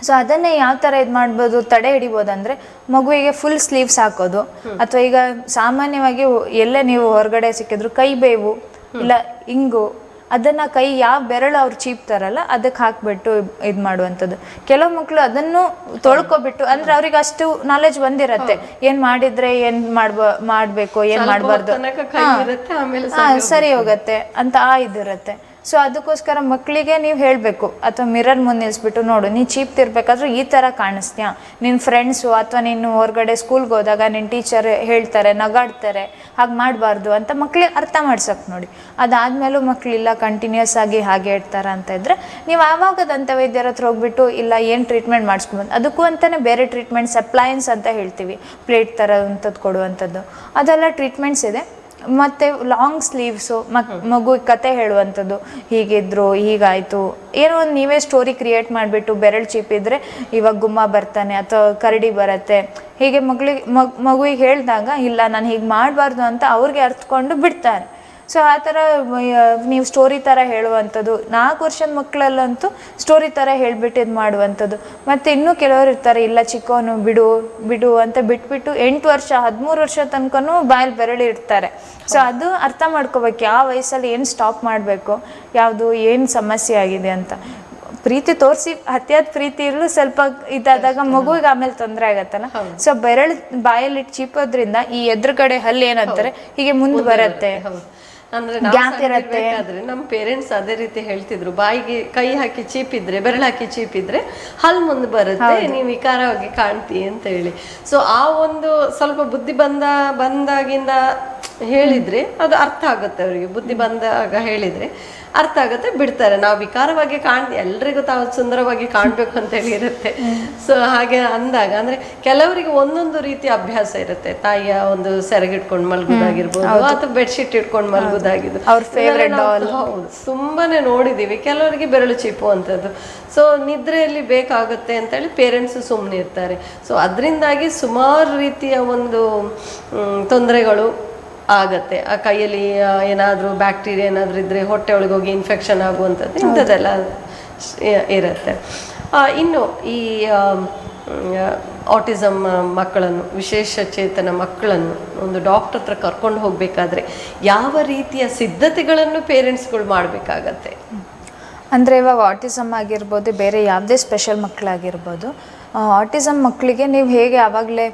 ಸೊ ಅದನ್ನೇ ಯಾವ ಥರ ಇದು ಮಾಡ್ಬೋದು, ತಡೆ ಹಿಡಿಬೋದು ಅಂದರೆ ಮಗುವಿಗೆ ಫುಲ್ ಸ್ಲೀವ್ಸ್ ಹಾಕೋದು, ಅಥವಾ ಈಗ ಸಾಮಾನ್ಯವಾಗಿ ಎಲ್ಲೇ ನೀವು ಹೊರಗಡೆ ಸಿಕ್ಕಿದ್ರು ಕೈ ಬೇವು ಇಲ್ಲ ಇಂಗು, ಅದನ್ನು ಕೈ ಯಾವ ಬೆರಳು ಅವ್ರು ಚೀಪ್ತಾರಲ್ಲ ಅದಕ್ಕೆ ಹಾಕ್ಬಿಟ್ಟು ಇದು ಮಾಡುವಂಥದ್ದು. ಕೆಲವು ಮಕ್ಕಳು ಅದನ್ನು ತೊಳ್ಕೊಬಿಟ್ಟು, ಅಂದರೆ ಅವ್ರಿಗೆ ಅಷ್ಟು ನಾಲೆಜ್ ಬಂದಿರತ್ತೆ ಏನು ಮಾಡಿದರೆ ಏನು ಮಾಡಬೇಕು ಏನು ಮಾಡಬಾರ್ದು, ಸರಿ ಹೋಗುತ್ತೆ ಅಂತ ಇದಿರುತ್ತೆ. ಸೊ ಅದಕ್ಕೋಸ್ಕರ ಮಕ್ಕಳಿಗೆ ನೀವು ಹೇಳಬೇಕು, ಅಥವಾ ಮಿರರ್ ಮುಂದೆ ನಿಲ್ಲಿಸ್ಬಿಟ್ಟು ನೋಡು, ನೀನು ಚೀಪ್ತಿರ್ಬೇಕಾದ್ರೂ ಈ ಥರ ಕಾಣಿಸ್ತೀಯಾ, ನಿನ್ನ ಫ್ರೆಂಡ್ಸು ಅಥವಾ ನೀನು ಹೊರಗಡೆ ಸ್ಕೂಲ್ಗೆ ಹೋದಾಗ ನಿನ್ನ ಟೀಚರ್ ಹೇಳ್ತಾರೆ, ನಗಾಡ್ತಾರೆ, ಹಾಗೆ ಮಾಡಬಾರ್ದು ಅಂತ ಮಕ್ಳಿಗೆ ಅರ್ಥ ಮಾಡ್ಸಕ್ಕೆ ನೋಡಿ. ಅದಾದಮೇಲೂ ಮಕ್ಕಳಿಲ್ಲ ಕಂಟಿನ್ಯೂಸ್ ಆಗಿ ಹಾಗೆ ಇಡ್ತಾರೆ ಅಂತ ಇದ್ದರೆ ನೀವು ಆವಾಗ ದಂತ ವೈದ್ಯರ ಹತ್ರ ಹೋಗ್ಬಿಟ್ಟು ಇಲ್ಲ ಏನು ಟ್ರೀಟ್ಮೆಂಟ್ ಮಾಡಿಸ್ಕೊಬೋದು, ಅದಕ್ಕೂ ಅಂತಲೇ ಬೇರೆ ಟ್ರೀಟ್ಮೆಂಟ್ಸ್ ಅಪ್ಲಯನ್ಸ್ ಅಂತ ಹೇಳ್ತೀವಿ, ಪ್ಲೇಟ್ ಥರ ಅಂಥದ್ದು ಕೊಡುವಂಥದ್ದು, ಅದೆಲ್ಲ ಟ್ರೀಟ್ಮೆಂಟ್ಸ್ ಇದೆ. ಮತ್ತು ಲಾಂಗ್ ಸ್ಲೀವ್ಸು, ಮಗುವಿಗೆ ಕತೆ ಹೇಳುವಂಥದ್ದು, ಹೀಗಿದ್ರು ಹೀಗಾಯಿತು, ಏನೋ ಒಂದು ನೀವೇ ಸ್ಟೋರಿ ಕ್ರಿಯೇಟ್ ಮಾಡಿಬಿಟ್ಟು ಬೆರಳು ಚೀಪಿದ್ರೆ ಇವಾಗ ಗುಮ್ಮ ಬರ್ತಾನೆ ಅಥವಾ ಕರಡಿ ಬರುತ್ತೆ, ಹೀಗೆ ಮಗುವಿಗೆ ಹೇಳಿದಾಗ ಇಲ್ಲ ನಾನು ಹೀಗೆ ಮಾಡಬಾರ್ದು ಅಂತ ಅವ್ರಿಗೆ ಅರ್ಥಕೊಂಡು ಬಿಡ್ತಾರೆ. ಸೊ ಆ ಥರ ನೀವು ಸ್ಟೋರಿ ಥರ ಹೇಳುವಂಥದ್ದು, 4 ವರ್ಷದ ಮಕ್ಕಳಲ್ಲಂತೂ ಸ್ಟೋರಿ ಥರ ಹೇಳಿಬಿಟ್ಟು ಇದು ಮಾಡುವಂಥದ್ದು. ಮತ್ತು ಇನ್ನೂ ಕೆಲವರು ಇರ್ತಾರೆ, ಇಲ್ಲ ಚಿಕ್ಕವನು ಬಿಡು ಅಂತ ಬಿಟ್ಬಿಟ್ಟು 8 ವರ್ಷ 13 ವರ್ಷ ತನಕನೂ ಬಾಯಲ್ಲಿ ಬೆರಳು ಇಡ್ತಾರೆ. ಸೊ ಅದು ಅರ್ಥ ಮಾಡ್ಕೋಬೇಕು, ಯಾವ ವಯಸ್ಸಲ್ಲಿ ಏನು ಸ್ಟಾಪ್ ಮಾಡಬೇಕು, ಯಾವುದು ಏನು ಸಮಸ್ಯೆ ಆಗಿದೆ ಅಂತ. ಪ್ರೀತಿ ತೋರಿಸಿ ಅತಿಯಾದ ಪ್ರೀತಿ ಇರಲು ಸ್ವಲ್ಪ ಇದಾದಾಗ ಮಗುವಿಗೆ ಆಮೇಲೆ ತೊಂದರೆ ಆಗತ್ತಲ್ಲ. ಸೊ ಬೆರಳು ಬಾಯಲ್ಲಿ ಚೀಪೋದ್ರಿಂದ ಈ ಎದುರುಗಡೆ ಹಲ್ಲು ಏನಂತಾರೆ ಹೀಗೆ ಮುಂದೆ ಬರುತ್ತೆ, ಅಂದ್ರೆ ಬೇಕಾದ್ರೆ ನಮ್ಮ ಪೇರೆಂಟ್ಸ್ ಅದೇ ರೀತಿ ಹೇಳ್ತಿದ್ರು, ಬಾಯಿಗೆ ಕೈ ಹಾಕಿ ಚೀಪಿದ್ರೆ ಬೆರಳು ಹಾಕಿ ಚೀಪಿದ್ರೆ ಹಲ್ ಮುಂದೆ ಬರುತ್ತೆ, ನೀವು ವಿಕಾರವಾಗಿ ಕಾಣ್ತಿ ಅಂತ ಹೇಳಿ. ಸೊ ಆ ಒಂದು ಸ್ವಲ್ಪ ಬುದ್ಧಿ ಬಂದಾಗಿಂದ ಹೇಳಿದ್ರೆ ಅದು ಅರ್ಥ ಆಗುತ್ತೆ ಅವರಿಗೆ, ಬುದ್ಧಿ ಬಂದಾಗ ಹೇಳಿದ್ರೆ ಅರ್ಥ ಆಗುತ್ತೆ, ಬಿಡ್ತಾರೆ. ನಾವು ವಿಕಾರವಾಗಿ ಎಲ್ರಿಗೂ ತಾವು ಸುಂದರವಾಗಿ ಕಾಣ್ಬೇಕು ಅಂತ ಹೇಳಿ ಇರುತ್ತೆ. ಸೊ ಹಾಗೆ ಅಂದಾಗ ಅಂದ್ರೆ ಕೆಲವರಿಗೆ ಒಂದೊಂದು ರೀತಿಯ ಅಭ್ಯಾಸ ಇರುತ್ತೆ, ತಾಯಿಯ ಒಂದು ಸೆರಗಿಟ್ಕೊಂಡು ಮಲ್ಗೋದಾಗಿರ್ಬೋದು ಅಥವಾ ಬೆಡ್ಶೀಟ್ ಇಟ್ಕೊಂಡು ಮಲ್ಗೋದಾಗಿದ್ದು, ಅವ್ರ ಫೇವ್ರೆಟ್ ಡಾಲ್. ಹೌದು, ತುಂಬಾನೇ ನೋಡಿದೀವಿ. ಕೆಲವರಿಗೆ ಬೆರಳು ಚೀಪುವಂಥದ್ದು. ಸೊ ನಿದ್ರೆಯಲ್ಲಿ ಬೇಕಾಗುತ್ತೆ ಅಂತೇಳಿ ಪೇರೆಂಟ್ಸು ಸುಮ್ಮನೆ ಇರ್ತಾರೆ. ಸೊ ಅದರಿಂದಾಗಿ ಸುಮಾರು ರೀತಿಯ ಒಂದು ತೊಂದರೆಗಳು ಆಗತ್ತೆ. ಆ ಕೈಯಲ್ಲಿ ಏನಾದರೂ ಬ್ಯಾಕ್ಟೀರಿಯಾ ಏನಾದರೂ ಇದ್ದರೆ ಹೊಟ್ಟೆ ಒಳಗೆ ಹೋಗಿ ಇನ್ಫೆಕ್ಷನ್ ಆಗುವಂಥದ್ದು ಇಂಥದ್ದೆಲ್ಲ ಇರುತ್ತೆ. ಇನ್ನು ಈ ಆಟಿಸಮ್ ಮಕ್ಕಳನ್ನು, ವಿಶೇಷ ಚೇತನ ಮಕ್ಕಳನ್ನು ಒಂದು ಡಾಕ್ಟರ್ ಹತ್ರ ಕರ್ಕೊಂಡು ಹೋಗಬೇಕಾದ್ರೆ ಯಾವ ರೀತಿಯ ಸಿದ್ಧತೆಗಳನ್ನು ಪೇರೆಂಟ್ಸ್ಗಳು ಮಾಡಬೇಕಾಗತ್ತೆ? ಅಂದರೆ ಇವಾಗ ಆಟಿಸಮ್ ಆಗಿರ್ಬೋದು, ಬೇರೆ ಯಾವುದೇ ಸ್ಪೆಷಲ್ ಮಕ್ಕಳಾಗಿರ್ಬೋದು, ಆಟಿಸಮ್ ಮಕ್ಕಳಿಗೆ ನೀವು ಹೇಗೆ ಆವಾಗಲೇ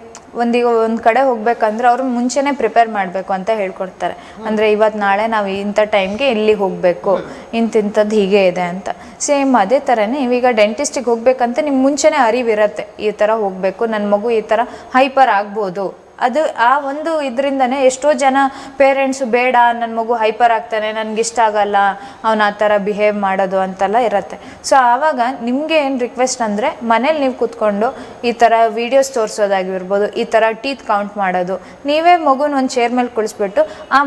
ಒಂದು ಕಡೆ ಹೋಗ್ಬೇಕಂದ್ರೆ ಅವ್ರು ಮುಂಚೆನೇ ಪ್ರಿಪೇರ್ ಮಾಡಬೇಕು ಅಂತ ಹೇಳ್ಕೊಡ್ತಾರೆ. ಅಂದರೆ ಇವತ್ತು ನಾಳೆ ನಾವು ಇಂಥ ಟೈಮ್ಗೆ ಇಲ್ಲಿಗೆ ಹೋಗಬೇಕು, ಇಂಥದ್ದು ಹೀಗೆ ಇದೆ ಅಂತ. ಸೇಮ್ ಅದೇ ಥರನೇ ಇವೀಗ ಡೆಂಟಿಸ್ಟಿಗೆ ಹೋಗ್ಬೇಕಂತ ನಿಮ್ಗೆ ಮುಂಚೆನೇ ಅರಿವಿರುತ್ತೆ, ಈ ಥರ ಹೋಗಬೇಕು, ನನ್ನ ಮಗು ಈ ಥರ ಹೈಪರ್ ಆಗ್ಬೋದು. ಅದು ಆ ಒಂದು ಇದರಿಂದನೇ ಎಷ್ಟೋ ಜನ ಪೇರೆಂಟ್ಸು ಬೇಡ ನನ್ನ ಮಗು ಹೈಪರ್ ಆಗ್ತಾನೆ, ನನಗಿಷ್ಟ ಆಗಲ್ಲ ಅವನು ಆ ಥರ ಬಿಹೇವ್ ಮಾಡೋದು ಅಂತೆಲ್ಲ ಇರುತ್ತೆ. ಸೊ ಆವಾಗ ನಿಮಗೆ ಏನು ರಿಕ್ವೆಸ್ಟ್ ಅಂದರೆ, ಮನೇಲಿ ನೀವು ಕೂತ್ಕೊಂಡು ಈ ಥರ ವೀಡಿಯೋಸ್ ತೋರಿಸೋದಾಗಿರ್ಬೋದು, ಈ ಥರ ಟೀತ್ ಕೌಂಟ್ ಮಾಡೋದು, ನೀವೇ ಮಗುನ ಒಂದು ಚೇರ್ ಮೇಲೆ ಕುಳಿಸ್ಬಿಟ್ಟು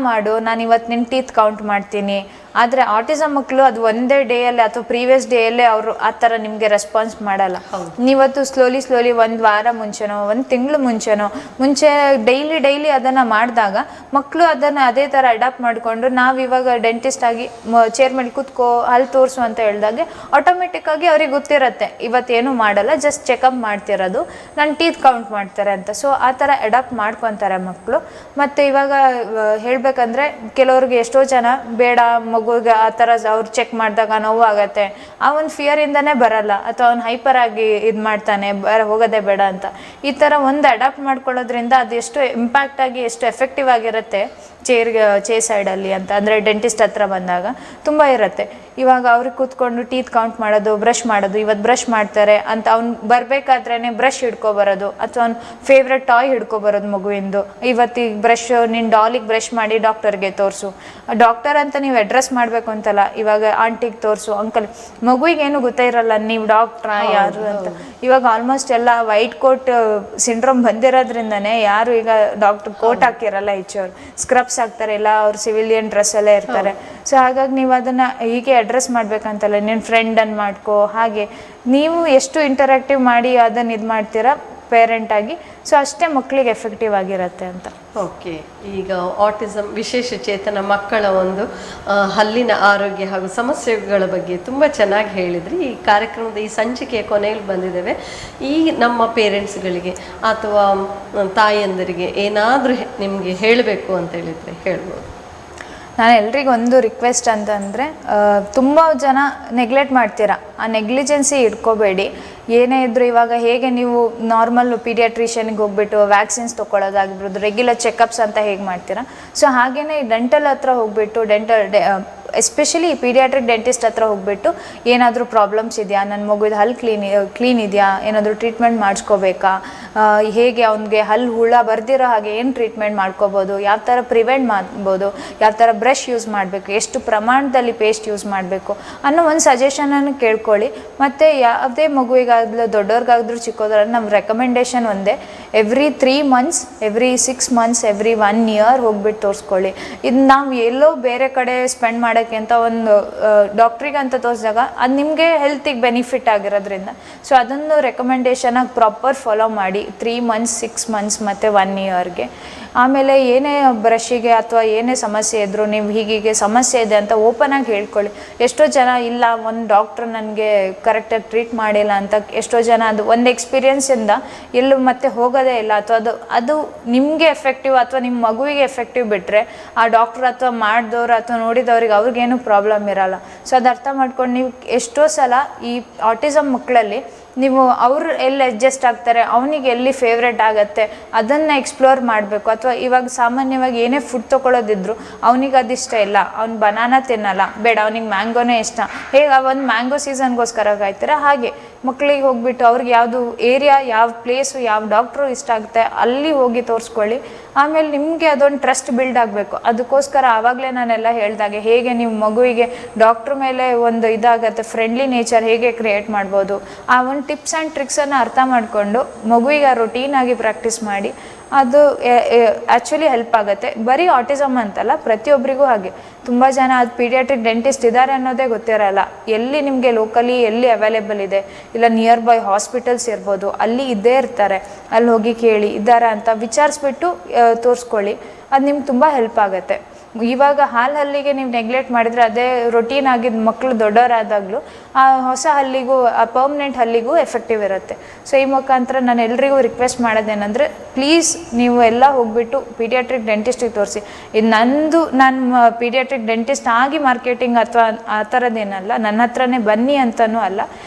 ಮಾಡು, ನಾನು ಇವತ್ತು ನಿನ್ನ ಟೀತ್ ಕೌಂಟ್ ಮಾಡ್ತೀನಿ. ಆದರೆ ಆಟಿಸಮ್ ಮಕ್ಕಳು ಅದು ಒಂದೇ ಡೇಯಲ್ಲಿ ಅಥವಾ ಪ್ರೀವಿಯಸ್ ಡೇಯಲ್ಲೇ ಅವರು ಆ ಥರ ನಿಮಗೆ ರೆಸ್ಪಾನ್ಸ್ ಮಾಡಲ್ಲ. ನೀವತ್ತು ಸ್ಲೋಲಿ 1 ವಾರ ಮುಂಚೆನೋ 1 ತಿಂಗಳು ಮುಂಚೆ ಡೈಲಿ ಅದನ್ನು ಮಾಡಿದಾಗ ಮಕ್ಕಳು ಅದನ್ನು ಅದೇ ಥರ ಅಡಾಪ್ಟ್ ಮಾಡಿಕೊಂಡು, ನಾವಿವಾಗ ಡೆಂಟಿಸ್ಟ್ ಆಗಿ ಚೇರ್ ಮೇಲೆ ಕೂತ್ಕೋ ಅಲ್ಲಿ ತೋರಿಸು ಅಂತ ಹೇಳಿದಾಗೆ ಆಟೋಮೆಟಿಕ್ಕಾಗಿ ಅವ್ರಿಗೆ ಗೊತ್ತಿರುತ್ತೆ ಇವತ್ತೇನು ಮಾಡಲ್ಲ, ಜಸ್ಟ್ ಚೆಕಪ್ ಮಾಡ್ತಿರೋದು, ನನ್ನ ಟೀತ್ ಕೌಂಟ್ ಮಾಡ್ತಾರೆ ಅಂತ. ಸೊ ಆ ಥರ ಅಡಾಪ್ಟ್ ಮಾಡ್ಕೊತಾರೆ ಮಕ್ಕಳು. ಮತ್ತು ಇವಾಗ ಹೇಳಬೇಕಂದ್ರೆ ಕೆಲವ್ರಿಗೆ ಎಷ್ಟೋ ಜನ ಬೇಡ ಮಗುಗೆ ಆ ಥರ ಅವ್ರು ಚೆಕ್ ಮಾಡಿದಾಗ ನೋವು ಆಗತ್ತೆ, ಆ ಒಂದು ಫಿಯರಿಂದನೇ ಬರಲ್ಲ, ಅಥವಾ ಅವ್ನು ಹೈಪರ್ ಆಗಿ ಇದು ಮಾಡ್ತಾನೆ ಹೋಗೋದೇ ಬೇಡ ಅಂತ. ಈ ಥರ ಒಂದು ಅಡಾಪ್ಟ್ ಮಾಡ್ಕೊಳ್ಳೋದ್ರಿಂದ ಅದು ಎಷ್ಟು ಇಂಪ್ಯಾಕ್ಟ್ ಆಗಿ ಎಷ್ಟು ಎಫೆಕ್ಟಿವ್ ಆಗಿರುತ್ತೆ ಚೇ ಸೈಡಲ್ಲಿ ಅಂತ, ಅಂದರೆ ಡೆಂಟಿಸ್ಟ್ ಹತ್ರ ಬಂದಾಗ ತುಂಬ ಇರುತ್ತೆ. ಇವಾಗ ಅವ್ರಿಗೆ ಕೂತ್ಕೊಂಡು ಟೀತ್ ಕೌಂಟ್ ಮಾಡೋದು, ಬ್ರಷ್ ಮಾಡೋದು, ಇವತ್ತು ಬ್ರಷ್ ಮಾಡ್ತಾರೆ ಅಂತ ಅವ್ನು ಬರಬೇಕಾದ್ರೇ ಬ್ರಷ್ ಹಿಡ್ಕೊಬರೋದು, ಅಥವಾ ಅವ್ನು ಫೇವ್ರೆಟ್ ಟಾಯ್ ಹಿಡ್ಕೊಬರೋದು ಮಗುವಿಂದು, ಇವತ್ತಿಗೆ ಬ್ರಷ್ ನಿನ್ನ ಡಾಲಿಗೆ ಬ್ರಷ್ ಮಾಡಿ ಡಾಕ್ಟರ್ಗೆ ತೋರಿಸು. ಡಾಕ್ಟರ್ ಅಂತ ನೀವು ಅಡ್ರೆಸ್ ಮಾಡಬೇಕು ಅಂತಲ್ಲ, ಇವಾಗ ಆಂಟಿಗೆ ತೋರಿಸು, ಅಂಕಲ್, ಮಗುವಿಗೇನು ಗೊತ್ತೇ ಇರಲ್ಲ ನೀವು ಡಾಕ್ಟ್ರಾ ಯಾರು ಅಂತ. ಇವಾಗ ಆಲ್ಮೋಸ್ಟ್ ಎಲ್ಲ ವೈಟ್ ಕೋಟ್ ಸಿಂಡ್ರೋಮ್ ಬಂದಿರೋದ್ರಿಂದನೇ ಯಾರು ಈಗ ಡಾಕ್ಟರ್ ಕೋಟ್ ಹಾಕಿರಲ್ಲ ಹೆಚ್ಚವರು ಸ್ಕ್ರಬ್ಸ್ ಹಾಕ್ತಾರೆ, ಎಲ್ಲ ಅವ್ರು ಸಿವಿಲಿಯನ್ ಡ್ರೆಸ್ ಎಲ್ಲ ಇರ್ತಾರೆ. ಸೊ ಹಾಗಾಗಿ ನೀವು ಅದನ್ನ ಹೀಗೆ ಅಡ್ರೆಸ್ ಮಾಡ್ಬೇಕಂತಲ್ಲ, ನಿನ್ನ ಫ್ರೆಂಡನ್ನು ಮಾಡ್ಕೋ, ಹಾಗೆ ನೀವು ಎಷ್ಟು ಇಂಟರಾಕ್ಟಿವ್ ಮಾಡಿ ಅದನ್ನು ಇದು ಮಾಡ್ತೀರಾ ಪೇರೆಂಟ್ ಆಗಿ, ಸೊ ಅಷ್ಟೇ ಮಕ್ಕಳಿಗೆ ಎಫೆಕ್ಟಿವ್ ಆಗಿರುತ್ತೆ ಅಂತ. ಓಕೆ, ಈಗ ಆಟಿಸಮ್ ವಿಶೇಷ ಚೇತನ ಮಕ್ಕಳ ಒಂದು ಹಲ್ಲಿನ ಆರೋಗ್ಯ ಹಾಗೂ ಸಮಸ್ಯೆಗಳ ಬಗ್ಗೆ ತುಂಬ ಚೆನ್ನಾಗಿ ಹೇಳಿದ್ರಿ. ಈ ಕಾರ್ಯಕ್ರಮದ ಈ ಸಂಚಿಕೆಯ ಕೊನೆಯಲ್ಲಿ ಬಂದಿದ್ದೇವೆ. ಈ ನಮ್ಮ ಪೇರೆಂಟ್ಸ್ಗಳಿಗೆ ಅಥವಾ ತಾಯಿಯಂದರಿಗೆ ಏನಾದರೂ ನಿಮಗೆ ಹೇಳಬೇಕು ಅಂತ ಹೇಳಿದರೆ ಹೇಳ್ಬೋದು. ನಾನು ಎಲ್ರಿಗೂ ಒಂದು ರಿಕ್ವೆಸ್ಟ್ ಅಂತಂದರೆ, ತುಂಬ ಜನ ನೆಗ್ಲೆಕ್ಟ್ ಮಾಡ್ತೀರಾ, ಆ ನೆಗ್ಲಿಜೆನ್ಸಿ ಇಟ್ಕೋಬೇಡಿ. ಏನೇ ಇದ್ದರೂ ಇವಾಗ ಹೇಗೆ ನೀವು ನಾರ್ಮಲ್ ಪೀಡಿಯಾಟ್ರಿಷಿಯನ್ಗೆ ಹೋಗ್ಬಿಟ್ಟು ವ್ಯಾಕ್ಸಿನ್ಸ್ ತೊಗೊಳ್ಳೋದಾಗಿರ್ಬೋದು, ರೆಗ್ಯುಲರ್ ಚೆಕಪ್ಸ್ ಅಂತ ಹೇಗೆ ಮಾಡ್ತೀರಾ, ಸೊ ಹಾಗೆಯೇ ಡೆಂಟಲ್ ಹತ್ರ ಹೋಗ್ಬಿಟ್ಟು ಎಸ್ಪೆಷಲಿ ಪೀಡಿಯಾಟ್ರಿಕ್ ಡೆಂಟಿಸ್ಟ್ ಹತ್ರ ಹೋಗ್ಬಿಟ್ಟು ಏನಾದರೂ ಪ್ರಾಬ್ಲಮ್ಸ್ ಇದೆಯಾ, ನನ್ನ ಮಗುವಿದ ಹಲ್ಲು ಕ್ಲೀನ್ ಇದೆಯಾ, ಏನಾದರೂ ಟ್ರೀಟ್ಮೆಂಟ್ ಮಾಡಿಸ್ಕೋಬೇಕಾ, ಹೇಗೆ ಅವ್ನಿಗೆ ಹಲ್ಲು ಹುಳ ಬರ್ದಿರೋ ಹಾಗೆ ಏನು ಟ್ರೀಟ್ಮೆಂಟ್ ಮಾಡ್ಕೋಬೋದು, ಯಾವ ಥರ ಪ್ರಿವೆಂಟ್ ಮಾಡ್ಬೋದು, ಯಾವ ಥರ ಬ್ರಷ್ ಯೂಸ್ ಮಾಡಬೇಕು, ಎಷ್ಟು ಪ್ರಮಾಣದಲ್ಲಿ ಪೇಸ್ಟ್ ಯೂಸ್ ಮಾಡಬೇಕು ಅನ್ನೋ ಒಂದು ಸಜೆಷನನ್ನು ಕೇಳ್ಕೊಳ್ಳಿ. ಮತ್ತು ಯಾವುದೇ ಮಗುವಿಗಾಗಲೂ ದೊಡ್ಡವ್ರಿಗಾದ್ರೂ ಚಿಕ್ಕೋದ್ರಲ್ಲಿ ನಮ್ಮ ರೆಕಮೆಂಡೇಷನ್ ಒಂದೇ, every 3 months, every 6 months, every 1 year ಹೋಗ್ಬಿಟ್ಟು ತೋರಿಸ್ಕೊಳ್ಳಿ. ಇದು ನಾವು ಎಲ್ಲೋ ಬೇರೆ ಕಡೆ ಸ್ಪೆಂಡ್ ಮಾಡೋಕ್ಕೆ ಅಂತ ಒಂದು ಡಾಕ್ಟ್ರಿಗೆ ಅಂತ ತೋರಿಸಿದಾಗ ಅದು ನಿಮಗೆ ಹೆಲ್ತಿಗೆ ಬೆನಿಫಿಟ್ ಆಗಿರೋದ್ರಿಂದ, ಸೊ ಅದನ್ನು ರೆಕಮೆಂಡೇಷನಾಗಿ ಪ್ರಾಪರ್ ಫಾಲೋ ಮಾಡಿ 3 months, 6 months ಮತ್ತು 1 yearಗೆ. ಆಮೇಲೆ ಏನೇ ಬ್ರಷಿಗೆ ಅಥವಾ ಏನೇ ಸಮಸ್ಯೆ ಇದ್ದರೂ ನೀವು ಹೀಗೀಗೆ ಸಮಸ್ಯೆ ಇದೆ ಅಂತ ಓಪನ್ ಆಗಿ ಹೇಳ್ಕೊಳ್ಳಿ. ಎಷ್ಟೋ ಜನ ಇಲ್ಲ ಒಂದು ಡಾಕ್ಟ್ರ್ ನನಗೆ ಕರೆಕ್ಟಾಗಿ ಟ್ರೀಟ್ ಮಾಡಿಲ್ಲ ಅಂತ ಎಷ್ಟೋ ಜನ ಅದು ಒಂದು ಎಕ್ಸ್ಪೀರಿಯನ್ಸಿಂದ ಎಲ್ಲೂ ಮತ್ತೆ ಹೋಗೋದೇ ಇಲ್ಲ, ಅಥವಾ ಅದು ನಿಮಗೆ ಎಫೆಕ್ಟಿವ್ ಅಥವಾ ನಿಮ್ಮ ಮಗುವಿಗೆ ಎಫೆಕ್ಟಿವ್ ಬಿಟ್ಟರೆ ಆ ಡಾಕ್ಟ್ರ್ ಅಥವಾ ಮಾಡಿದವ್ರು ಅಥವಾ ನೋಡಿದವ್ರಿಗೆ ಅವ್ರಿಗೇನು ಪ್ರಾಬ್ಲಮ್ ಇರೋಲ್ಲ. ಸೊ ಅದು ಅರ್ಥ ಮಾಡ್ಕೊಂಡು ನೀವು ಎಷ್ಟೋ ಸಲ ಈ ಆಟಿಸಮ್ ಮಕ್ಕಳಲ್ಲಿ ನೀವು ಅವ್ರು ಎಲ್ಲಿ ಅಡ್ಜಸ್ಟ್ ಆಗ್ತಾರೆ, ಅವನಿಗೆ ಎಲ್ಲಿ ಫೇವ್ರೇಟ್ ಆಗುತ್ತೆ ಅದನ್ನು ಎಕ್ಸ್ಪ್ಲೋರ್ ಮಾಡಬೇಕು. ಅಥವಾ ಇವಾಗ ಸಾಮಾನ್ಯವಾಗಿ ಏನೇ ಫುಡ್ ತೊಗೊಳೋದಿದ್ರು ಅವನಿಗೆ ಅದಿಷ್ಟ ಇಲ್ಲ, ಅವ್ನು ಬನಾನಾ ತಿನ್ನಲ್ಲ, ಬೇಡ ಅವನಿಗೆ ಮ್ಯಾಂಗೋನೇ ಇಷ್ಟ, ಹೇಗೆ ಒಂದು ಮ್ಯಾಂಗೋ ಸೀಸನ್ಗೋಸ್ಕರ ಕಾಯ್ತಾರೆ, ಹಾಗೆ ಮಕ್ಕಳಿಗೆ ಹೋಗ್ಬಿಟ್ಟು ಅವ್ರಿಗೆ ಯಾವುದು ಏರಿಯಾ, ಯಾವ ಪ್ಲೇಸು, ಯಾವ ಡಾಕ್ಟ್ರು ಇಷ್ಟ ಆಗುತ್ತೆ ಅಲ್ಲಿ ಹೋಗಿ ತೋರಿಸ್ಕೊಳ್ಳಿ. ಆಮೇಲೆ ನಿಮಗೆ ಅದೊಂದು ಟ್ರಸ್ಟ್ ಬಿಲ್ಡ್ ಆಗಬೇಕು. ಅದಕ್ಕೋಸ್ಕರ ಆವಾಗಲೇ ನಾನೆಲ್ಲ ಹೇಳಿದಾಗೆ ಹೇಗೆ ನೀವು ಮಗುವಿಗೆ ಡಾಕ್ಟ್ರ್ ಮೇಲೆ ಒಂದು ಇದಾಗತ್ತೆ, ಫ್ರೆಂಡ್ಲಿ ನೇಚರ್ ಹೇಗೆ ಕ್ರಿಯೇಟ್ ಮಾಡ್ಬೋದು, ಆ ಒಂದು ಟಿಪ್ಸ್ ಆ್ಯಂಡ್ ಟ್ರಿಕ್ಸನ್ನು ಅರ್ಥ ಮಾಡಿಕೊಂಡು ಮಗುವಿಗೆ ಆ ರೊಟೀನಾಗಿ ಪ್ರಾಕ್ಟೀಸ್ ಮಾಡಿ, ಅದು ಆ್ಯಕ್ಚುಲಿ ಹೆಲ್ಪ್ ಆಗುತ್ತೆ. ಬರೀ ಆಟಿಸಮ್ ಅಂತಲ್ಲ, ಪ್ರತಿಯೊಬ್ಬರಿಗೂ ಹಾಗೆ. ತುಂಬ ಜನ ಅದು ಪೀಡಿಯಾಟ್ರಿಕ್ ಡೆಂಟಿಸ್ಟ್ ಇದ್ದಾರೆ ಅನ್ನೋದೇ ಗೊತ್ತಿರಲ್ಲ. ಎಲ್ಲಿ ನಿಮಗೆ ಲೋಕಲಿ ಎಲ್ಲಿ ಅವೈಲೇಬಲ್ ಇದೆ, ಇಲ್ಲ ನಿಯರ್ ಬೈ ಹಾಸ್ಪಿಟಲ್ಸ್ ಇರ್ಬೋದು, ಅಲ್ಲಿ ಇದ್ದೇ ಇರ್ತಾರೆ, ಅಲ್ಲಿ ಹೋಗಿ ಕೇಳಿ ಇದ್ದಾರೆ ಅಂತ ವಿಚಾರಿಸ್ಬಿಟ್ಟು ತೋರಿಸ್ಕೊಳ್ಳಿ. ಅದು ನಿಮ್ಗೆ ತುಂಬ ಹೆಲ್ಪ್ ಆಗುತ್ತೆ. ಇವಾಗ ಹಲ್ಲಿಗೆ ನೀವು ನೆಗ್ಲೆಕ್ಟ್ ಮಾಡಿದರೆ ಅದೇ ರೊಟೀನ್ ಆಗಿದ್ದು ಮಕ್ಕಳು ದೊಡ್ಡವರಾದಾಗಲೂ ಆ ಹೊಸ ಹಲ್ಲಿಗೂ, ಆ ಪರ್ಮನೆಂಟ್ ಹಲ್ಲಿಗೂ ಎಫೆಕ್ಟಿವ್ ಇರುತ್ತೆ. ಸೊ ಈ ಮುಖಾಂತರ ನಾನು ಎಲ್ರಿಗೂ ರಿಕ್ವೆಸ್ಟ್ ಮಾಡೋದೇನೆಂದರೆ, ಪ್ಲೀಸ್ ನೀವು ಎಲ್ಲ ಹೋಗ್ಬಿಟ್ಟು ಪೀಡಿಯಾಟ್ರಿಕ್ ಡೆಂಟಿಸ್ಟಿಗೆ ತೋರಿಸಿ. ಇದು ನಾನು ಪೀಡಿಯಾಟ್ರಿಕ್ ಡೆಂಟಿಸ್ಟ್ ಆಗಿ ಮಾರ್ಕೆಟಿಂಗ್ ಅಥವಾ ಆ ಥರದ್ದೇನಲ್ಲ, ನನ್ನ ಹತ್ರನೇ ಬನ್ನಿ ಅಂತಲೂ ಅಲ್ಲ.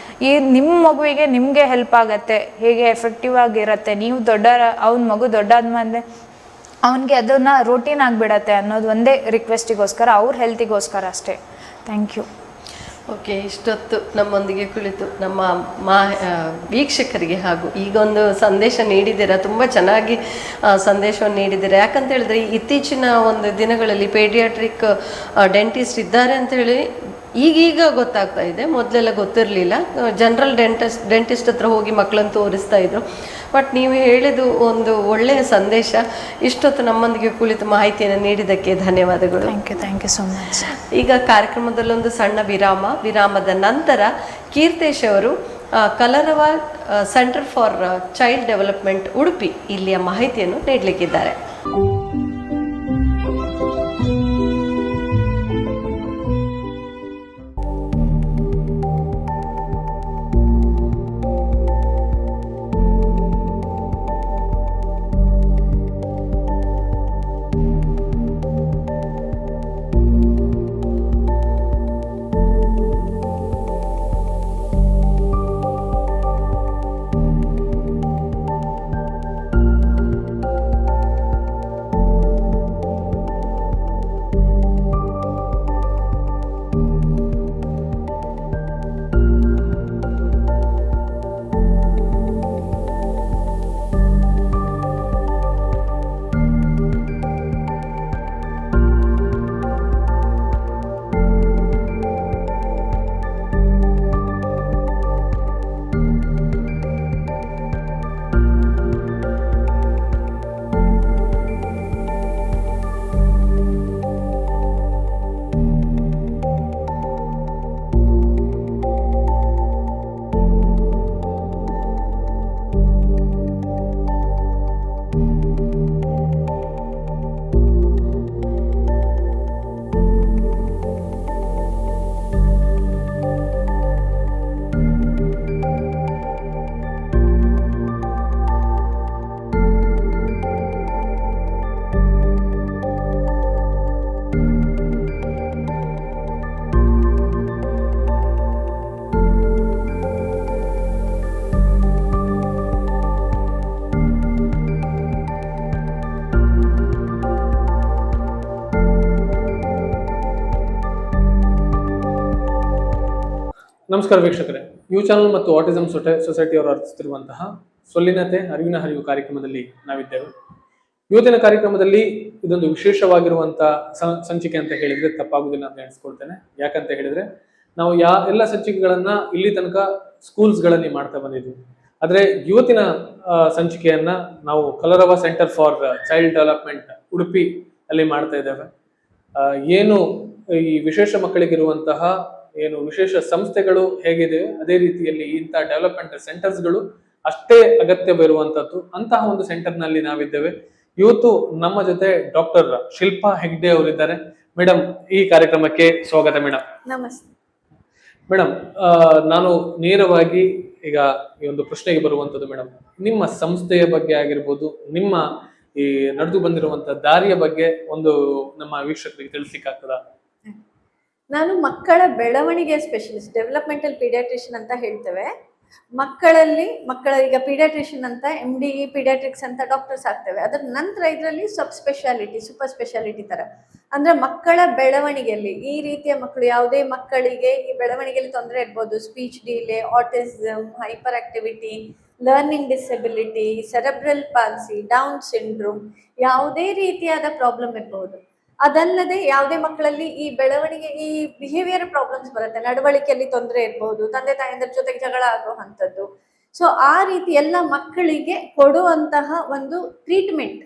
ಈ ನಿಮ್ಮ ಮಗುವಿಗೆ ನಿಮಗೆ ಹೆಲ್ಪ್ ಆಗುತ್ತೆ, ಹೇಗೆ ಎಫೆಕ್ಟಿವ್ ಆಗಿರುತ್ತೆ, ನೀವು ಅವ್ನ ಮಗು ದೊಡ್ಡಾದ್ಮೇಲೆ ಅವನಿಗೆ ಅದನ್ನು ರೂಟೀನ್ ಆಗಿಬಿಡತ್ತೆ ಅನ್ನೋದು ಒಂದೇ ರಿಕ್ವೆಸ್ಟಿಗೋಸ್ಕರ, ಅವ್ರ ಹೆಲ್ತಿಗೋಸ್ಕರ ಅಷ್ಟೇ. Thank you. ಓಕೆ, ಇಷ್ಟೊತ್ತು ನಮ್ಮೊಂದಿಗೆ ಕುಳಿತು ನಮ್ಮ ವೀಕ್ಷಕರಿಗೆ ಹಾಗೂ ಈಗೊಂದು ಸಂದೇಶ ನೀಡಿದ್ದೀರಾ, ತುಂಬ ಚೆನ್ನಾಗಿ ಸಂದೇಶವನ್ನು ನೀಡಿದ್ದೀರಾ. ಯಾಕಂತ ಹೇಳಿದ್ರೆ ಇತ್ತೀಚಿನ ಒಂದು ದಿನಗಳಲ್ಲಿ ಪೀಡಿಯಾಟ್ರಿಕ್ ಡೆಂಟಿಸ್ಟ್ ಇದ್ದಾರೆ ಅಂತ ಹೇಳಿ ಈಗೀಗ ಗೊತ್ತಾಗ್ತಾ ಇದೆ, ಮೊದಲೆಲ್ಲ ಗೊತ್ತಿರಲಿಲ್ಲ. ಜನರಲ್ ಡೆಂಟಿಸ್ಟ್ ಹತ್ರ ಹೋಗಿ ಮಕ್ಕಳನ್ನು ತೋರಿಸ್ತಾ ಇದ್ರು. ಬಟ್ ನೀವು ಹೇಳಿದ್ದು ಒಂದು ಒಳ್ಳೆಯ ಸಂದೇಶ. ಇಷ್ಟೊತ್ತು ನಮ್ಮೊಂದಿಗೆ ಕುಳಿತು ಮಾಹಿತಿಯನ್ನು ನೀಡಿದ್ದಕ್ಕೆ ಧನ್ಯವಾದಗಳು. Thank you so much. ಈಗ ಕಾರ್ಯಕ್ರಮದಲ್ಲೊಂದು ಸಣ್ಣ ವಿರಾಮದ ನಂತರ ಕೀರ್ತೇಶ್ ಅವರು Kalarava centre for child development Udupi ಇಲ್ಲಿಯ ಮಾಹಿತಿಯನ್ನು ನೀಡಲಿಕ್ಕಿದ್ದಾರೆ. ನಮಸ್ಕಾರ ವೀಕ್ಷಕರೇ, ಯು ಚಾನಲ್ ಮತ್ತು ಆಟಿಸಂ ಸೊಸೈಟಿಯವರು ಅರ್ಪಿಸುತ್ತಿರುವಂತಹ ಸೊಲ್ಲಿನತೆ ಅರಿವಿನ ಹರಿವು ಕಾರ್ಯಕ್ರಮದಲ್ಲಿ ನಾವಿದ್ದೇವೆ. ಇವತ್ತಿನ ಕಾರ್ಯಕ್ರಮದಲ್ಲಿ ಇದೊಂದು ವಿಶೇಷವಾಗಿರುವಂತಹ ಸಂಚಿಕೆ ಅಂತ ಹೇಳಿದ್ರೆ ತಪ್ಪಾಗುದಿಲ್ಲ ಅಂತ ಎಣಿಸ್ಕೊಳ್ತೇನೆ. ಯಾಕಂತ ಹೇಳಿದ್ರೆ ನಾವು ಎಲ್ಲ ಸಂಚಿಕೆಗಳನ್ನ ಇಲ್ಲಿ ತನಕ ಸ್ಕೂಲ್ಸ್ಗಳಲ್ಲಿ ಮಾಡ್ತಾ ಬಂದಿದ್ವಿ. ಆದ್ರೆ ಇವತ್ತಿನ ಸಂಚಿಕೆಯನ್ನ ನಾವು ಕಲರವ centre for child development Udupi ಅಲ್ಲಿ ಮಾಡ್ತಾ ಇದ್ದೇವೆ. ಏನು ಈ ವಿಶೇಷ ಮಕ್ಕಳಿಗಿರುವಂತಹ ಏನು ವಿಶೇಷ ಸಂಸ್ಥೆಗಳು ಹೇಗಿದೆ, ಅದೇ ರೀತಿಯಲ್ಲಿ ಇಂತಹ ಡೆವಲಪ್ಮೆಂಟ್ ಸೆಂಟರ್ಸ್ಗಳು ಅಷ್ಟೇ ಅಗತ್ಯವಿರುವಂತದ್ದು. ಅಂತಹ ಒಂದು ಸೆಂಟರ್ ನಲ್ಲಿ ನಾವಿದ್ದೇವೆ. ಇವತ್ತು ನಮ್ಮ ಜೊತೆ ಡಾಕ್ಟರ್ ಶಿಲ್ಪಾ ಹೆಗ್ಡೆ ಅವರಿದ್ದಾರೆ. ಮೇಡಮ್, ಈ ಕಾರ್ಯಕ್ರಮಕ್ಕೆ ಸ್ವಾಗತ ಮೇಡಮ್. ನಮಸ್ತೆ ಮೇಡಮ್. ನಾನು ನೇರವಾಗಿ ಈಗ ಈ ಒಂದು ಪ್ರಶ್ನೆಗೆ ಬರುವಂತದ್ದು ಮೇಡಮ್, ನಿಮ್ಮ ಸಂಸ್ಥೆಯ ಬಗ್ಗೆ ಆಗಿರ್ಬೋದು, ನಿಮ್ಮ ಈ ನಡೆದು ಬಂದಿರುವಂತಹ ದಾರಿಯ ಬಗ್ಗೆ ಒಂದು ನಮ್ಮ ವೀಕ್ಷಕರಿಗೆ ತಿಳಿಸ್ಲಿಕ್ಕಾಗ್ತದಾ? ನಾನು ಮಕ್ಕಳ ಬೆಳವಣಿಗೆ ಸ್ಪೆಷಲಿಸ್ಟ್, ಡೆವಲಪ್ಮೆಂಟಲ್ ಪೀಡಿಯಾಟ್ರಿಷಿಯನ್ ಅಂತ ಹೇಳ್ತೇವೆ. ಮಕ್ಕಳ ಈಗ ಪೀಡಿಯಾಟ್ರಿಷಿಯನ್ ಅಂತ MD ಪೀಡಿಯಾಟ್ರಿಕ್ಸ್ ಅಂತ ಡಾಕ್ಟರ್ಸ್ ಆಗ್ತೇವೆ. ಅದರ ನಂತರ ಇದರಲ್ಲಿ ಸಬ್ ಸ್ಪೆಷಾಲಿಟಿ, ಸೂಪರ್ ಸ್ಪೆಷಾಲಿಟಿ ತರ, ಅಂದ್ರೆ ಮಕ್ಕಳ ಬೆಳವಣಿಗೆಯಲ್ಲಿ ಈ ರೀತಿಯ ಮಕ್ಕಳು, ಯಾವುದೇ ಮಕ್ಕಳಿಗೆ ಈ ಬೆಳವಣಿಗೆಯಲ್ಲಿ ತೊಂದರೆ ಇರ್ಬೋದು, speech delay, autism, hyperactivity, learning disability, cerebral palsy, Down syndrome, ಯಾವುದೇ ರೀತಿಯಾದ ಪ್ರಾಬ್ಲಮ್ ಇರಬಹುದು. ಅದಲ್ಲದೆ ಯಾವುದೇ ಮಕ್ಕಳಲ್ಲಿ ಈ ಬೆಳವಣಿಗೆ, ಈ ಬಿಹೇವಿಯರ್ ಪ್ರಾಬ್ಲಮ್ಸ್ ಬರುತ್ತೆ, ನಡವಳಿಕೆಯಲ್ಲಿ ತೊಂದರೆ ಇರಬಹುದು, ತಂದೆ ತಾಯಿಯಂದ್ರ ಜೊತೆಗೆ ಜಗಳ ಆಗುವಂಥದ್ದು. ಸೊ ಆ ರೀತಿ ಎಲ್ಲ ಮಕ್ಕಳಿಗೆ ಕೊಡುವಂತಹ ಒಂದು ಟ್ರೀಟ್ಮೆಂಟ್,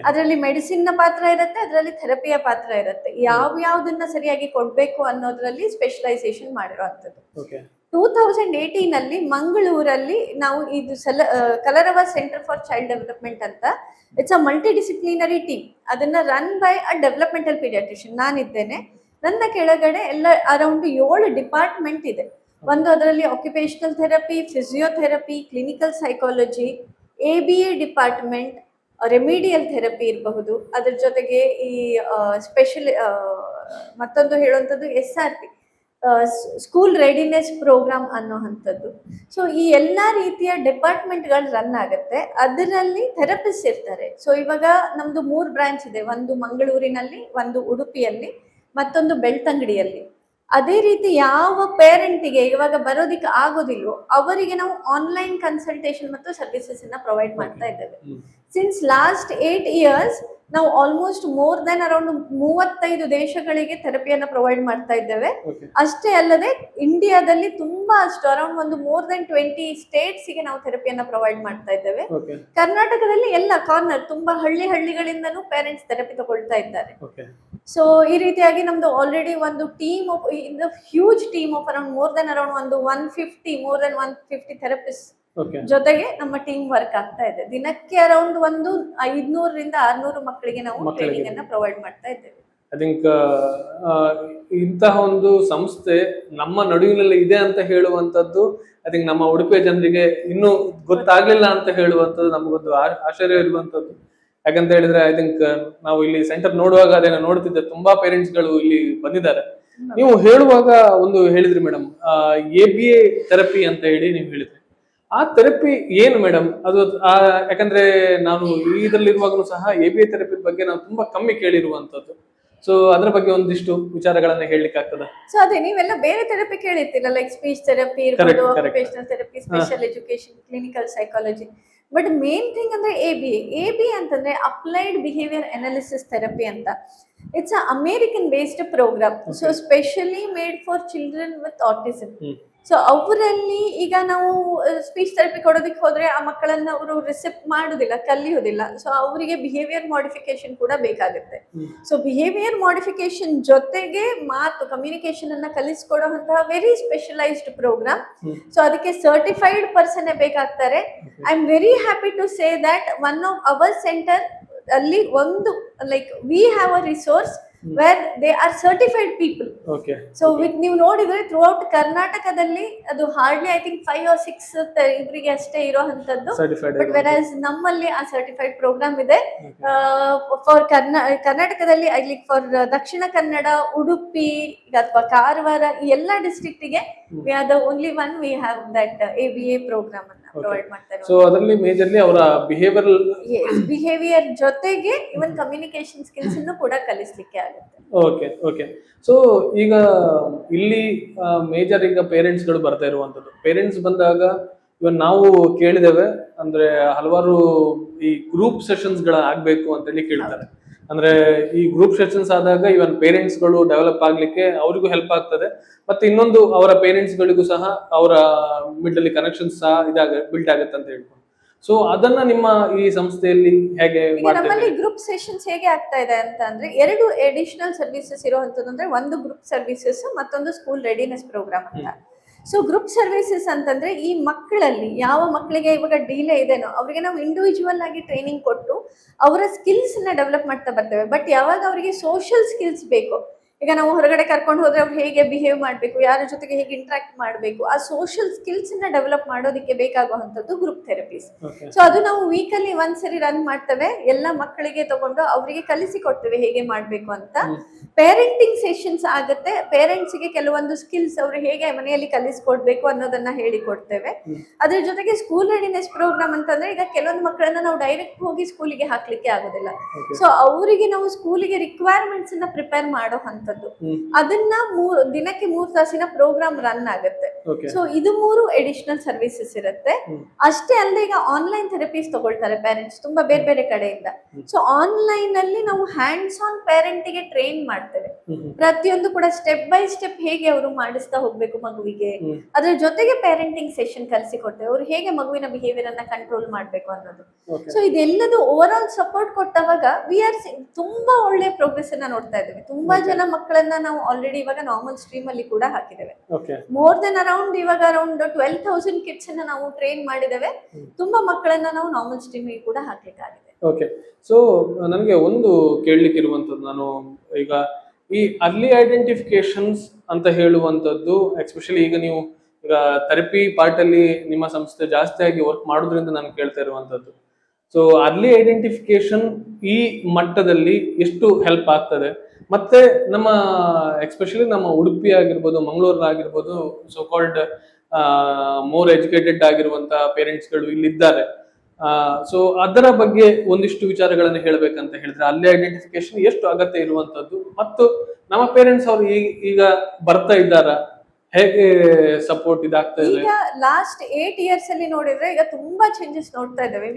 ಅದರಲ್ಲಿ ಮೆಡಿಸಿನ್ ನ ಪಾತ್ರ ಇರುತ್ತೆ, ಅದರಲ್ಲಿ ಥೆರಪಿಯ ಪಾತ್ರ ಇರುತ್ತೆ. ಯಾವ್ದನ್ನ ಸರಿಯಾಗಿ ಕೊಡ್ಬೇಕು ಅನ್ನೋದ್ರಲ್ಲಿ ಸ್ಪೆಷಲೈಸೇಷನ್ ಮಾಡಿರುವಂಥದ್ದು. 2018 ಅಲ್ಲಿ ಮಂಗಳೂರಲ್ಲಿ ನಾವು ಇದು Kalarava centre for child development ಅಂತ, it's a multidisciplinary team. ಅದನ್ನ run by a developmental paediatrician, ನಾನಿದ್ದೇನೆ. ನನ್ನ ಕೆಳಗಡೆ ಎಲ್ಲ ಅರೌಂಡ್ 7 ಡಿಪಾರ್ಟ್ಮೆಂಟ್ ಇದೆ. ಒಂದು ಅದರಲ್ಲಿ occupational therapy, physiotherapy, clinical psychology, ABA department, remedial therapy ಇರಬಹುದು. ಅದ್ರ ಜೊತೆಗೆ ಈ ಸ್ಪೆಷಲ್ ಮತ್ತೊಂದು ಹೇಳುವಂಥದ್ದು SRP, ಸ್ಕೂಲ್ ರೆಡಿನೆಸ್ ಪ್ರೋಗ್ರಾಮ್ ಅನ್ನೋವಂಥದ್ದು. ಸೊ ಈ ಎಲ್ಲಾ ರೀತಿಯ ಡಿಪಾರ್ಟ್ಮೆಂಟ್ಗಳು ರನ್ ಆಗುತ್ತೆ. ಅದರಲ್ಲಿ ಥೆರಪಿಸ್ಟ್ ಇರ್ತಾರೆ. ಸೊ ಇವಾಗ ನಮ್ದು 3 ಬ್ರಾಂಚ್ ಇದೆ, ಒಂದು ಮಂಗಳೂರಿನಲ್ಲಿ, ಒಂದು ಉಡುಪಿಯಲ್ಲಿ, ಮತ್ತೊಂದು ಬೆಳ್ತಂಗಡಿಯಲ್ಲಿ. ಅದೇ ರೀತಿ ಯಾವ ಪೇರೆಂಟಿಗೆ ಇವಾಗ ಬರೋದಿಕ್ಕೆ ಆಗೋದಿಲ್ವೋ ಅವರಿಗೆ ನಾವು ಆನ್ಲೈನ್ ಕನ್ಸಲ್ಟೇಷನ್ ಮತ್ತು ಸರ್ವಿಸಸ್ ಅನ್ನ ಪ್ರೊವೈಡ್ ಮಾಡ್ತಾ ಇದ್ದೇವೆ. ಸಿನ್ಸ್ ಲಾಸ್ಟ್ 8 years ನಾವು ಆಲ್ಮೋಸ್ಟ್ ಮೋರ್ ದೆನ್ ಅರೌಂಡ್ 35 ದೇಶಗಳಿಗೆ ಥೆರಪಿಯನ್ನ ಪ್ರೊವೈಡ್ ಮಾಡ್ತಾ ಇದ್ದೇವೆ. ಅಷ್ಟೇ ಅಲ್ಲದೆ ಇಂಡಿಯಾದಲ್ಲಿ ತುಂಬಾ ಅರೌಂಡ್ ಒಂದು ಮೋರ್ ದೆನ್ 20 ಸ್ಟೇಟ್ಸ್ ಗೆ ನಾವು ಥೆರಪಿಯನ್ನ ಪ್ರೊವೈಡ್ ಮಾಡ್ತಾ ಇದ್ದೇವೆ. ಕರ್ನಾಟಕದಲ್ಲಿ ಎಲ್ಲ ಕಾರ್ನರ್, ತುಂಬಾ ಹಳ್ಳಿಗಳಿಂದನೂ ಪೇರೆಂಟ್ಸ್ ಥೆರಪಿ ತಗೊಳ್ತಾ ಇದ್ದಾರೆ. ಸೊ ಈ ರೀತಿಯಾಗಿ ನಮ್ದು ಆಲ್ರೆಡಿ ಒಂದು team of huge team of around more than 150 therapist ಜೊತೆಗೆ ನಮ್ಮ ಟೀಮ್ ವರ್ಕ್ ಆಗ್ತಾ ಇದೆ. ದಿನಕ್ಕೆ ಅರೌಂಡ್ ಒಂದು 500 ರಿಂದ 600 ಮಕ್ಕಳಿಗೆ ನಾವು ಟ್ರೈನಿಂಗ್ ಅನ್ನ ಪ್ರೊವೈಡ್ ಮಾಡ್ತಾ ಇದ್ದೇವೆ. ಐ ಥಿಂಕ್ ಇಂತಹ ಒಂದು ಸಂಸ್ಥೆ ನಮ್ಮ ನಡುವಿನಲ್ಲಿ ಇದೆ ಅಂತ ಹೇಳುವಂತದ್ದು, ಐ ಥಿಂಕ್ ನಮ್ಮ ಉಡುಪಿಯ ಜನರಿಗೆ ಇನ್ನೂ ಗೊತ್ತಾಗ್ಲಿಲ್ಲ ಅಂತ ಹೇಳುವಂತದ್ದು ನಮಗೊಂದು ಆಶ್ಚರ್ಯ ಇರುವಂತದ್ದು. ಯಾಕಂತ ಹೇಳಿದ್ರೆ ಐ ಥಿಂಕ್ ನಾವು ಇಲ್ಲಿ ಸೆಂಟರ್ ನೋಡುವಾಗ ಅದನ್ನ ನೋಡ್ತಿದ್ದೆ, ತುಂಬಾ ಪೇರೆಂಟ್ಸ್ ಗಳು ಇಲ್ಲಿ ಬಂದಿದ್ದಾರೆ. ನೀವು ಹೇಳುವಾಗ ಒಂದು ಹೇಳಿದ್ರಿ ಮೇಡಮ್, ABA ಥೆರಪಿ ಅಂತ ಹೇಳಿ ನೀವು ಹೇಳಿದ್ರಿ. ಆ ಥೆರಪಿ ಏನು ಮೇಡಮ್? ಅದು ಯಾಕಂದ್ರೆ ನಾನು ಇದರಲ್ಲಿರುವಾಗಲೂ ಸಹ ABA ಥೆರಪಿ ಬಗ್ಗೆ ನಾವು ತುಂಬಾ ಕಮ್ಮಿ ಕೇಳಿರುವಂತದ್ದು. ಸೊ ಅದ್ರ ಬಗ್ಗೆ ಒಂದಿಷ್ಟು ವಿಚಾರಗಳನ್ನ ಹೇಳಲಿಕ್ಕೆ ಆಗ್ತದ? ಸೊ ಅದೇ ನೀವೆಲ್ಲ ಬೇರೆ ಥೆರಪಿ ಕೇಳಿರ್ತೀರ, ಲೈಕ್ ಸ್ಪೀಚ್ ಥೆರಪಿ ಇರ್ಬೋದು, occupational therapy, special education, clinical psychology. But main thing ಅಂದ್ರೆ ABA ಅಂತಂದ್ರೆ ಅಪ್ಲೈಡ್ ಬಿಹೇವಿಯರ್ ಅನಾಲಿಸಿಸ್ ಥೆರಪಿ ಅಂತ. It's a American based programme. So specially made for children with autism. So ಅವರಲ್ಲಿ ಈಗ ನಾವು speech therapy ಕೊಡೋದಕ್ಕೆ ಹೋದ್ರೆ ಆ ಮಕ್ಕಳನ್ನ ಅವರು ರಿಸೆಪ್ಟ್ ಮಾಡುದಿಲ್ಲ, ಕಲಿಯೋದಿಲ್ಲ. ಸೊ ಅವರಿಗೆ ಬಿಹೇವಿಯರ್ ಮಾಡಿಫಿಕೇಶನ್ ಕೂಡ ಬೇಕಾಗುತ್ತೆ. ಸೊ ಬಿಹೇವಿಯರ್ ಮಾಡಿಫಿಕೇಶನ್ ಜೊತೆಗೆ ಮಾತು, ಕಮ್ಯುನಿಕೇಶನ್ ಅನ್ನ ಕಲಿಸ್ಕೊಡುವಂತಹ ವೆರಿ ಸ್ಪೆಷಲೈಸ್ಡ್ ಪ್ರೋಗ್ರಾಮ್. ಸೊ ಅದಕ್ಕೆ ಸರ್ಟಿಫೈಡ್ ಪರ್ಸನ್ ಬೇಕಾಗ್ತಾರೆ. I am very happy to say that one of our centre ಅಲ್ಲಿ ಒಂದು like we have a resource where they are certified people. So ನೀವು ನೋಡಿದ್ರೆ ಥ್ರೂ ಔಟ್ ಕರ್ನಾಟಕದಲ್ಲಿ ಅದು ಹಾರ್ಡ್ಲಿ ಐ ಥಿಂಕ್ 5 or 6 ಇವರಿಗೆ ಅಷ್ಟೇ ಇರೋ ಅಂತದ್ದು. ಬಟ್ ವೆರಾಸ್ ನಮ್ಮಲ್ಲಿ ಆ ಸರ್ಟಿಫೈಡ್ ಪ್ರೋಗ್ರಾಮ್ ಇದೆ ಫಾರ್ ಕರ್ನಾಟಕದಲ್ಲಿ. I like for Dakshina Kannada, Udupi ಅಥವಾ ಕಾರವಾರ, ಈ ಎಲ್ಲಾ ಡಿಸ್ಟ್ರಿಕ್ಟಿಗೆ we are the only one we have that ABA programme ಅನ್ನ. ಪ್ರೊವೈಡ್ ಮಾಡ್ತಾ ಸೊ ಅದರಲ್ಲಿ ಮೇಜರ್ಲಿ ಅವರ ಬಿಹೇವಿಯರ್ ಜೊತೆಗೆ ಇವನ್ ಕಮ್ಯುನಿಕೇಶನ್ ಸ್ಕಿಲ್ಸ್ ಅನ್ನು ಕೂಡ ಕಲಿಸ್ಲಿಕ್ಕೆ ಆಗುತ್ತೆ. ಓಕೆ. ಸೊ ಈಗ ಇಲ್ಲಿ ಮೇಜರ್ ಈಗ ಪೇರೆಂಟ್ಸ್ ಗಳು ಬರ್ತಾ ಇರುವಂತದ್ದು. ಪೇರೆಂಟ್ಸ್ ಬಂದಾಗ ಇವನ್ ನಾವು ಕೇಳಿದೇವೆ ಅಂದ್ರೆ ಹಲವಾರು ಈ ಗ್ರೂಪ್ ಸೆಷನ್ಸ್ ಗಳ ಆಗ್ಬೇಕು ಅಂತೇಳಿ ಕೇಳ್ತಾರೆ. ಅಂದ್ರೆ ಈ ಗ್ರೂಪ್ ಸೆಷನ್ಸ್ ಆದಾಗ ಇವನ್ ಪೇರೆಂಟ್ಸ್ ಗಳು ಡೆವಲಪ್ ಆಗ್ಲಿಕ್ಕೆ ಅವರಿಗೂ ಹೆಲ್ಪ್ ಆಗ್ತದೆ, ಮತ್ತೆ ಇನ್ನೊಂದು ಅವರ ಪೇರೆಂಟ್ಸ್ ಗಳಿಗೂ ಸಹ ಅವರ ಮಿಡ್ ಅಲ್ಲಿ ಕನೆಕ್ಷನ್ಸ್ ಸಹ ಬಿಲ್ಟ್ ಆಗುತ್ತೆ ಅಂತ ಹೇಳ್ಕೊಂಡು. ಸೊ ಅದನ್ನ ನಿಮ್ಮ ಈ ಸಂಸ್ಥೆಯಲ್ಲಿ ಹೇಗೆ ನಮ್ಮಲ್ಲಿ ಗ್ರೂಪ್ ಸೆಷನ್ಸ್ ಹೇಗೆ ಆಗ್ತಾ ಇದೆ ಅಂತ ಅಂದ್ರೆ 2 ಅಡಿಷನಲ್ ಸರ್ವಿಸಸ್ ಇರುವಂತದ್ದು. ಅಂದ್ರೆ ಒಂದು ಗ್ರೂಪ್ ಸರ್ವಿಸಸ್, ಮತ್ತೊಂದು ಸ್ಕೂಲ್ ರೆಡಿನೆಸ್ ಪ್ರೋಗ್ರಾಮ್ ಅಂತ. ಸೊ ಗ್ರೂಪ್ ಸರ್ವಿಸಸ್ ಅಂತಂದ್ರೆ ಈ ಮಕ್ಕಳಲ್ಲಿ ಯಾವ ಮಕ್ಕಳಿಗೆ ಇವಾಗ ಡಿಲೇ ಇದೆನೋ ಅವರಿಗೆ ನಾವು ಇಂಡಿವಿಜುವಲ್ ಆಗಿ ಟ್ರೈನಿಂಗ್ ಕೊಟ್ಟು ಅವರ ಸ್ಕಿಲ್ಸ್ ನ ಡೆವಲಪ್ ಮಾಡ್ತಾ ಬರ್ತೇವೆ. ಬಟ್ ಯಾವಾಗ ಅವರಿಗೆ ಸೋಷಿಯಲ್ ಸ್ಕಿಲ್ಸ್ ಬೇಕು, ಈಗ ನಾವು ಹೊರಗಡೆ ಕರ್ಕೊಂಡು ಹೋದ್ರೆ ಅವ್ರು ಹೇಗೆ ಬಿಹೇವ್ ಮಾಡಬೇಕು, ಯಾರ ಜೊತೆಗೆ ಹೇಗೆ ಇಂಟ್ರಾಕ್ಟ್ ಮಾಡಬೇಕು, ಆ ಸೋಷಿಯಲ್ ಸ್ಕಿಲ್ಸ್ ನ ಡೆವಲಪ್ ಮಾಡೋದಕ್ಕೆ ಬೇಕಾಗುವಂತದ್ದು ಗ್ರೂಪ್ ಥೆರಪೀಸ್. ಸೊ ಅದು ನಾವು ವೀಕಲ್ಲಿ ಒಂದ್ಸರಿ ರನ್ ಮಾಡ್ತೇವೆ, ಎಲ್ಲ ಮಕ್ಕಳಿಗೆ ತಗೊಂಡು ಅವರಿಗೆ ಕಲಿಸಿ ಕೊಡ್ತೇವೆ ಹೇಗೆ ಮಾಡ್ಬೇಕು ಅಂತ. ಪೇರೆಂಟಿಂಗ್ ಸೆಷನ್ಸ್ ಆಗುತ್ತೆ, ಪೇರೆಂಟ್ಸ್ ಗೆ ಕೆಲವೊಂದು ಸ್ಕಿಲ್ಸ್ ಅವರು ಹೇಗೆ ಮನೆಯಲ್ಲಿ ಕಲಿಸ್ಕೊಡ್ಬೇಕು ಅನ್ನೋದನ್ನ ಹೇಳಿಕೊಡ್ತೇವೆ. ಅದ್ರ ಜೊತೆಗೆ ಸ್ಕೂಲ್ ರೆಡಿನೆಸ್ ಪ್ರೋಗ್ರಾಮ್ ಅಂತಂದ್ರೆ ಈಗ ಕೆಲವೊಂದು ಮಕ್ಕಳನ್ನ ನಾವು ಡೈರೆಕ್ಟ್ ಹೋಗಿ ಸ್ಕೂಲಿಗೆ ಹಾಕ್ಲಿಕ್ಕೆ ಆಗೋದಿಲ್ಲ. ಸೊ ಅವರಿಗೆ ನಾವು ಸ್ಕೂಲಿಗೆ ರಿಕ್ವೈರ್ಮೆಂಟ್ಸ್ ನ ಪ್ರಿಪೇರ್ ಮಾಡೋ ಅಂತ ಅದನ್ನ ದಿನಕ್ಕೆ 3 ತಾಸಿನ ಪ್ರೋಗ್ರಾಮ್ ರನ್ ಆಗುತ್ತೆ. ಸೊ ಇದು 3 ಅಡಿಷನಲ್ ಸರ್ವಿಸಸ್ ಇರುತ್ತೆ. ಅಷ್ಟೇ ಅಲ್ಲದೆ ಈಗ ಆನ್ಲೈನ್ ಥೆರಪೀಸ್ ತಗೊಳ್ತಾರೆ ಪೇರೆಂಟ್ಸ್ ತುಂಬಾ ಬೇರೆ ಬೇರೆ ಕಡೆಯಿಂದ. ಸೊ ಆನ್ಲೈನ್ ಅಲ್ಲಿ ನಾವು ಹ್ಯಾಂಡ್ಸ್ ಆನ್ ಪೇರೆಂಟಿಗೆ ಟ್ರೈನ್ ಮಾಡ್ತೇವೆ. ಪ್ರತಿಯೊಂದು ಕೂಡ ಸ್ಟೆಪ್ ಬೈ ಸ್ಟೆಪ್ ಹೇಗೆ ಅವರು ಮಾಡಿಸ್ತಾ ಹೋಗ್ಬೇಕು ಮಗುವಿಗೆ, ಅದ್ರ ಜೊತೆಗೆ ಪೇರೆಂಟಿಂಗ್ ಸೆಷನ್ ಕಲಿಸಿಕೊಡ್ತೇವೆ ಅವ್ರು ಹೇಗೆ ಮಗುವಿನ ಬಿಹೇವಿಯರ್ ಅನ್ನ ಕಂಟ್ರೋಲ್ ಮಾಡ್ಬೇಕು ಅನ್ನೋದು. ಸೊ ಇದೆಲ್ಲದು ಓವರ್ ಆಲ್ ಸಪೋರ್ಟ್ ಕೊಟ್ಟವಾಗ ತುಂಬಾ ಒಳ್ಳೆ ಪ್ರೋಗ್ರೆಸ್ ಅನ್ನ ನೋಡ್ತಾ ಇದ್ದೇವೆ. ತುಂಬಾ ಜನ ಮಕ್ಕಳನ್ನ ನಾವು ಆಲ್ರೆಡಿ ಇವಾಗ ನಾರ್ಮಲ್ ಸ್ಟ್ರೀಮ್ ಅಲ್ಲಿ ಕೂಡ ಹಾಕಿದ್ದೇವೆ. ಮೋರ್ ದೆನ್ ಅರೌಂಡ್ 12,000 ಕಿಡ್ಸ್ ಅನ್ನ ನಾವು ಟ್ರೈನ್ ಮಾಡಿದ್ದೇವೆ. ತುಂಬಾ ಮಕ್ಕಳನ್ನ ನಾವು ನಾರ್ಮಲ್ ಸ್ಟ್ರೀಮ್ ಅಲ್ಲಿ ಕೂಡ ಹಾಕ್ಲಿಕ್ಕಾಗಿದೆ. ಓಕೆ. ಸೊ ನನಗೆ ಒಂದು ಕೇಳಲಿಕ್ಕೆ ಇರುವಂತದ್ದು, ನಾನು ಈಗ ಈ ಅರ್ಲಿ ಐಡೆಂಟಿಫಿಕೇಶನ್ಸ್ ಅಂತ ಹೇಳುವಂತದ್ದು ಎಸ್ಪೆಷಲಿ ಈಗ ನೀವು ಈಗ ಥೆರಪಿ ಪಾರ್ಟ್ ಅಲ್ಲಿ ನಿಮ್ಮ ಸಂಸ್ಥೆ ಜಾಸ್ತಿಯಾಗಿ ವರ್ಕ್ ಮಾಡೋದ್ರಿಂದ ನಾನು ಕೇಳ್ತಾ ಇರುವಂತದ್ದು. ಸೊ ಅರ್ಲಿ ಐಡೆಂಟಿಫಿಕೇಶನ್ ಈ ಮಟ್ಟದಲ್ಲಿ ಎಷ್ಟು ಹೆಲ್ಪ್ ಆಗ್ತದೆ, ಮತ್ತೆ ನಮ್ಮ ಎಸ್ಪೆಷಲಿ ನಮ್ಮ ಉಡುಪಿ ಆಗಿರ್ಬೋದು, ಮಂಗಳೂರಿನಾಗಿರ್ಬೋದು, ಸೋ ಕಾಲ್ಡ್ ಮೋರ್ ಎಜುಕೇಟೆಡ್ ಆಗಿರುವಂತ ಪೇರೆಂಟ್ಸ್ಗಳು ಇಲ್ಲಿದ್ದಾರೆ. ಸೊ ಅದರ ಬಗ್ಗೆ ಒಂದಿಷ್ಟು ವಿಚಾರಗಳನ್ನು ಹೇಳ್ಬೇಕಂತ ಹೇಳಿದ್ರೆ ಅಲ್ಲಿ ಐಡೆಂಟಿಫಿಕೇಶನ್ ಎಷ್ಟು ಅಗತ್ಯ ಇರುವಂತದ್ದು, ಮತ್ತು ನಮ್ಮ ಪೇರೆಂಟ್ಸ್ ಅವರು ಈಗ ಬರ್ತಾ ಇದ್ದಾರಾ, ಹೇಗೆ ಸಪೋರ್ಟ್ ಇದಾಗ್ತಾ ಇದೆ? ಈಗ ಲಾಸ್ಟ್ 8 years ಅಲ್ಲಿ ನೋಡಿದ್ರೆ ಈಗ ತುಂಬಾ ಚೇಂಜಸ್ ನೋಡ್ತಾ ಇದ್ದೇವೆ.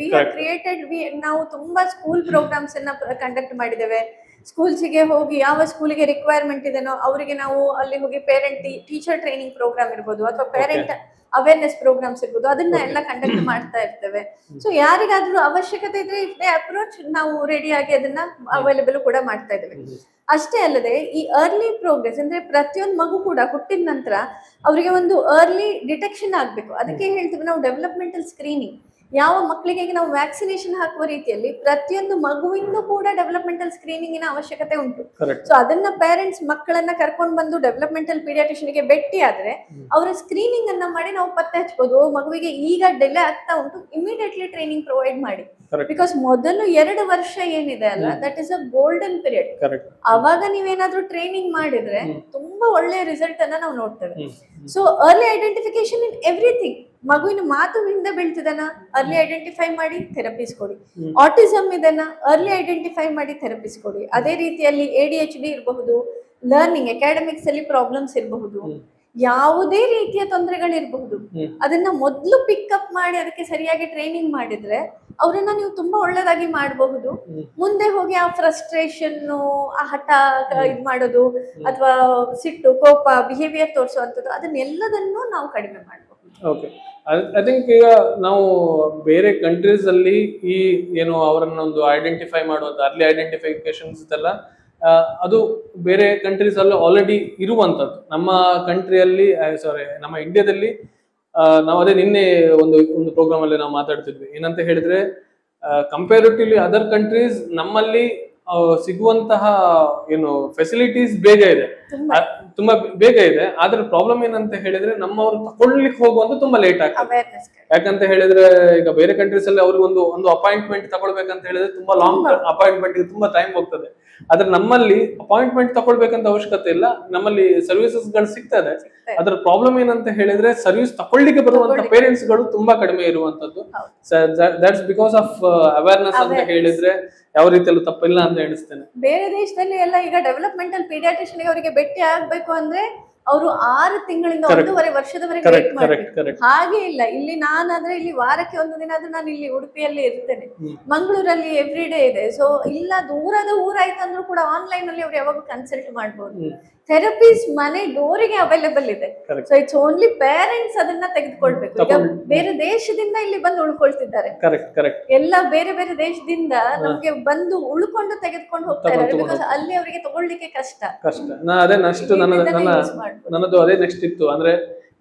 ನಾವು ತುಂಬಾ ಸ್ಕೂಲ್ ಪ್ರೋಗ್ರಾಮ್ಸ್ ಅನ್ನ ಕಂಡಕ್ಟ್ ಮಾಡಿದ್ದೇವೆ. ಸ್ಕೂಲ್ಸ್ಗೆ ಹೋಗಿ ಯಾವ ಸ್ಕೂಲಿಗೆ ರಿಕ್ವೈರ್ಮೆಂಟ್ ಇದೆನೋ ಅವರಿಗೆ ನಾವು ಅಲ್ಲಿ ಹೋಗಿ ಪೇರೆಂಟ್ ಟೀಚರ್ ಟ್ರೈನಿಂಗ್ ಪ್ರೋಗ್ರಾಮ್ ಇರ್ಬೋದು ಅಥವಾ ಪೇರೆಂಟ್ ಅವೇರ್ನೆಸ್ ಪ್ರೋಗ್ರಾಮ್ಸ್ ಇರ್ಬೋದು, ಅದನ್ನ ಎಲ್ಲ ಕಂಡಕ್ಟ್ ಮಾಡ್ತಾ ಇರ್ತೇವೆ. ಸೊ ಯಾರಿಗಾದ್ರೂ ಅವಶ್ಯಕತೆ ಇದ್ರೆ ಅಪ್ರೋಚ್ ನಾವು ರೆಡಿ ಆಗಿ ಅದನ್ನ ಅವೈಲೇಬಲ್ ಕೂಡ ಮಾಡ್ತಾ ಇದ್ದೇವೆ. ಅಷ್ಟೇ ಅಲ್ಲದೆ ಈ ಅರ್ಲಿ ಪ್ರೋಗ್ರೆಸ್ ಅಂದ್ರೆ ಪ್ರತಿಯೊಂದು ಮಗು ಕೂಡ ಹುಟ್ಟಿದ ನಂತರ ಅವರಿಗೆ ಒಂದು ಅರ್ಲಿ ಡಿಟೆಕ್ಷನ್ ಆಗ್ಬೇಕು. ಅದಕ್ಕೆ ಹೇಳ್ತೀವಿ ನಾವು ಡೆವಲಪ್ಮೆಂಟಲ್ ಸ್ಕ್ರೀನಿಂಗ್. ಯಾವ ಮಕ್ಕಳಿಗೆ ನಾವು ವ್ಯಾಕ್ಸಿನೇಷನ್ ಹಾಕುವ ರೀತಿಯಲ್ಲಿ ಪ್ರತಿಯೊಂದು ಮಗುವಿಂದು ಕೂಡ ಡೆವಲಪ್ಮೆಂಟಲ್ ಸ್ಕ್ರೀನಿಂಗಿನ ಅವಶ್ಯಕತೆ ಉಂಟು. ಸೊ ಅದನ್ನ ಪೇರೆಂಟ್ಸ್ ಮಕ್ಕಳನ್ನ ಕರ್ಕೊಂಡು ಬಂದು ಡೆವಲಪ್ಮೆಂಟಲ್ ಪೀಡಿಯಾಟ್ರಿಷಿಯನ್ಗೆ ಭೇಟಿ ಆದ್ರೆ ಅವರ ಸ್ಕ್ರೀನಿಂಗ್ ಅನ್ನ ಮಾಡಿ ನಾವು ಪತ್ತೆ ಹಚ್ಬೋದು. ಮಗುವಿಗೆ ಈಗ ಡಿಲೇ ಆಗ್ತಾ ಉಂಟು, ಇಮಿಡಿಯೇಟ್ಲಿ ಟ್ರೈನಿಂಗ್ ಪ್ರೊವೈಡ್ ಮಾಡಿ. ಬಿಕಾಸ್ ಮೊದಲು 2 ವರ್ಷ ಏನಿದೆ ಅಲ್ಲ, that is a golden period. ಅವಾಗ ನೀವೇನಾದ್ರೂ ಟ್ರೈನಿಂಗ್ ಮಾಡಿದ್ರೆ ತುಂಬಾ ಒಳ್ಳೆ ರಿಸಲ್ಟ್ ಅನ್ನ ನಾವು ನೋಡ್ತೇವೆ. So early identification in everything. ಮಗುವಿನ ಮಾತು ಹಿಂದೆ ಬೀಳ್ತಿದನ ಅರ್ಲಿ ಐಡೆಂಟಿಫೈ ಮಾಡಿ ಥೆರಪೀಸ್ ಕೊಡಿ. ಆಟಿಸಮ್ ಇದನ್ನ ಅರ್ಲಿ ಐಡೆಂಟಿಫೈ ಮಾಡಿ ಥೆರಪೀಸ್ ಕೊಡಿ. ಅದೇ ರೀತಿಯಲ್ಲಿ ADHD ಇರಬಹುದು, ಲರ್ನಿಂಗ್ ಅಕಾಡೆಮಿಕ್ಸ್ ಅಲ್ಲಿ ಪ್ರಾಬ್ಲಮ್ಸ್ ಇರಬಹುದು, ಯಾವುದೇ ರೀತಿಯ ತೊಂದರೆಗಳಿರಬಹುದು, ಅದನ್ನ ಮೊದಲು ಪಿಕ್ಅಪ್ ಮಾಡಿ ಅದಕ್ಕೆ ಸರಿಯಾಗಿ ಟ್ರೈನಿಂಗ್ ಮಾಡಿದ್ರೆ ಅವರನ್ನ ನೀವು ತುಂಬಾ ಒಳ್ಳೇದಾಗಿ ಮಾಡಬಹುದು. ಮುಂದೆ ಹೋಗಿ ಆ ಫ್ರಸ್ಟ್ರೇಷನ್, ಆ ಹಠ ಇದ್ ಮಾಡೋದು ಅಥವಾ ಸಿಟ್ಟು, ಕೋಪ, ಬಿಹೇವಿಯರ್ ತೋರಿಸುವಂಥದ್ದು, ಅದನ್ನೆಲ್ಲದನ್ನು ನಾವು ಕಡಿಮೆ ಮಾಡಬಹುದು. ಓಕೆ. ಐ ಥಿಂಕ್ ಈಗ ನಾವು ಬೇರೆ ಕಂಟ್ರೀಸ್ ಅಲ್ಲಿ ಈ ಏನು ಅವರನ್ನ ಒಂದು ಐಡೆಂಟಿಫೈ ಮಾಡುವಂತ ಅರ್ಲಿ ಐಡೆಂಟಿಫಿಕೇಶನ್ಸ್ ಇದೆಲ್ಲ ಅದು ಬೇರೆ ಕಂಟ್ರೀಸ್ ಅಲ್ಲಿ ಆಲ್ರೆಡಿ ಇರುವಂತದ್ದು. ನಮ್ಮ ಕಂಟ್ರಿಯಲ್ಲಿ ನಮ್ಮ ಇಂಡಿಯಾದಲ್ಲಿ ನಾವು ಅದೇ ನಿನ್ನೆ ಒಂದು ಪ್ರೋಗ್ರಾಮ್ ಅಲ್ಲಿ ನಾವು ಮಾತಾಡ್ತಿದ್ವಿ. ಏನಂತ ಹೇಳಿದ್ರೆ ಕಂಪೇರಿಟಿವ್ಲಿ ಅದರ್ ಕಂಟ್ರೀಸ್ ನಮ್ಮಲ್ಲಿ ಸಿಗುವಂತಹ ಏನು ಫೆಸಿಲಿಟೀಸ್ ತುಂಬಾ ಬೇಗ ಇದೆ. ಆದ್ರೆ ಪ್ರಾಬ್ಲಮ್ ಏನಂತ ಹೇಳಿದ್ರೆ ನಮ್ಮವ್ರು ತಗೊಳ್ಲಿಕ್ಕೆ ಹೋಗುವಂತ ತುಂಬಾ ಲೇಟ್ ಆಗ್ತದೆ. ಯಾಕಂತ ಹೇಳಿದ್ರೆ ಈಗ ಬೇರೆ ಕಂಟ್ರೀಸ್ ಅಲ್ಲಿ ಅವ್ರಿಗೆ ಒಂದು ಅಪಾಯಿಂಟ್ಮೆಂಟ್ ತಗೊಳ್ಬೇಕಂತ ಹೇಳಿದ್ರೆ ತುಂಬಾ ಲಾಂಗ್ ಅಪಾಯಿಂಟ್ಮೆಂಟ್ ತುಂಬಾ ಟೈಮ್ ಹೋಗ್ತದೆ. ಆದ್ರೆ ನಮ್ಮಲ್ಲಿ ಅಪಾಯಿಂಟ್ಮೆಂಟ್ ತಗೊಳ್ಬೇಕಂತ ಅವಶ್ಯಕತೆ ಇಲ್ಲ, ನಮ್ಮಲ್ಲಿ ಸರ್ವಿಸಸ್ ಗಳು ಸಿಗ್ತದೆ. ಅದ್ರ ಪ್ರಾಬ್ಲಮ್ ಏನಂತ ಹೇಳಿದ್ರೆ ಸರ್ವಿಸ್ ತಕೊಳ್ಳಿಕ್ಕೆ ಬರುವಂತ ಪೇರೆಂಟ್ಸ್ ಗಳು ತುಂಬಾ ಕಡಿಮೆ ಇರುವಂತದ್ದು. ದಟ್ಸ್ ಬಿಕಾಸ್ ಆಫ್ ಅವೇರ್ನೆಸ್ ಅಂತ ಹೇಳಿದ್ರೆ ಯಾವ ರೀತಿಯಲ್ಲೂ ತಪ್ಪಿಲ್ಲ ಅಂತ ಎಣಿಸ್ತೇನೆ. ಬೇರೆ ದೇಶದಲ್ಲಿ ಎಲ್ಲ ಈಗ ಡೆವಲಪ್ಮೆಂಟಲ್ ಪೀಡಿಯಾಟ್ರಿಷಿಯನ್ ಅವರಿಗೆ ಭೇಟಿ ಆಗ್ಬೇಕು ಅಂದ್ರೆ ಅವರು 6 ತಿಂಗಳಿಂದ 1.5 ವರ್ಷದವರೆಗೆ ವೇಟ್ ಮಾಡ್ಬೇಕು. ಹಾಗೆ ಇಲ್ಲ, ಇಲ್ಲಿ ನಾನಾದ್ರೆ ಇಲ್ಲಿ ವಾರಕ್ಕೆ 1 ದಿನ ಆದ್ರೂ ನಾನು ಇಲ್ಲಿ ಉಡುಪಿಯಲ್ಲಿ ಇರ್ತೇನೆ, ಮಂಗಳೂರಲ್ಲಿ ಎವ್ರಿ ಡೇ ಇದೆ. ಸೊ ಇಲ್ಲ ದೂರದ ಊರಾಯ್ತಂದ್ರೂ ಕೂಡ ಆನ್ಲೈನ್ ಅಲ್ಲಿ ಅವ್ರು ಯಾವಾಗ ಕನ್ಸಲ್ಟ್ ಮಾಡ್ಬೋದು. ಥೆರಪೀಸ್ ಮನೆ ಡೋರಿಗೆ ಅವೈಲೇಬಲ್ ಇದೆ. ಸೊ ಇಟ್ಸ್ ಓನ್ಲಿ ಪೇರೆಂಟ್ಸ್ ಅದನ್ನ ತೆಗೆದುಕೊಳ್ಬೇಕು. ಈಗ ಬೇರೆ ದೇಶದಿಂದ ಇಲ್ಲಿ ಬಂದು ಉಳ್ಕೊಳ್ತಿದ್ದಾರೆ, ಎಲ್ಲ ಬೇರೆ ಬೇರೆ ದೇಶದಿಂದ ನಮ್ಗೆ ಬಂದು ಉಳ್ಕೊಂಡು ತೆಗೆದುಕೊಂಡು ಹೋಗ್ತಾ ಇದ್ದಾರೆ. ಬಿಕಾಸ್ ಅಲ್ಲಿ ಅವರಿಗೆ ತಗೊಳ್ಳಿಕ್ಕೆ ಕಷ್ಟ. ಅದೇ ನೆಕ್ಸ್ಟ್ ನನ್ನದು ಅದೇ ನೆಕ್ಸ್ಟ್ ಇತ್ತು. ಅಂದ್ರೆ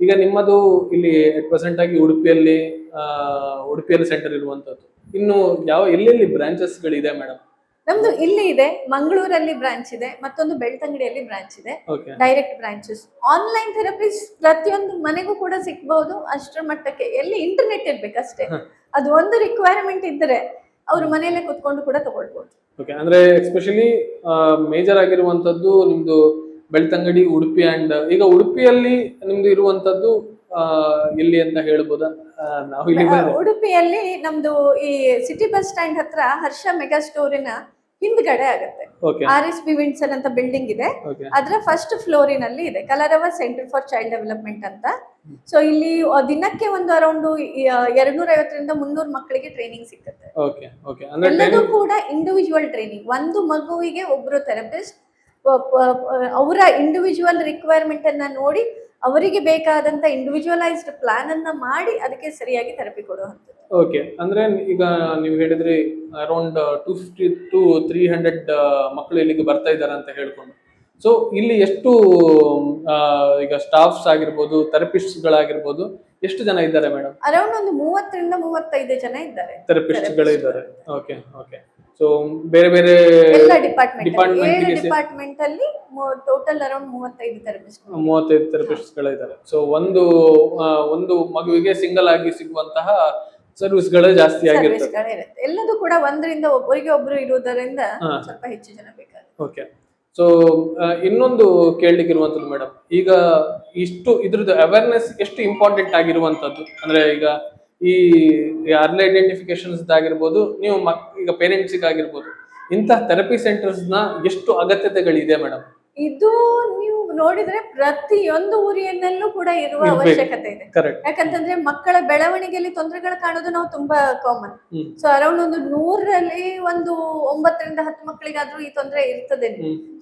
ಈಗ ನಿಮ್ಮದು ಇಲ್ಲಿ ಪ್ರೆಸೆಂಟ್ ಆಗಿ ಉಡುಪಿಯಲ್ಲಿ ಸೆಂಟರ್ ಇರುವಂತದ್ದು. ಇನ್ನು ಎಲ್ಲೆಲ್ಲಿ ಬ್ರಾಂಚಸ್ ಗಳಿದೆ ಮೇಡಮ್? ನಮ್ದು ಇಲ್ಲಿ ಇದೆ, ಮಂಗಳೂರಲ್ಲಿ ಬ್ರಾಂಚ್ ಇದೆ, ಮತ್ತೊಂದು ಬೆಳ್ತಂಗಡಿಯಲ್ಲಿ ಬ್ರಾಂಚ್ ಇದೆ, ಡೈರೆಕ್ಟ್ ಬ್ರಾಂಚಸ್. ಆನ್ಲೈನ್ ಥೆರಪೀಸ್ ಪ್ರತಿಯೊಂದು ಮನೆಗೂ ಕೂಡ ಸಿಗ್ಬಹುದು. ಅಷ್ಟರ ಮಟ್ಟಕ್ಕೆ ಎಲ್ಲಿ ಇಂಟರ್ನೆಟ್ ಇರ್ಬೇಕಷ್ಟೇ, ಅದು ಒಂದು ರಿಕ್ವೈರ್ಮೆಂಟ್ ಇದ್ರೆ ಅವರು ಮನೆಯಲ್ಲೇ ಕುತ್ಕೊಂಡು ಕೂಡ ತಗೊಳ್ಬಹುದು. ಅಂದ್ರೆ ಎಸ್ಪೆಷಲಿ ಮೇಜರ್ ಆಗಿರುವಂತದ್ದು ನಿಮ್ದು ಬೆಳ್ತಂಗಡಿ, ಉಡುಪಿ ಅಂಡ್ ಈಗ ಉಡುಪಿಯಲ್ಲಿ ನಿಮ್ದು ಇರುವಂತದ್ದು ಎಲ್ಲಿ ಅಂತ ಹೇಳ್ಬೋದಾ? ಉಡುಪಿಯಲ್ಲಿ ನಮ್ದು ಈ ಸಿಟಿ ಬಸ್ ಸ್ಟ್ಯಾಂಡ್ ಹತ್ರ ಹರ್ಷ ಮೆಗಾ ಸ್ಟೋರಿನ ಹಿಂದ್ಗಡೆ ಆಗುತ್ತೆ. RSB ವಿಂಡ್ಸರ್ ಅಂತ ಬಿಲ್ಡಿಂಗ್ ಇದೆ, ಅದರ ಫಸ್ಟ್ ಫ್ಲೋರಿನಲ್ಲಿ ಇದೆ ಕಲರವ ಸೆಂಟರ್ ಫಾರ್ ಚೈಲ್ಡ್ ಡೆವಲಪ್ಮೆಂಟ್ ಅಂತ. ಸೊ ಇಲ್ಲಿ ದಿನಕ್ಕೆ ಒಂದು ಅರೌಂಡ್ 250ರಿಂದ 300 ಮಕ್ಕಳಿಗೆ ಟ್ರೈನಿಂಗ್ ಸಿಗುತ್ತೆ. ಎಲ್ಲದೂ ಕೂಡ ಇಂಡಿವಿಜುವಲ್ ಟ್ರೈನಿಂಗ್. ಒಂದು ಮಗುವಿಗೆ ಒಬ್ರು ಥೆರಪಿಸ್ಟ್ ಅವರ ಇಂಡಿವಿಜುವಲ್ ರಿಕ್ವೈರ್ಮೆಂಟ್ ಅನ್ನ ನೋಡಿ ಅವರಿಗೆ ಬೇಕಾದಂತ ಇಂಡಿವಿಜುವಲೈಸ್ಡ್ ಪ್ಲಾನ್ ಅನ್ನ ಮಾಡಿ ಅದಕ್ಕೆ ಸರಿಯಾಗಿ ಥೆರಪಿ ಕೊಡುವಂಥದ್ದು. ಓಕೆ, ಅಂದ್ರೆ ಈಗ ನೀವು ಹೇಳಿದ್ರಿ ಅರೌಂಡ್ 250 to 300 ಮಕ್ಕಳು ಇಲ್ಲಿಗೆ ಬರ್ತಾ ಇದ್ದಾರೆ ಅಂತ ಹೇಳ್ಕೊಂಡು. ಸೊ ಇಲ್ಲಿ ಎಷ್ಟು ಈಗ ಸ್ಟಾಫ್ಸ್ ಆಗಿರ್ಬೋದು, ಥೆರಪಿಸ್ಟ್ ಗಳಾಗಿರ್ಬೋದು, ಎಷ್ಟು ಜನ ಇದ್ದಾರೆ ಮೇಡಮ್? ಅರೌಂಡ್ ಒಂದು 30ರಿಂದ 35 ಜನ ಇದ್ದಾರೆ ಥೆರಪಿಸ್ಟ್ ಗಳಿದ್ದಾರೆ. Okay okay. ಸೊ ಬೇರೆ ಬೇರೆ ಎಲ್ಲ ಡಿಪಾರ್ಟ್ಮೆಂಟ್ ಅಲ್ಲಿ ಟೋಟಲ್ ಅರೌಂಡ್ 35 ಥೆರಪಿಸ್ಟ್ ಗಳಿದ್ದಾರೆ. ಸೊ ಒಂದು ಮಗುವಿಗೆ ಸಿಂಗಲ್ ಆಗಿ ಸಿಗುವಂತಹ ಸರ್ವಿಸ್ ಗಳೇ ಜಾಸ್ತಿ ಆಗಿರುತ್ತೆ. ಎಲ್ಲದೂ ಕೂಡ ಒಂದರಿಂದ ಒಬ್ಬರು ಇರುವುದರಿಂದ ಸ್ವಲ್ಪ ಹೆಚ್ಚು ಜನ ಬೇಕಾಗುತ್ತೆ. ಓಕೆ. ಸೊ ಇನ್ನೊಂದು ಕೇಳಲಿಕ್ಕಿರುವಂತದ್ದು ಮೇಡಮ್, ಈಗ ಇದ್ರದ್ದು ಅವೇರ್ನೆಸ್ ಎಷ್ಟು ಇಂಪಾರ್ಟೆಂಟ್ ಆಗಿರುವಂತದ್ದು ಅಂದ್ರೆ ಈಗ ಈ ಅರ್ಲಿ ಐಡೆಂಟಿಫಿಕೇಶನ್ಸ್ ಆಗಿರ್ಬೋದು, ನೀವು ಈಗ ಪೇರೆಂಟ್ಸ್ ಆಗಿರ್ಬೋದು, ಇಂತಹ ಥೆರಪಿ ಸೆಂಟರ್ಸ್ ನ ಎಷ್ಟು ಅಗತ್ಯತೆಗಳಿದೆ ಮೇಡಮ್? ಇದು ನೀವು ನೋಡಿದ್ರೆ ಪ್ರತಿಯೊಂದು ಊರಿನಲ್ಲೂ ಕೂಡ ಇರುವ ಅವಶ್ಯಕತೆ ಇದೆ. ಯಾಕಂತಂದ್ರೆ ಮಕ್ಕಳ ಬೆಳವಣಿಗೆಯಲ್ಲಿ ತೊಂದರೆಗಳು ಕಾಣೋದು ನಾವು ತುಂಬಾ ಕಾಮನ್. ಸೊ ಅರೌಂಡ್ ಒಂದು 100ರಲ್ಲಿ ಒಂದು 9ರಿಂದ 10 ಮಕ್ಕಳಿಗಾದ್ರೂ ಈ ತೊಂದರೆ ಇರ್ತದೆ.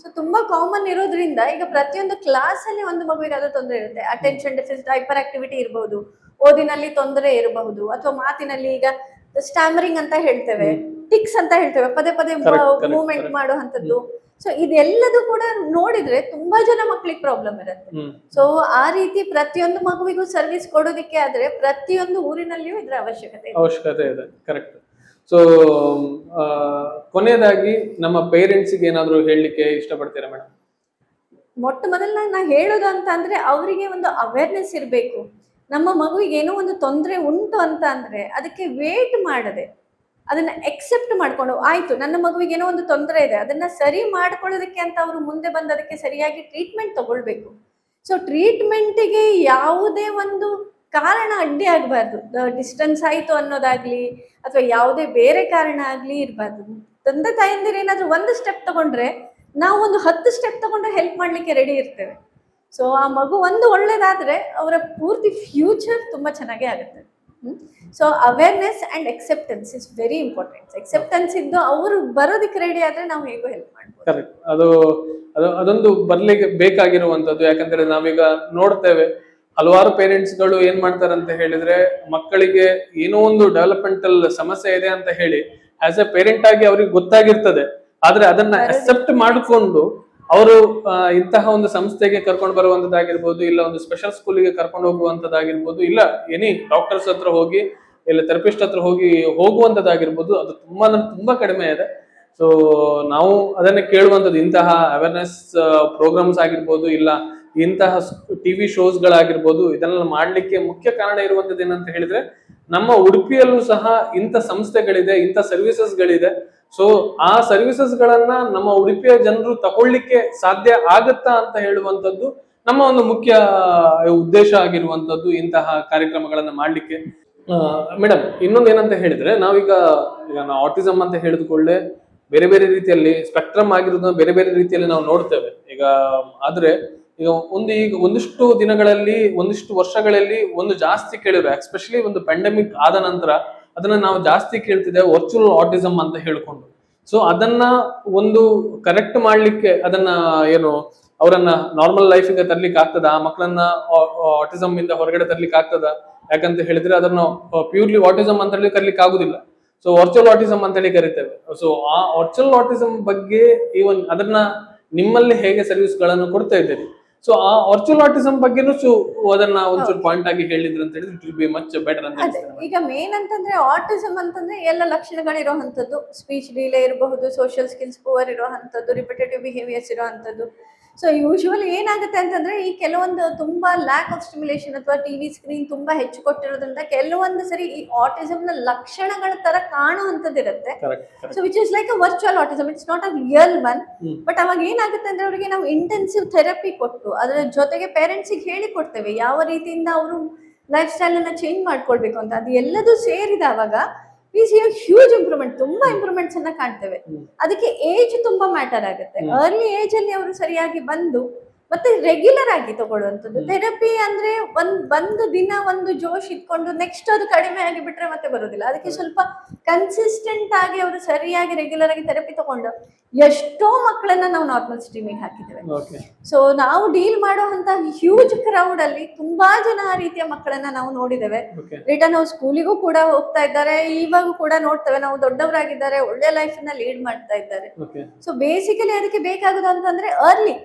ಸೊ ತುಂಬಾ ಕಾಮನ್ ಇರೋದ್ರಿಂದ ಈಗ ಪ್ರತಿಯೊಂದು ಕ್ಲಾಸ್ ಅಲ್ಲಿ ಒಂದು ಮಗುವಿಗಾದ್ರೂ ತೊಂದರೆ ಇರುತ್ತೆ. ಅಟೆನ್ಷನ್ ಡೆಫಿಸಿಟ್, ಹೈಪರ್ ಆಕ್ಟಿವಿಟಿ ಇರಬಹುದು, ಓದಿನಲ್ಲಿ ತೊಂದರೆ ಇರಬಹುದು, ಅಥವಾ ಮಾತಿನಲ್ಲಿ ಈಗ ಸ್ಟಾಮರಿಂಗ್ ಅಂತ ಹೇಳ್ತೇವೆ, ಟಿಕ್ಸ್ ಅಂತ ಹೇಳ್ತೇವೆ, ಪದೇ ಪದೇ ಮೂವ್ಮೆಂಟ್ ಮಾಡುವಂತದ್ದು. ಸೊ ಇದೆಲ್ಲದೂ ಕೂಡ ನೋಡಿದ್ರೆ ತುಂಬಾ ಜನ ಮಕ್ಕಳಿಗೆ ಪ್ರಾಬ್ಲಮ್ ಇರುತ್ತೆ. ಸೊ ಆ ರೀತಿ ಪ್ರತಿಯೊಂದು ಮಗುವಿಗೂ ಸರ್ವಿಸ್ ಕೊಡೋದಿಕ್ಕೆ ಆದ್ರೆ ಪ್ರತಿಯೊಂದು ಊರಿನಲ್ಲಿಯೂ ಇದ್ರ ಅವಶ್ಯಕತೆ ಇದೆ. ಕರೆಕ್ಟ್. ಸೊ ಕೊನೆಯದಾಗಿ ನಮ್ಮ ಪೇರೆಂಟ್ಸ್ ಗೆ ಏನಾದ್ರು ಹೇಳಲಿಕ್ಕೆ ಇಷ್ಟಪಡ್ತೀರಾ ಮೇಡಮ್? ಮೊಟ್ಟ ಮೊದಲ ನಾ ಹೇಳೋದು ಅಂತ ಅಂದ್ರೆ ಅವರಿಗೆ ಒಂದು ಅವೇರ್ನೆಸ್ ಇರಬೇಕು. ನಮ್ಮ ಮಗುವಿಗೆ ಏನೋ ಒಂದು ತೊಂದರೆ ಉಂಟು ಅಂತ ಅಂದ್ರೆ ಅದಕ್ಕೆ ವೇಟ್ ಮಾಡದೆ ಅದನ್ನ ಎಕ್ಸೆಪ್ಟ್ ಮಾಡ್ಕೊಂಡು, ಆಯ್ತು ನನ್ನ ಮಗುವಿಗೆ ಏನೋ ಒಂದು ತೊಂದರೆ ಇದೆ, ಅದನ್ನ ಸರಿ ಮಾಡ್ಕೊಳ್ಳೋದಕ್ಕೆ ಅಂತ ಅವರು ಮುಂದೆ ಬಂದು ಅದಕ್ಕೆ ಸರಿಯಾಗಿ ಟ್ರೀಟ್ಮೆಂಟ್ ತಗೊಳ್ಬೇಕು. ಸೊ ಟ್ರೀಟ್ಮೆಂಟಿಗೆ ಯಾವುದೇ ಒಂದು ಕಾರಣ ಅಡ್ಡಿ ಆಗಬಾರ್ದು. ಡಿಸ್ಟೆನ್ಸ್ ಆಯ್ತು ಅನ್ನೋದಾಗ್ಲಿ ಅಥವಾ ಯಾವುದೇ ಬೇರೆ ಕಾರಣ ಆಗ್ಲಿ ಇರಬಾರ್ದು. ತಂದೆ ತಾಯಂದಿರು ಏನಾದ್ರೂ ಒಂದು ಸ್ಟೆಪ್ ತಗೊಂಡ್ರೆ ನಾವು ಒಂದು 10 ಸ್ಟೆಪ್ ತಗೊಂಡ್ರೆ ಹೆಲ್ಪ್ ಮಾಡ್ಲಿಕ್ಕೆ ರೆಡಿ ಇರ್ತೇವೆ. ಸೊ ಆ ಮಗು ಒಂದು ಒಳ್ಳೇದಾದ್ರೆ ಅವರ ಪೂರ್ತಿ ಫ್ಯೂಚರ್ ತುಂಬಾ ಚೆನ್ನಾಗೇ ಆಗುತ್ತೆ. So awareness and acceptance is very important. Acceptance ಇದ್ದು ಅವರು ಬರೋದಕ್ಕೆ ರೆಡಿ ಆದ್ರೆ ನಾವು ಹೇಗೋ ಹೆಲ್ಪ್ ಮಾಡ್ಬೋದು. ಕರೆಕ್ಟ್. ಅದೊಂದು ಬರ್ಲಿಕ್ಕೆ ಬೇಕಾಗಿರುವಂತದ್ದು. ಯಾಕಂದ್ರೆ ನಾವೀಗ ನೋಡ್ತೇವೆ ಹಲವಾರು ಪೇರೆಂಟ್ಸ್ ಗಳು ಏನ್ ಮಾಡ್ತಾರೆ ಅಂತ ಹೇಳಿದ್ರೆ, ಮಕ್ಕಳಿಗೆ ಏನೋ ಒಂದು ಡೆವಲಪ್ಮೆಂಟಲ್ ಸಮಸ್ಯೆ ಇದೆ ಅಂತ ಹೇಳಿ ಆಸ್ ಎ ಪೇರೆಂಟ್ ಆಗಿ ಅವ್ರಿಗೆ ಗೊತ್ತಾಗಿರ್ತದೆ, ಆದ್ರೆ ಅದನ್ನ ಅಕ್ಸೆಪ್ಟ್ ಮಾಡಿಕೊಂಡು ಅವರು ಇಂತಹ ಒಂದು ಸಂಸ್ಥೆಗೆ ಕರ್ಕೊಂಡು ಬರುವಂತದ್ದಾಗಿರ್ಬೋದು, ಇಲ್ಲ ಒಂದು ಸ್ಪೆಷಲ್ ಸ್ಕೂಲಿಗೆ ಕರ್ಕೊಂಡು ಹೋಗುವಂತದ್ದಾಗಿರ್ಬೋದು, ಇಲ್ಲ ಎನಿ ಡಾಕ್ಟರ್ಸ್ ಹತ್ರ ಹೋಗಿ ಇಲ್ಲ ಥೆರಪಿಸ್ಟ್ ಹತ್ರ ಹೋಗುವಂತದ್ದಾಗಿರ್ಬೋದು, ಅದು ತುಂಬಾ ಕಡಿಮೆ ಇದೆ. ಸೊ ನಾವು ಅದನ್ನೇ ಕೇಳುವಂಥದ್ದು, ಇಂತಹ ಅವೇರ್ನೆಸ್ ಪ್ರೋಗ್ರಾಮ್ಸ್ ಆಗಿರ್ಬೋದು, ಇಲ್ಲ ಇಂತಹ TV ಶೋಸ್ ಗಳಾಗಿರ್ಬೋದು, ಇದನ್ನೆಲ್ಲ ಮಾಡ್ಲಿಕ್ಕೆ ಮುಖ್ಯ ಕಾರಣ ಇರುವಂತದ್ದು ಏನಂತ ಹೇಳಿದ್ರೆ ನಮ್ಮ ಉಡುಪಿಯಲ್ಲೂ ಸಹ ಇಂಥ ಸಂಸ್ಥೆಗಳಿದೆ, ಇಂಥ ಸರ್ವಿಸಸ್ಗಳಿದೆ. ಸೊ ಆ ಸರ್ವಿಸಸ್ ಗಳನ್ನ ನಮ್ಮ ಉಡುಪಿಯ ಜನರು ತಗೊಳ್ಳಿಕ್ಕೆ ಸಾಧ್ಯ ಆಗತ್ತಾ ಅಂತ ಹೇಳುವಂತದ್ದು ನಮ್ಮ ಒಂದು ಮುಖ್ಯ ಉದ್ದೇಶ ಆಗಿರುವಂತದ್ದು ಇಂತಹ ಕಾರ್ಯಕ್ರಮಗಳನ್ನ ಮಾಡ್ಲಿಕ್ಕೆ. ಮೇಡಮ್, ಇನ್ನೊಂದು ಏನಂತ ಹೇಳಿದ್ರೆ, ನಾವೀಗ ನಾವು ಆಟಿಸಮ್ ಅಂತ ಹೇಳಿದುಕೊಳ್ಳೆ ಬೇರೆ ಬೇರೆ ರೀತಿಯಲ್ಲಿ ಸ್ಪೆಕ್ಟ್ರಮ್ ಆಗಿರೋದನ್ನ ಬೇರೆ ಬೇರೆ ರೀತಿಯಲ್ಲಿ ನಾವು ನೋಡ್ತೇವೆ ಈಗ. ಆದ್ರೆ ಈಗ ಒಂದಿಷ್ಟು ದಿನಗಳಲ್ಲಿ, ಒಂದಿಷ್ಟು ವರ್ಷಗಳಲ್ಲಿ ಒಂದು ಜಾಸ್ತಿ ಕೇಳಿದ್ರೆ, ಎಸ್ಪೆಷಲಿ ಒಂದು ಪ್ಯಾಂಡಮಿಕ್ ಆದ ನಂತರ ಅದನ್ನ ನಾವು ಜಾಸ್ತಿ ಕೇಳ್ತಿದ್ದೇವೆ, ವರ್ಚುವಲ್ ಆಟಿಸಮ್ ಅಂತ ಹೇಳ್ಕೊಂಡು. ಸೊ ಅದನ್ನ ಒಂದು ಕರೆಕ್ಟ್ ಮಾಡ್ಲಿಕ್ಕೆ, ಅದನ್ನ ಏನು ಅವರನ್ನ ನಾರ್ಮಲ್ ಲೈಫಿಗೆ ತರ್ಲಿಕ್ಕೆ ಆಗ್ತದ, ಆ ಮಕ್ಕಳನ್ನ ಆಟಿಸಮ್ ಇಂದ ಹೊರಗಡೆ ತರ್ಲಿಕ್ಕೆ ಆಗ್ತದ? ಯಾಕಂತ ಹೇಳಿದ್ರೆ ಅದನ್ನ ಪ್ಯೂರ್ಲಿ ಆಟಿಸಮ್ ಅಂತ ಹೇಳಿ ಕರ್ಲಿಕ್ಕೆ ಆಗುದಿಲ್ಲ. ಸೊ ವರ್ಚುವಲ್ ಆಟಿಸಮ್ ಅಂತ ಹೇಳಿ ಕರಿತೇವೆ. ಸೊ ಆ ವರ್ಚುವಲ್ ಆಟಿಸಮ್ ಬಗ್ಗೆ ಈವನ್ ಅದನ್ನ ನಿಮ್ಮಲ್ಲಿ ಹೇಗೆ ಸರ್ವಿಸ್ ಗಳನ್ನು ಕೊಡ್ತಾ ಇದ್ದೀರಿ? ಸೊ ಆ ವರ್ಚುವಲ್ ಆಟಿಸಮ್ ಬಗ್ಗೆನೂ ಅದನ್ನ ಒಂಚೂರು ಪಾಯಿಂಟ್ ಆಗಿ ಹೇಳಿದ್ರೆ ಅಂತ ಹೇಳಿದ್ರೆ it will be much better ಅಂತ. ಈಗ ಮೇನ್ ಅಂತಂದ್ರೆ ಆಟಿಸಮ್ ಅಂತಂದ್ರೆ ಎಲ್ಲ ಲಕ್ಷಣಗಳಿರುವಂತದ್ದು, ಸ್ಪೀಚ್ ಡಿಲೇ ಇರಬಹುದು, ಸೋಷಿಯಲ್ ಸ್ಕಿಲ್ಸ್ ಪುವರ್ ಇರುವಂತದ್ದು, ರಿಪಿಟೇಟಿವ್ ಬಿಹೇವಿಯರ್ಸ್ ಇರುವಂತದ್ದು. ಸೊ ಯೂಶುವಲಿ ಏನಾಗುತ್ತೆ ಅಂತಂದ್ರೆ, ಈ ಕೆಲವೊಂದು ತುಂಬಾ ಲ್ಯಾಕ್ ಆಫ್ ಸ್ಟಿಮ್ಯುಲೇಷನ್ ಅಥವಾ ಟಿವಿ ಸ್ಕ್ರೀನ್ ತುಂಬಾ ಹೆಚ್ಚು ಕೊಟ್ಟಿರೋದ್ರಿಂದ ಕೆಲವೊಂದು ಸರಿ ಈ ಆಟಿಸಮ್ ನ ಲಕ್ಷಣಗಳ ತರ ಕಾಣುವಂತದ್ದಿರುತ್ತೆ. So which is like a virtual autism, it's not a real one. But ಅವಾಗ ಏನಾಗುತ್ತೆ ಅಂದ್ರೆ, ಅವರಿಗೆ ನಾವು ಇಂಟೆನ್ಸಿವ್ ಥೆರಪಿ ಕೊಟ್ಟು ಅದರ ಜೊತೆಗೆ ಪೇರೆಂಟ್ಸಿಗೆ ಹೇಳಿ ಕೊಡ್ತೇವೆ ಯಾವ ರೀತಿಯಿಂದ ಅವರು ಲೈಫ್ ಸ್ಟೈಲ್ ಅನ್ನ ಚೇಂಜ್ ಮಾಡ್ಕೊಳ್ಬೇಕು ಅಂತ. ಅದು ಎಲ್ಲದೂ ಸೇರಿದವಾಗ ಹ್ಯೂಜ್ ಇಂಪ್ರೂವ್ಮೆಂಟ್, ತುಂಬಾ ಇಂಪ್ರೂವ್ಮೆಂಟ್ಸ್ ಅನ್ನ ಕಾಣ್ತೇವೆ. ಅದಕ್ಕೆ ಏಜ್ ತುಂಬಾ ಮ್ಯಾಟರ್ ಆಗುತ್ತೆ. ಅರ್ಲಿ ಏಜ್ ಅಲ್ಲಿ ಅವರು ಸರಿಯಾಗಿ ಬಂದು ಮತ್ತೆ ರೆಗ್ಯುಲರ್ ಆಗಿ ತಗೊಳ್ಳುವಂಥದ್ದು. ಥೆರಪಿ ಅಂದ್ರೆ ಒಂದು ದಿನ ಒಂದು ಜೋಶ್ ಇಟ್ಕೊಂಡು ನೆಕ್ಸ್ಟ್ ಅದು ಕಡಿಮೆ ಆಗಿ ಬಿಟ್ರೆ ಮತ್ತೆ ಬರೋದಿಲ್ಲ. ಅದಕ್ಕೆ ಸ್ವಲ್ಪ ಕನ್ಸಿಸ್ಟೆಂಟ್ ಆಗಿ ಅವರು ಸರಿಯಾಗಿ ರೆಗ್ಯುಲರ್ ಆಗಿ ಥೆರಪಿ ತಗೊಂಡು ಎಷ್ಟೋ ಮಕ್ಕಳನ್ನ ನಾವು ನಾರ್ಮಲ್ ಸ್ಟ್ರೀಮಿಂಗ್ ಹಾಕಿದ್ದೇವೆ. ಸೊ ನಾವು ಡೀಲ್ ಮಾಡುವಂತ ಹ್ಯೂಜ್ ಕ್ರೌಡ್ ಅಲ್ಲಿ ತುಂಬಾ ಜನ ಆ ರೀತಿಯ ಮಕ್ಕಳನ್ನ ನಾವು ನೋಡಿದ್ದೇವೆ. ರಿಟರ್ನ್ ನಾವು ಸ್ಕೂಲಿಗೂ ಕೂಡ ಹೋಗ್ತಾ ಇದ್ದಾರೆ, ಇವಾಗ ಕೂಡ ನೋಡ್ತೇವೆ, ನಾವು ದೊಡ್ಡವರಾಗಿದ್ದಾರೆ, ಒಳ್ಳೆ ಲೈಫ್ ನ ಲೀಡ್ ಮಾಡ್ತಾ ಇದ್ದಾರೆ. ಸೊ ಬೇಸಿಕಲಿ ಅದಕ್ಕೆ ಬೇಕಾಗುದು ಅಂತಂದ್ರೆ ಅರ್ಲಿ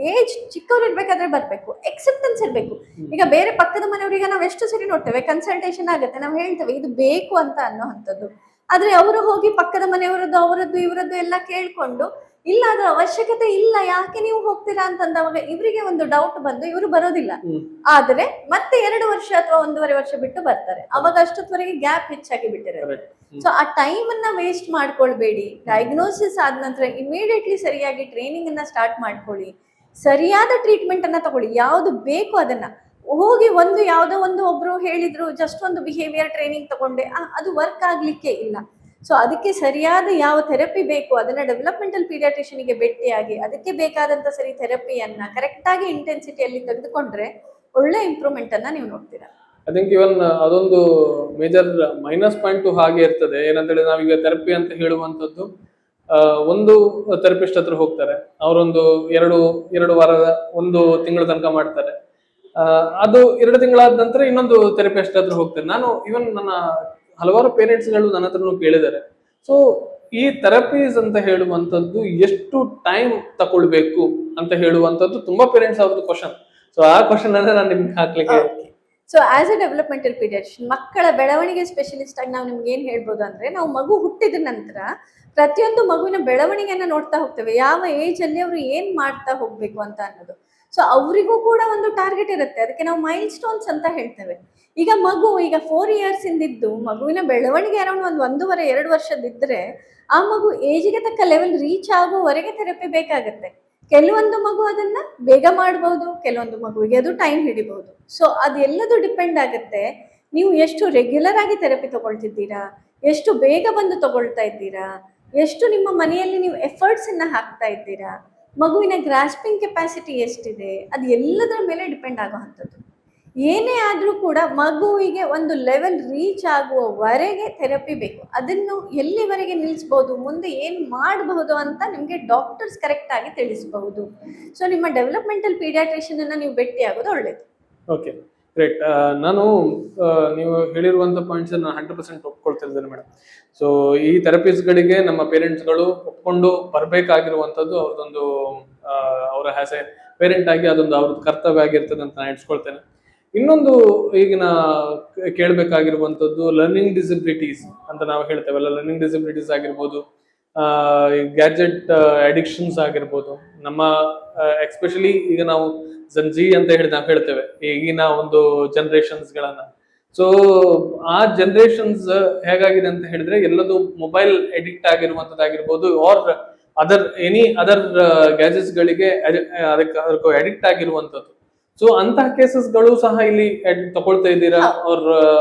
ಏಜ್, ಚಿಕ್ಕವ್ರು ಇರ್ಬೇಕಾದ್ರೆ ಬರ್ಬೇಕು, ಎಕ್ಸೆಪ್ಟೆನ್ಸ್ ಇರ್ಬೇಕು. ಈಗ ಬೇರೆ ಪಕ್ಕದ ಮನೆಯವರಿಗೆ ನಾವು ಎಷ್ಟು ಸರಿ ನೋಡ್ತೇವೆ, ಕನ್ಸಲ್ಟೇಷನ್ ಆಗುತ್ತೆ, ನಾವು ಹೇಳ್ತೇವೆ ಇದು ಬೇಕು ಅಂತ ಅನ್ನೋ ಅಂತದ್ದು. ಆದ್ರೆ ಅವರು ಹೋಗಿ ಪಕ್ಕದ ಮನೆಯವರದ್ದು, ಅವರದ್ದು, ಇವರದ್ದು ಎಲ್ಲ ಕೇಳ್ಕೊಂಡು ಇಲ್ಲ ಅದ್ರ ಅವಶ್ಯಕತೆ ಇಲ್ಲ, ಯಾಕೆ ನೀವು ಹೋಗ್ತೀರಾ ಅಂತಂದವಾಗ ಇವರಿಗೆ ಒಂದು ಡೌಟ್ ಬಂದು ಇವರು ಬರೋದಿಲ್ಲ. ಆದ್ರೆ ಮತ್ತೆ 2 ವರ್ಷ ಅಥವಾ 1.5 ವರ್ಷ ಬಿಟ್ಟು ಬರ್ತಾರೆ. ಅವಾಗ ಅಷ್ಟೊತ್ತವರೆಗೆ ಗ್ಯಾಪ್ ಹೆಚ್ಚಾಗಿ ಬಿಟ್ಟಿರುತ್ತೆ. ಸೊ ಆ ಟೈಮ್ ಅನ್ನ ವೇಸ್ಟ್ ಮಾಡ್ಕೊಳ್ಬೇಡಿ. ಡಯಾಗ್ನೋಸಿಸ್ ಆದ ನಂತರ ಇಮಿಡಿಯೇಟ್ಲಿ ಸರಿಯಾಗಿ ಟ್ರೈನಿಂಗ್ ಅನ್ನ ಸ್ಟಾರ್ಟ್ ಮಾಡ್ಕೊಳ್ಳಿ, ಸರಿಯಾದ ಟ್ರೀಟ್ಮೆಂಟ್ ಅನ್ನ ತಗೊಳ್ಳಿ. ಯಾವ್ದು ಬೇಕು ಅದನ್ನ ಹೋಗಿ ಯಾವ್ದೋ ಒಬ್ರು ಹೇಳಿದ್ರು ಜಸ್ಟ್ ಒಂದು ಬಿಹೇವಿಯರ್ ಟ್ರೈನಿಂಗ್ ತಗೊಂಡೆ, ಅದು ವರ್ಕ್ ಆಗ್ಲಿಕ್ಕೆ ಇಲ್ಲ. ಸೊ ಅದಕ್ಕೆ ಸರಿಯಾದ ಯಾವ ಥೆರಪಿ ಬೇಕು ಅದನ್ನ ಡೆವಲಪ್ಮೆಂಟಲ್ ಪೀಡಿಯಾಟ್ರಿಷಿಯನ್ಗೆ ಭೇಟಿಯಾಗಿ ಅದಕ್ಕೆ ಬೇಕಾದಂತ ಸರಿ ಥೆರಪಿಯನ್ನ ಕರೆಕ್ಟ್ ಆಗಿ ಇಂಟೆನ್ಸಿಟಿಯಲ್ಲಿ ತೆಗೆದುಕೊಂಡ್ರೆ ಒಳ್ಳೆ ಇಂಪ್ರೂವ್ಮೆಂಟ್ ಅನ್ನ ನೀವು ನೋಡ್ತೀರಾ. ಐ ಥಿಂಕ್ ಇವನ್ ಅದೊಂದು ಮೇಜರ್ ಮೈನಸ್ ಪಾಯಿಂಟ್ ಹಾಗೆ ಇರ್ತದೆ. ಏನಂತ ಹೇಳಿದ್ರೆ, ನಾವೀಗ ಥೆರಪಿ ಅಂತ ಹೇಳುವಂತದ್ದು ಒಂದು ಥೆರಪಿಸ್ಟ್ ಹತ್ರ ಹೋಗ್ತಾರೆ, ಅವರೊಂದು ಎರಡು ವಾರದ 1 ತಿಂಗಳ ತನಕ ಮಾಡ್ತಾರೆ. ಅದು 2 ತಿಂಗಳಾದ ನಂತರ ಇನ್ನೊಂದು ಥೆರಪಿಸ್ಟ್ ಹತ್ರ ಹೋಗ್ತಾರೆ. ನಾನು ಇವನ್ ನನ್ನ ಹಲವಾರು ಪೇರೆಂಟ್ಸ್ ಗಳು ನನ್ನ ಹತ್ರನೂ ಕೇಳಿದ್ದಾರೆ. ಸೊ ಈ ಥೆರಪೀಸ್ ಅಂತ ಹೇಳುವಂತದ್ದು ಎಷ್ಟು ಟೈಮ್ ತಗೊಳ್ಬೇಕು ಅಂತ ಹೇಳುವಂತದ್ದು ತುಂಬಾ ಪೇರೆಂಟ್ಸ್ ಅವ್ರದ್ದು ಕ್ವಶನ್. ಸೊ ಆ ಕ್ವಶನ್ ಅನ್ನ ನಾನು ನಿಮ್ಗೆ ಹಾಕ್ಲಿಕ್ಕೆ. So as A developmental paediatrician, ಮಕ್ಕಳ ಬೆಳವಣಿಗೆ ಸ್ಪೆಷಲಿಸ್ಟ್ ಆಗಿ ನಾವು ನಿಮ್ಗೆ ಏನ್ ಹೇಳ್ಬೋದು ಅಂದ್ರೆ, ನಾವು ಮಗು ಹುಟ್ಟಿದ ನಂತರ ಪ್ರತಿಯೊಂದು ಮಗುವಿನ ಬೆಳವಣಿಗೆಯನ್ನ ನೋಡ್ತಾ ಹೋಗ್ತೇವೆ, ಯಾವ ಏಜ್ ಅಲ್ಲಿ ಅವರು ಏನ್ ಮಾಡ್ತಾ ಹೋಗ್ಬೇಕು ಅಂತ ಅನ್ನೋದು. ಸೊ ಅವರಿಗೂ ಕೂಡ ಒಂದು ಟಾರ್ಗೆಟ್ ಇರುತ್ತೆ, ಅದಕ್ಕೆ ನಾವು ಮೈಲ್ ಸ್ಟೋನ್ಸ್ ಅಂತ ಹೇಳ್ತೇವೆ. ಈಗ 4 ಇಯರ್ಸ್ ಇಂದಿದ್ದು ಮಗುವಿನ ಬೆಳವಣಿಗೆ ಅರೌಂಡ್ 1.5-2 ವರ್ಷದಿದ್ರೆ ಆ ಮಗು ಏಜಿಗೆ ತಕ್ಕ ಲೆವೆಲ್ ರೀಚ್ ಆಗುವವರೆಗೆ ಥೆರಪಿ ಬೇಕಾಗತ್ತೆ. ಕೆಲವೊಂದು ಮಗು ಅದನ್ನ ಬೇಗ ಮಾಡಬಹುದು, ಕೆಲವೊಂದು ಮಗುವಿಗೆ ಅದು ಟೈಮ್ ಹಿಡಿಬಹುದು. ಸೊ ಅದೆಲ್ಲದು ಡಿಪೆಂಡ್ ಆಗುತ್ತೆ, ನೀವು ಎಷ್ಟು ರೆಗ್ಯುಲರ್ ಆಗಿ ಥೆರಪಿ ತಗೊಳ್ತಿದ್ದೀರಾ, ಎಷ್ಟು ಬೇಗ ಬಂದು ತಗೊಳ್ತಾ ಇದ್ದೀರಾ, ಎಷ್ಟು ನಿಮ್ಮ ಮನೆಯಲ್ಲಿ ನೀವು ಎಫರ್ಟ್ಸ್ ಅನ್ನ ಹಾಕ್ತಾ ಇದ್ದೀರಾ, ಮಗುವಿನ ಗ್ರಾಸ್ಪಿಂಗ್ ಕೆಪಾಸಿಟಿ ಎಷ್ಟಿದೆ, ಅದು ಎಲ್ಲದರ ಮೇಲೆ ಡಿಪೆಂಡ್ ಆಗುವಂಥದ್ದು. ಏನೇ ಆದ್ರೂ ಕೂಡ ಮಗುವಿಗೆ ಒಂದು ಲೆವೆಲ್ ರೀಚ್ ಆಗುವವರೆಗೆ ಥೆರಪಿ ಬೇಕು. ಅದನ್ನು ಎಲ್ಲಿವರೆಗೆ ನಿಲ್ಲಿಸಬಹುದು, ಮುಂದೆ ಏನು ಮಾಡಬಹುದು ಅಂತ ನಿಮಗೆ ಡಾಕ್ಟರ್ಸ್ ಕರೆಕ್ಟ್ ಆಗಿ ತಿಳಿಸಬಹುದು. ಸೊ ನಿಮ್ಮ ಡೆವಲಪ್ಮೆಂಟಲ್ ಪೀಡಿಯಾಟ್ರಿಷಿಯನ್ ಅನ್ನ ನೀವು ಭೇಟಿ ಆಗೋದು ಒಳ್ಳೇದು. Okay, great. ನಾನು ನೀವು ಹೇಳಿರುವಂತ ಪಾಯಿಂಟ್ಸ್ ನಾನು 100% ಒಪ್ಕೊಳ್ತಿದ್ದೇನೆ ಮೇಡಮ್. ಸೊ ಈ ಥೆರಪೀಸ್ಗಳಿಗೆ ನಮ್ಮ ಪೇರೆಂಟ್ಸ್ಗಳು ಒಪ್ಕೊಂಡು ಬರಬೇಕಾಗಿರುವಂಥದ್ದು ಅವ್ರದ್ದೊಂದು ಅವರ ಆಸ್ ಎ ಪೇರೆಂಟ್ ಆಗಿ ಅದೊಂದು ಅವ್ರದ್ದು ಕರ್ತವ್ಯ ಆಗಿರ್ತದೆ ಅಂತ ನಾನು ಇಟ್ಕೊಳ್ತೇನೆ. ಇನ್ನೊಂದು ಈಗಿನ ಕೇಳಬೇಕಾಗಿರುವಂಥದ್ದು ಲರ್ನಿಂಗ್ ಡಿಸಬಿಲಿಟೀಸ್ ಅಂತ ನಾವು ಹೇಳ್ತೇವಲ್ಲ, ಲರ್ನಿಂಗ್ ಡಿಸಬಿಲಿಟೀಸ್ ಆಗಿರ್ಬೋದು, ಗ್ಯಾಜೆಟ್ ಅಡಿಕ್ಷನ್ಸ್ ಆಗಿರ್ಬೋದು. ನಮ್ಮ ಎಕ್ಸ್ಪೆಷಲಿ ಈಗ ನಾವು ಜಿ ಅಂತ ಹೇಳಿ ನಾವು ಹೇಳ್ತೇವೆ ಈಗಿನ ಒಂದು ಜನರೇಷನ್ಸ್ ಗಳನ್ನ. ಸೊ ಆ ಜನರೇಷನ್ಸ್ ಹೇಗಾಗಿದೆ ಅಂತ ಹೇಳಿದ್ರೆ ಎಲ್ಲದು ಮೊಬೈಲ್ ಎಡಿಕ್ಟ್ ಆಗಿರುವಂತದ್ದಾಗಿರ್ಬೋದು, ಆರ್ ಎನಿ ಅದರ್ ಗ್ಯಾಜೆಟ್ಸ್ ಗಳಿಗೆ ಅದಕ್ಕೆ ಅಡಿಕ್ಟ್ ಆಗಿರುವಂತದ್ದು. ಸೊ ಅಂತಹ ಕೇಸಸ್ ಗಳು ಸಹ ಇಲ್ಲಿ ತಗೊಳ್ತಾ ಇದ್ದೀರಾ, ಅವ್ರ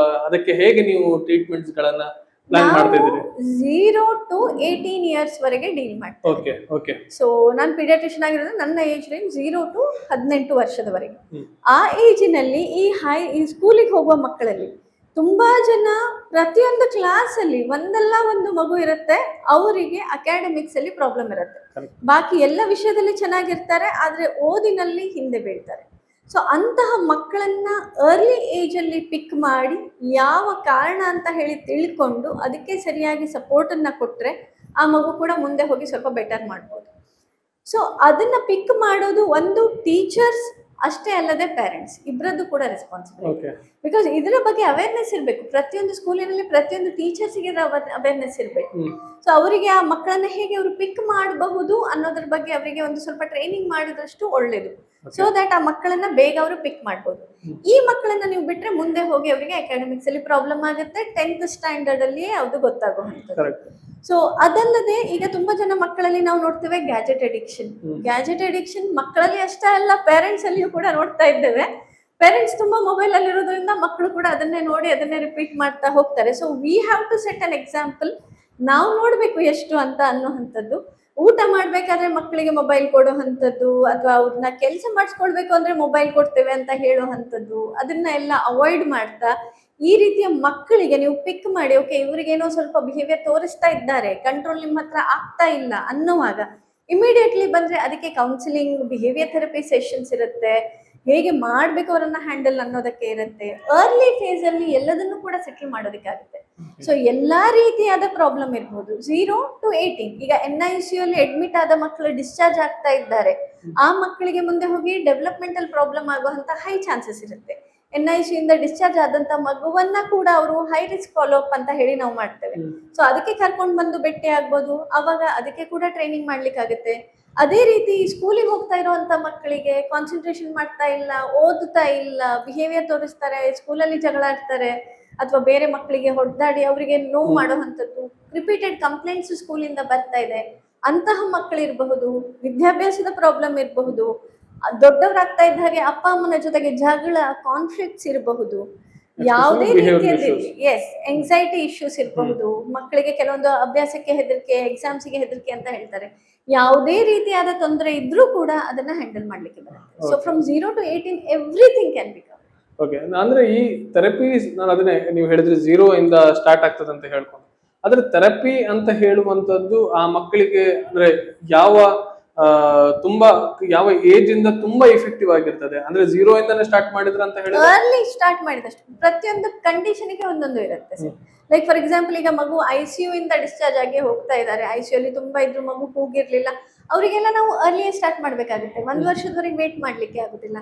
ಅದಕ್ಕೆ ಹೇಗೆ ನೀವು ಟ್ರೀಟ್ಮೆಂಟ್ಸ್ ಗಳನ್ನ ಪ್ಲಾನ್ ಮಾಡ್ತಾ ಇದ್ದೀರಿ? 0 to 18 years ವರೆಗೆ ಡೀಲ್ ಮಾಡ್ತೀವಿ. Okay okay. ಸೊ ನಾನು ಪೀಡಿಯಾಟ್ರಿಷಿಯನ್ ಆಗಿರೋದು, ನನ್ನ ಏಜ್ ರೇಂಜ್ 0 to 18 ವರ್ಷದವರೆಗೆ. ಆ ಏಜಿನಲ್ಲಿ ಈ ಸ್ಕೂಲಿಗೆ ಹೋಗುವ ಮಕ್ಕಳಲ್ಲಿ ತುಂಬಾ ಜನ ಪ್ರತಿಯೊಂದು ಕ್ಲಾಸ್ ಅಲ್ಲಿ ಒಂದಲ್ಲ ಒಂದು ಮಗು ಇರುತ್ತೆ, ಅವರಿಗೆ ಅಕಾಡೆಮಿಕ್ಸ್ ಅಲ್ಲಿ ಪ್ರಾಬ್ಲಮ್ ಇರುತ್ತೆ. ಬಾಕಿ ಎಲ್ಲ ವಿಷಯದಲ್ಲಿ ಚೆನ್ನಾಗಿರ್ತಾರೆ, ಆದ್ರೆ ಓದಿನಲ್ಲಿ ಹಿಂದೆ ಬೀಳ್ತಾರೆ. ಸೊ ಅಂತಹ ಮಕ್ಕಳನ್ನ ಅರ್ಲಿ ಏಜ್ ಅಲ್ಲಿ ಪಿಕ್ ಮಾಡಿ ಯಾವ ಕಾರಣ ಅಂತ ಹೇಳಿ ತಿಳ್ಕೊಂಡು ಅದಕ್ಕೆ ಸರಿಯಾಗಿ ಸಪೋರ್ಟ್ ಅನ್ನ ಕೊಟ್ರೆ ಆ ಮಗು ಕೂಡ ಮುಂದೆ ಹೋಗಿ ಸ್ವಲ್ಪ ಬೆಟರ್ ಮಾಡ್ಬೋದು. ಸೊ ಅದನ್ನ ಪಿಕ್ ಮಾಡೋದು ಒಂದು ಟೀಚರ್ಸ್ ಅಷ್ಟೇ ಅಲ್ಲದೆ ಪೇರೆಂಟ್ಸ್ ಇಬ್ಬರದ್ದು ಕೂಡ ರೆಸ್ಪಾನ್ಸಿಬಿಲಿಟಿ. ಬಿಕಾಸ್ ಇದರ ಬಗ್ಗೆ ಅವೇರ್ನೆಸ್ ಇರಬೇಕು, ಪ್ರತಿಯೊಂದು ಸ್ಕೂಲಿನಲ್ಲಿ ಪ್ರತಿಯೊಂದು ಟೀಚರ್ಸ್ಗೆ ಅವೇರ್ನೆಸ್ ಇರಬೇಕು. ಸೊ ಅವರಿಗೆ ಆ ಮಕ್ಕಳನ್ನ ಹೇಗೆ ಅವರು ಪಿಕ್ ಮಾಡಬಹುದು ಅನ್ನೋದ್ರ ಬಗ್ಗೆ ಅವರಿಗೆ ಒಂದು ಸ್ವಲ್ಪ ಟ್ರೈನಿಂಗ್ ಮಾಡಿದಷ್ಟು ಒಳ್ಳೇದು. ಸೊ ದಟ್ ಆ ಮಕ್ಕಳನ್ನ ಬೇಗ ಅವರು ಪಿಕ್ ಮಾಡ್ಬೋದು. ಈ ಮಕ್ಕಳನ್ನ ನೀವು ಬಿಟ್ರೆ ಮುಂದೆ ಹೋಗಿ ಅವರಿಗೆ ಅಕಾಡೆಮಿಕ್ಸ್ ಅಲ್ಲಿ ಪ್ರಾಬ್ಲಮ್ ಆಗುತ್ತೆ, 10th ಸ್ಟ್ಯಾಂಡರ್ಡ್ ಅಲ್ಲಿ ಅದು ಗೊತ್ತಾಗುವಂಥದ್ದು. ಸೊ ಅದಲ್ಲದೆ ಈಗ ತುಂಬಾ ಜನ ಮಕ್ಕಳಲ್ಲಿ ನಾವು ನೋಡ್ತೇವೆ ಗ್ಯಾಜೆಟ್ ಅಡಿಕ್ಷನ್ ಮಕ್ಕಳಲ್ಲಿ ಅಷ್ಟೇ ಅಲ್ಲ, ಪೇರೆಂಟ್ಸ್ ಅಲ್ಲಿಯೂ ಕೂಡ ನೋಡ್ತಾ ಇದ್ದೇವೆ. ಪೇರೆಂಟ್ಸ್ ತುಂಬಾ ಮೊಬೈಲ್ ಅಲ್ಲಿ ಇರೋದ್ರಿಂದ ಮಕ್ಕಳು ಕೂಡ ಅದನ್ನೇ ನೋಡಿ ಅದನ್ನೇ ರಿಪೀಟ್ ಮಾಡ್ತಾ ಹೋಗ್ತಾರೆ. So we have to set an example. ನಾವು ನೋಡ್ಬೇಕು ಎಷ್ಟು ಅಂತ ಅನ್ನೋವಂಥದ್ದು. ಊಟ ಮಾಡ್ಬೇಕಾದ್ರೆ ಮಕ್ಕಳಿಗೆ ಮೊಬೈಲ್ ಕೊಡುವಂಥದ್ದು, ಅಥವಾ ಅವ್ರನ್ನ ಕೆಲಸ ಮಾಡಿಸ್ಕೊಳ್ಬೇಕು ಅಂದ್ರೆ ಮೊಬೈಲ್ ಕೊಡ್ತೇವೆ ಅಂತ ಹೇಳುವಂಥದ್ದು, ಅದನ್ನ ಎಲ್ಲ ಅವಾಯ್ಡ್ ಮಾಡ್ತಾ ಈ ರೀತಿಯ ಮಕ್ಕಳಿಗೆ ನೀವು ಪಿಕ್ ಮಾಡಿ, ಓಕೆ ಇವ್ರಿಗೇನೋ ಸ್ವಲ್ಪ ಬಿಹೇವಿಯರ್ ತೋರಿಸ್ತಾ ಇದ್ದಾರೆ, ಕಂಟ್ರೋಲ್ ನಿಮ್ಮ ಹತ್ರ ಆಗ್ತಾ ಇಲ್ಲ ಅನ್ನುವಾಗ ಇಮಿಡಿಯೇಟ್ಲಿ ಬಂದ್ರೆ ಅದಕ್ಕೆ ಕೌನ್ಸಿಲಿಂಗ್, ಬಿಹೇವಿಯರ್ ಥೆರಪಿ ಸೆಷನ್ಸ್ ಇರುತ್ತೆ, ಹೇಗೆ ಮಾಡ್ಬೇಕು ಅವರನ್ನ ಹ್ಯಾಂಡಲ್ ಅನ್ನೋದಕ್ಕೆ ಇರುತ್ತೆ. ಅರ್ಲಿ ಫೇಸ್ ಅಲ್ಲಿ ಎಲ್ಲದನ್ನು ಕೂಡ ಸೆಟಲ್ ಮಾಡೋದಕ್ಕಾಗುತ್ತೆ. ಸೊ ಎಲ್ಲಾ ರೀತಿಯಾದ ಪ್ರಾಬ್ಲಮ್ ಇರ್ಬೋದು. 0 to 18 ಈಗ NICU ಅಲ್ಲಿ ಅಡ್ಮಿಟ್ ಆದ ಮಕ್ಕಳು ಡಿಸ್ಚಾರ್ಜ್ ಆಗ್ತಾ ಇದ್ದಾರೆ, ಆ ಮಕ್ಕಳಿಗೆ ಮುಂದೆ ಹೋಗಿ ಡೆವಲಪ್ಮೆಂಟಲ್ ಪ್ರಾಬ್ಲಮ್ ಆಗುವಂತ ಹೈ ಚಾನ್ಸಸ್ ಇರುತ್ತೆ. NICU ಇಂದ ಡಿಸ್ಚಾರ್ಜ್ ಆದಂತ ಮಗುವನ್ನ ಕೂಡ ಅವರು ಹೈ ರಿಸ್ಕ್ ಫಾಲೋ ಅಪ್ ಅಂತ ಹೇಳಿ ನಾವು ಮಾಡ್ತೇವೆ. ಸೊ ಅದಕ್ಕೆ ಕರ್ಕೊಂಡು ಬಂದು ಭೇಟಿ ಆಗ್ಬೋದು, ಅವಾಗ ಅದಕ್ಕೆ ಕೂಡ ಟ್ರೈನಿಂಗ್ ಮಾಡ್ಲಿಕ್ಕಾಗುತ್ತೆ. ಅದೇ ರೀತಿ ಸ್ಕೂಲಿಗೆ ಹೋಗ್ತಾ ಇರುವಂತ ಮಕ್ಕಳಿಗೆ ಕಾನ್ಸಂಟ್ರೇಷನ್ ಮಾಡ್ತಾ ಇಲ್ಲ, ಓದುತ್ತಾ ಇಲ್ಲ, ಬಿಹೇವಿಯರ್ ತೋರಿಸ್ತಾರೆ, ಸ್ಕೂಲಲ್ಲಿ ಜಗಳ ಆಡ್ತಾರೆ, ಅಥವಾ ಬೇರೆ ಮಕ್ಕಳಿಗೆ ಹೊಡೆದಾಡಿ ಅವರಿಗೆ ನೋವು ಮಾಡುವಂಥದ್ದು, ರಿಪೀಟೆಡ್ ಕಂಪ್ಲೇಂಟ್ಸ್ ಸ್ಕೂಲಿಂದ ಬರ್ತಾ ಇದೆ, ಅಂತಹ ಮಕ್ಕಳಿರಬಹುದು. ವಿದ್ಯಾಭ್ಯಾಸದ ಪ್ರಾಬ್ಲಮ್ ಇರಬಹುದು, ದೊಡ್ಡವರಾಗ್ತಾ ಇದ್ದ ಹಾಗೆ ಅಪ್ಪ ಅಮ್ಮನ ಜೊತೆಗೆ ಜಗಳ, ಕಾನ್ಫ್ಲಿಕ್ಟ್ಸ್ ಇರಬಹುದು, ಯಾವುದೇ ರೀತಿಯಲ್ಲಿ ಎಂಗ್ಸೈಟಿ ಇಶ್ಯೂಸ್ ಇರಬಹುದು. ಮಕ್ಕಳಿಗೆ ಕೆಲವೊಂದು ಅಭ್ಯಾಸಕ್ಕೆ ಹೆದರಿಕೆ, ಎಕ್ಸಾಮ್ಸ್ಗೆ ಹೆದರಿಕೆ ಅಂತ ಹೇಳ್ತಾರೆ. ಯಾವುದೇ ರೀತಿಯಾದ ತೊಂದರೆ ಇದ್ರೂ ಕೂಡ ಅದನ್ನ ಹ್ಯಾಂಡಲ್ ಮಾಡ್ಲಿಕ್ಕೆ ಬರುತ್ತೆ. So from 0 to 18 everything can be covered. Okay, ಅಂದ್ರೆ ಈ ಥೆರಪಿ ನಾನು ಅದನ್ನೇ ನೀವು ಹೇಳಿದ್ರೆ 0 ಇಂದ ಸ್ಟಾರ್ಟ್ ಆಗ್ತದೆ ಅಂತ ಹೇಳ್ಕೊಂಡು, ಆದ್ರೆ ಥೆರಪಿ ಅಂತ ಹೇಳುವಂತದ್ದು ಆ ಮಕ್ಕಳಿಗೆ ಅಂದ್ರೆ ಯಾವ ಏಜ್ ಇಂದ ತುಂಬಾ ಎಫೆಕ್ಟಿವ್ ಆಗಿರ್ತದೆ? ಅಂದ್ರೆ 0 ಇಂದಾನೆ ಸ್ಟಾರ್ಟ್ ಮಾಡಿದ್ರ ಅಂತ ಹೇಳಿದ್ರೆ ಅರ್ಲಿ ಸ್ಟಾರ್ಟ್ ಮಾಡಿದಷ್ಟು ಪ್ರತಿಯೊಂದು ಕಂಡೀಷನ್ಗೆ ಒಂದೊಂದು ಇರುತ್ತೆ ಸರ್. ಲೈಕ್ ಫಾರ್ ಎಕ್ಸಾಂಪಲ್ ಈಗ ಮಗು ICU ಇಂದ ಡಿಸ್ಚಾರ್ಜ್ ಆಗಿ ಹೋಗ್ತಾ ಇದ್ದಾರೆ, ICU ಅಲ್ಲಿ ತುಂಬಾ ಇದ್ರು, ಮಗು ಕೂಗಿರ್ಲಿಲ್ಲ, ಅವರಿಗೆಲ್ಲ ನಾವು ಅರ್ಲಿಯೇ ಸ್ಟಾರ್ಟ್ ಮಾಡ್ಬೇಕಾಗುತ್ತೆ. 1 ವರ್ಷದವರೆಗೆ ವೇಟ್ ಮಾಡ್ಲಿಕ್ಕೆ ಆಗುದಿಲ್ಲ.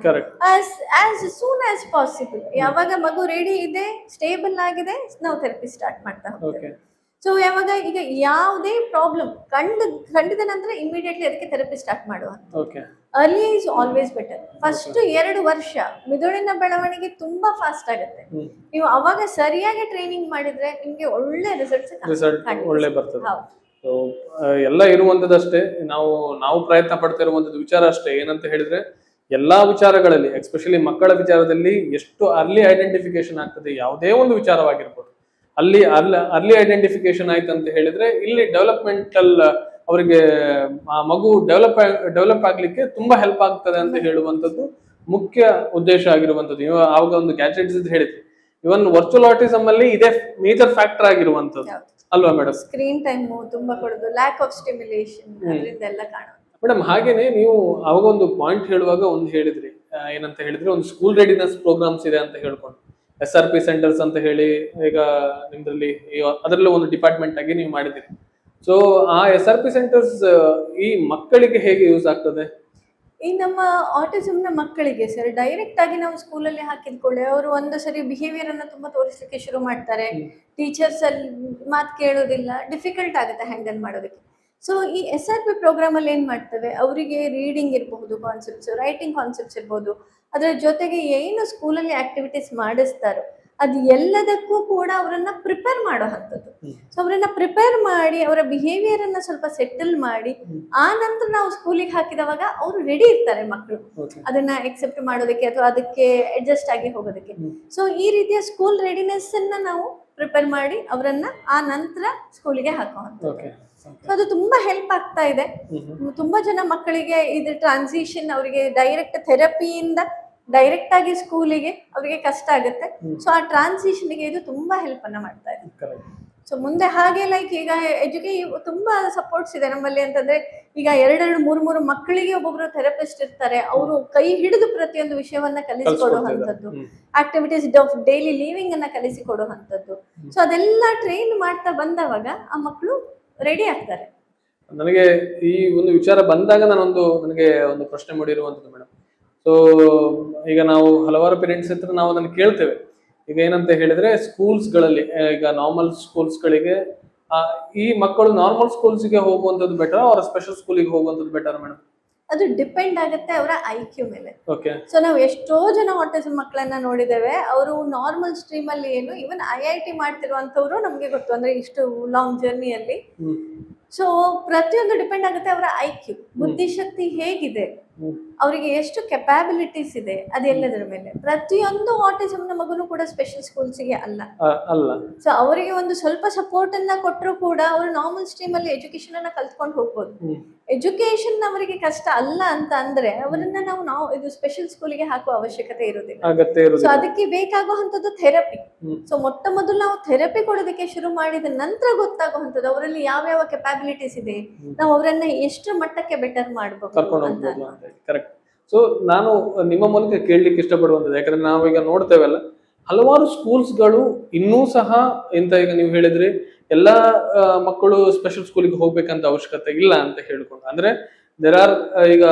ಆಸ್ ಸೂನ್ ಆಸ್ ಪಾಸಿಬಲ್ ಯಾವಾಗ ಮಗು ರೆಡಿ ಇದೆ, ಸ್ಟೇಬಲ್ ಆಗಿದೆ, ನಾವು ಥೆರಪಿ ಸ್ಟಾರ್ಟ್ ಮಾಡ್ತಾ ಹೋಗ್ತೇವೆ. ಸೊ ಯಾವಾಗ ಈಗ ಯಾವುದೇ ಪ್ರಾಬ್ಲಮ್ ಕಂಡಿದ ನಂತರ ಇಮಿಡಿಯೇಟ್ಲಿ ಅದಕ್ಕೆ ಥೆರಪಿ ಸ್ಟಾರ್ಟ್ ಮಾಡುವ. Early is always better. First 2 ವರ್ಷ ಮಿದುಳಿನ ಬೆಳವಣಿಗೆ ತುಂಬಾ ಫಾಸ್ಟ್ ಆಗುತ್ತೆ. ನೀವು ಅವಾಗ ಸರಿಯಾಗಿ ಟ್ರೈನಿಂಗ್ ಮಾಡಿದ್ರೆ ನಿಮ್ಗೆ ಒಳ್ಳೆ ರಿಸಲ್ಟ್ ಒಳ್ಳೆ ಬರ್ತದೆ. ಎಲ್ಲ ಇರುವಂತದಷ್ಟೇ, ನಾವು ಪ್ರಯತ್ನ ಪಡ್ತಾ ಇರುವಂತದ್ದು ವಿಚಾರ ಅಷ್ಟೇ. ಏನಂತ ಹೇಳಿದ್ರೆ ಎಲ್ಲಾ ವಿಚಾರಗಳಲ್ಲಿ, ಎಸ್ಪೆಷಲಿ ಮಕ್ಕಳ ವಿಚಾರದಲ್ಲಿ ಎಷ್ಟು ಅರ್ಲಿ ಐಡೆಂಟಿಫಿಕೇಶನ್ ಆಗ್ತದೆ, ಯಾವುದೇ ಒಂದು ವಿಚಾರವಾಗಿರ್ಬೋದು, ಅರ್ಲಿ ಐಡೆಂಟಿಫಿಕೇಶನ್ ಆಯ್ತು ಅಂತ ಹೇಳಿದ್ರೆ ಇಲ್ಲಿ ಡೆವಲಪ್ಮೆಂಟಲ್ ಅವರಿಗೆ ಆ ಮಗು ಡೆವಲಪ್ ಆಗ್ಲಿಕ್ಕೆ ತುಂಬಾ ಹೆಲ್ಪ್ ಆಗ್ತದೆ ಅಂತ ಹೇಳುವಂತದ್ದು ಮುಖ್ಯ ಉದ್ದೇಶ ಆಗಿರುವಂತದ್ದು. ನೀವು ಆವಾಗ ಒಂದು ಗ್ಯಾಜೆಟ್ಸ್ ಹೇಳಿದ್ರಿ, ಇವನ್ ವರ್ಚುವಲ್ ಆಟಿಸಮ್ ಅಲ್ಲಿ ಇದೇ ಮೇಜರ್ ಫ್ಯಾಕ್ಟರ್ ಆಗಿರುವಂತದ್ದು ಅಲ್ವಾ ಮೇಡಮ್? ಸ್ಕ್ರೀನ್ ಟೈಮ್ ತುಂಬಾ ಕೊಡೋದು, ಲ್ಯಾಕ್ ಆಫ್ ಸ್ಟಿಮ್ಯುಲೇಷನ್, ಅದರಿಂದ ಎಲ್ಲ ಕಾಣುತ್ತೆ ಮೇಡಮ್. ಹಾಗೇನೆ ನೀವು ಅವಾಗ ಒಂದು ಪಾಯಿಂಟ್ ಹೇಳುವಾಗ ಒಂದು ಹೇಳಿದ್ರಿ, ಏನಂತ ಹೇಳಿದ್ರೆ ಒಂದು ಸ್ಕೂಲ್ ರೆಡಿನೆಸ್ ಪ್ರೋಗ್ರಾಮ್ಸ್ ಇದೆ ಅಂತ ಹೇಳ್ಕೊಂಡು, SRP ಸೆಂಟರ್ಸ್ ಅಂತ ಹೇಳಿ ಈಗ ನಿಮ್ದ್ರಲ್ಲಿ ಅದರಲ್ಲೂ ಒಂದು ಡಿಪಾರ್ಟ್ಮೆಂಟ್ ಆಗಿ ನೀವು ಮಾಡಿದಿರಿ. ಸೊ ಆ SRP ಸೆಂಟರ್ಸ್ ಈ ಮಕ್ಕಳಿಗೆ ಹೇಗೆ ಯೂಸ್ ಆಗ್ತದೆ? ಈ ನಮ್ಮ ಆಟಿಸಮ್ನ ಮಕ್ಕಳಿಗೆ ಸರ್ ಡೈರೆಕ್ಟ್ ಆಗಿ ನಾವು ಸ್ಕೂಲಲ್ಲಿ ಹಾಕಿದ್ಕೊಳ್ಳಿ, ಅವರು ಒಂದು ಸರಿ ಬಿಹೇವಿಯರ್ ಅನ್ನ ತುಂಬಾ ತೋರಿಸಲಿಕ್ಕೆ ಶುರು ಮಾಡ್ತಾರೆ, ಟೀಚರ್ಸ್ ಅಲ್ಲಿ ಮಾತು ಕೇಳೋದಿಲ್ಲ, ಡಿಫಿಕಲ್ಟ್ ಆಗುತ್ತೆ ಹ್ಯಾಂಡಲ್ ಮಾಡೋದಕ್ಕೆ. ಸೊ ಈ SRP ಪ್ರೋಗ್ರಾಮ್ ಅಲ್ಲಿ ಏನ್ ಮಾಡ್ತೇವೆ, ಅವರಿಗೆ ರೀಡಿಂಗ್ ಇರಬಹುದು, ಕಾನ್ಸೆಪ್ಟ್ಸ್, ರೈಟಿಂಗ್ ಕಾನ್ಸೆಪ್ಟ್ಸ್ ಇರ್ಬೋದು, ಅದರ ಜೊತೆಗೆ ಏನು ಸ್ಕೂಲಲ್ಲಿ ಆಕ್ಟಿವಿಟೀಸ್ ಮಾಡಿಸ್ತಾರೋ ಅದು ಎಲ್ಲದಕ್ಕೂ ಕೂಡ ಅವರನ್ನ ಪ್ರಿಪೇರ್ ಮಾಡೋ ಅಂಥದ್ದು. ಸೊ ಅವರನ್ನ ಪ್ರಿಪೇರ್ ಮಾಡಿ ಅವರ ಬಿಹೇವಿಯರ್ ಅನ್ನ ಸ್ವಲ್ಪ ಸೆಟಲ್ ಮಾಡಿ ಆ ನಂತರ ನಾವು ಸ್ಕೂಲಿಗೆ ಹಾಕಿದವಾಗ ಅವರು ರೆಡಿ ಇರ್ತಾರೆ ಮಕ್ಕಳು ಅದನ್ನ ಎಕ್ಸೆಪ್ಟ್ ಮಾಡೋದಕ್ಕೆ ಅಥವಾ ಅದಕ್ಕೆ ಅಡ್ಜಸ್ಟ್ ಆಗಿ ಹೋಗೋದಕ್ಕೆ. ಸೊ ಈ ರೀತಿಯ ಸ್ಕೂಲ್ ರೆಡಿನೆಸ್ ಅನ್ನ ನಾವು ಪ್ರಿಪೇರ್ ಮಾಡಿ ಅವರನ್ನ ಆ ನಂತರ ಸ್ಕೂಲಿಗೆ ಹಾಕುವಂಥದ್ದು. ಅದು ತುಂಬಾ ಹೆಲ್ಪ್ ಆಗ್ತಾ ಇದೆ. ತುಂಬಾ ಜನ ಮಕ್ಕಳಿಗೆ ಇದು ಟ್ರಾನ್ಸಿಷನ್ ಅವರಿಗೆ ಡೈರೆಕ್ಟ್ ಥೆರಪಿಯಿಂದ ಡೈರೆಕ್ಟ್ ಆಗಿ ಸ್ಕೂಲಿಗೆ ಅವರಿಗೆ ಕಷ್ಟ ಆಗುತ್ತೆ. ಸೊ ಆ ಟ್ರಾನ್ಸಿಷನ್ಗೆ ಇದು ತುಂಬಾ ಹೆಲ್ಪ್ ಅನ್ನ ಮಾಡ್ತಾ ಇದೆ. ಸೊ ಮುಂದೆ ಹಾಗೆ ಲೈಕ್ ಈಗ ತುಂಬಾ ಸಪೋರ್ಟ್ಸ್ ಇದೆ ನಮ್ಮಲ್ಲಿ ಅಂತಂದ್ರೆ, ಈಗ 2-3 ಮಕ್ಕಳಿಗೆ ಒಬ್ಬೊಬ್ರು ಥೆರಪಿಸ್ಟ್ ಇರ್ತಾರೆ. ಅವರು ಕೈ ಹಿಡಿದು ಪ್ರತಿಯೊಂದು ವಿಷಯವನ್ನ ಕಲಿಸಿಕೊಡುವಂಥದ್ದು, ಆಕ್ಟಿವಿಟೀಸ್ ಆಫ್ ಡೈಲಿ ಲಿವಿಂಗ್ ಅನ್ನ ಕಲಿಸಿಕೊಡುವಂಥದ್ದು. ಸೊ ಅದೆಲ್ಲ ಟ್ರೈನ್ ಮಾಡ್ತಾ ಬಂದವಾಗ ಆ ಮಕ್ಕಳು ರೆಡಿ ಆಗ್ತಾರೆ. ನನಗೆ ಈ ಒಂದು ವಿಚಾರ ಬಂದಾಗ ನನಗೆ ಒಂದು ಪ್ರಶ್ನೆ ಮೂಡಿರುವಂಥದ್ದು ಮೇಡಮ್. ಸೊ ಈಗ ನಾವು ಹಲವಾರು ಪೇರೆಂಟ್ಸ್ ಹತ್ರ ನಾವು ಅದನ್ನು ಕೇಳ್ತೇವೆ. ಈಗ ಏನಂತ ಹೇಳಿದ್ರೆ ಸ್ಕೂಲ್ಸ್ಗಳಲ್ಲಿ, ಈಗ ನಾರ್ಮಲ್ ಸ್ಕೂಲ್ಸ್ಗಳಿಗೆ ಈ ಮಕ್ಕಳು ನಾರ್ಮಲ್ ಸ್ಕೂಲ್ಸ್ಗೆ ಹೋಗುವಂಥದ್ದು ಬೆಟರ್ ಅವರ ಸ್ಪೆಷಲ್ ಸ್ಕೂಲಿಗೆ ಹೋಗುವಂಥದ್ದು ಬೆಟರ್ ಮೇಡಮ್? ಅದು ಡಿಪೆಂಡ್ ಆಗುತ್ತೆ ಅವರ IQ ಮೇಲೆ. ಸೊ ನಾವು ಎಷ್ಟೋ ಜನ ಆಟಿಸಂ ಮಕ್ಕಳನ್ನ ನೋಡಿದ್ದೇವೆ. ಅವರು ನಾರ್ಮಲ್ ಸ್ಟ್ರೀಮ್ ಅಲ್ಲಿ ಏನು ಇವನ್ IIT ಮಾಡ್ತಿರುವಂತವ್ರು ನಮ್ಗೆ ಗೊತ್ತು, ಅಂದ್ರೆ ಇಷ್ಟು ಲಾಂಗ್ ಜರ್ನಿಯಲ್ಲಿ. ಸೊ ಪ್ರತಿಯೊಂದು ಡಿಪೆಂಡ್ ಆಗುತ್ತೆ ಅವರ IQ, ಬುದ್ಧಿಶಕ್ತಿ ಹೇಗಿದೆ, ಅವರಿಗೆ ಎಷ್ಟು ಕೆಪಾಬಿಲಿಟೀಸ್ ಇದೆ, ಅದೆಲ್ಲದರ ಮೇಲೆ. ಪ್ರತಿಯೊಂದು ಆಟಿಸಂನ ಮಗುನು ಕೂಡ ಸ್ಪೆಷಲ್ ಸ್ಕೂಲ್ಸ್ಗೆ ಅಲ್ಲ. ಸೊ ಅವರಿಗೆ ಒಂದು ಸ್ವಲ್ಪ ಸಪೋರ್ಟ್ ಅನ್ನ ಕೊಟ್ಟರು ಕೂಡ ಅವರು ನಾರ್ಮಲ್ ಸ್ಟ್ರೀಮ್ ಅಲ್ಲಿ ಎಜುಕೇಶನ್ ಅನ್ನ ಕಲ್ತ್ಕೊಂಡು ಹೋಗ್ಬೋದು. ಎಜುಕೇಶನ್ ಅವರಿಗೆ ಕಷ್ಟ ಅಲ್ಲ ಅಂತ ಅಂದ್ರೆ ಅವರನ್ನ ನಾವು ಇದು ಸ್ಪೆಷಲ್ ಸ್ಕೂಲಿಗೆ ಹಾಕುವ ಅವಶ್ಯಕತೆ ಇರುವುದಿಲ್ಲ. ಸೊ ಅದಕ್ಕೆ ಬೇಕಾಗುವಂತದ್ದು ಥೆರಪಿ. ಸೊ ಮೊಟ್ಟ ಮೊದಲು ನಾವು ಥೆರಪಿ ಕೊಡೋದಕ್ಕೆ ಶುರು ಮಾಡಿದ ನಂತರ ಗೊತ್ತಾಗುವಂಥದ್ದು ಅವರಲ್ಲಿ ಯಾವ ಕೆಪಾಬಿಲಿಟೀಸ್ ಇದೆ, ನಾವು ಅವರನ್ನ ಎಷ್ಟು ಮಟ್ಟಕ್ಕೆ ಬೆಟರ್ ಮಾಡಬಹುದು ಅಂತ. ಕರೆಕ್ಟ್. ಸೊ ನಾನು ನಿಮ್ಮ ಮೂಲಕ ಕೇಳಲಿಕ್ಕೆ ಇಷ್ಟಪಡುವಂಥದ್ದು, ಯಾಕಂದ್ರೆ ನಾವೀಗ ನೋಡ್ತೇವಲ್ಲ ಹಲವಾರು ಸ್ಕೂಲ್ಸ್ಗಳು ಇನ್ನೂ ಸಹ ಇಂತ, ಈಗ ನೀವು ಹೇಳಿದ್ರಿ ಎಲ್ಲಾ ಮಕ್ಕಳು ಸ್ಪೆಷಲ್ ಸ್ಕೂಲಿಗೆ ಹೋಗ್ಬೇಕಂತ ಅವಶ್ಯಕತೆ ಇಲ್ಲ ಅಂತ ಹೇಳ್ಕೊಂಡು, ಅಂದ್ರೆ ದೇರ್ ಆರ್ ಈಗ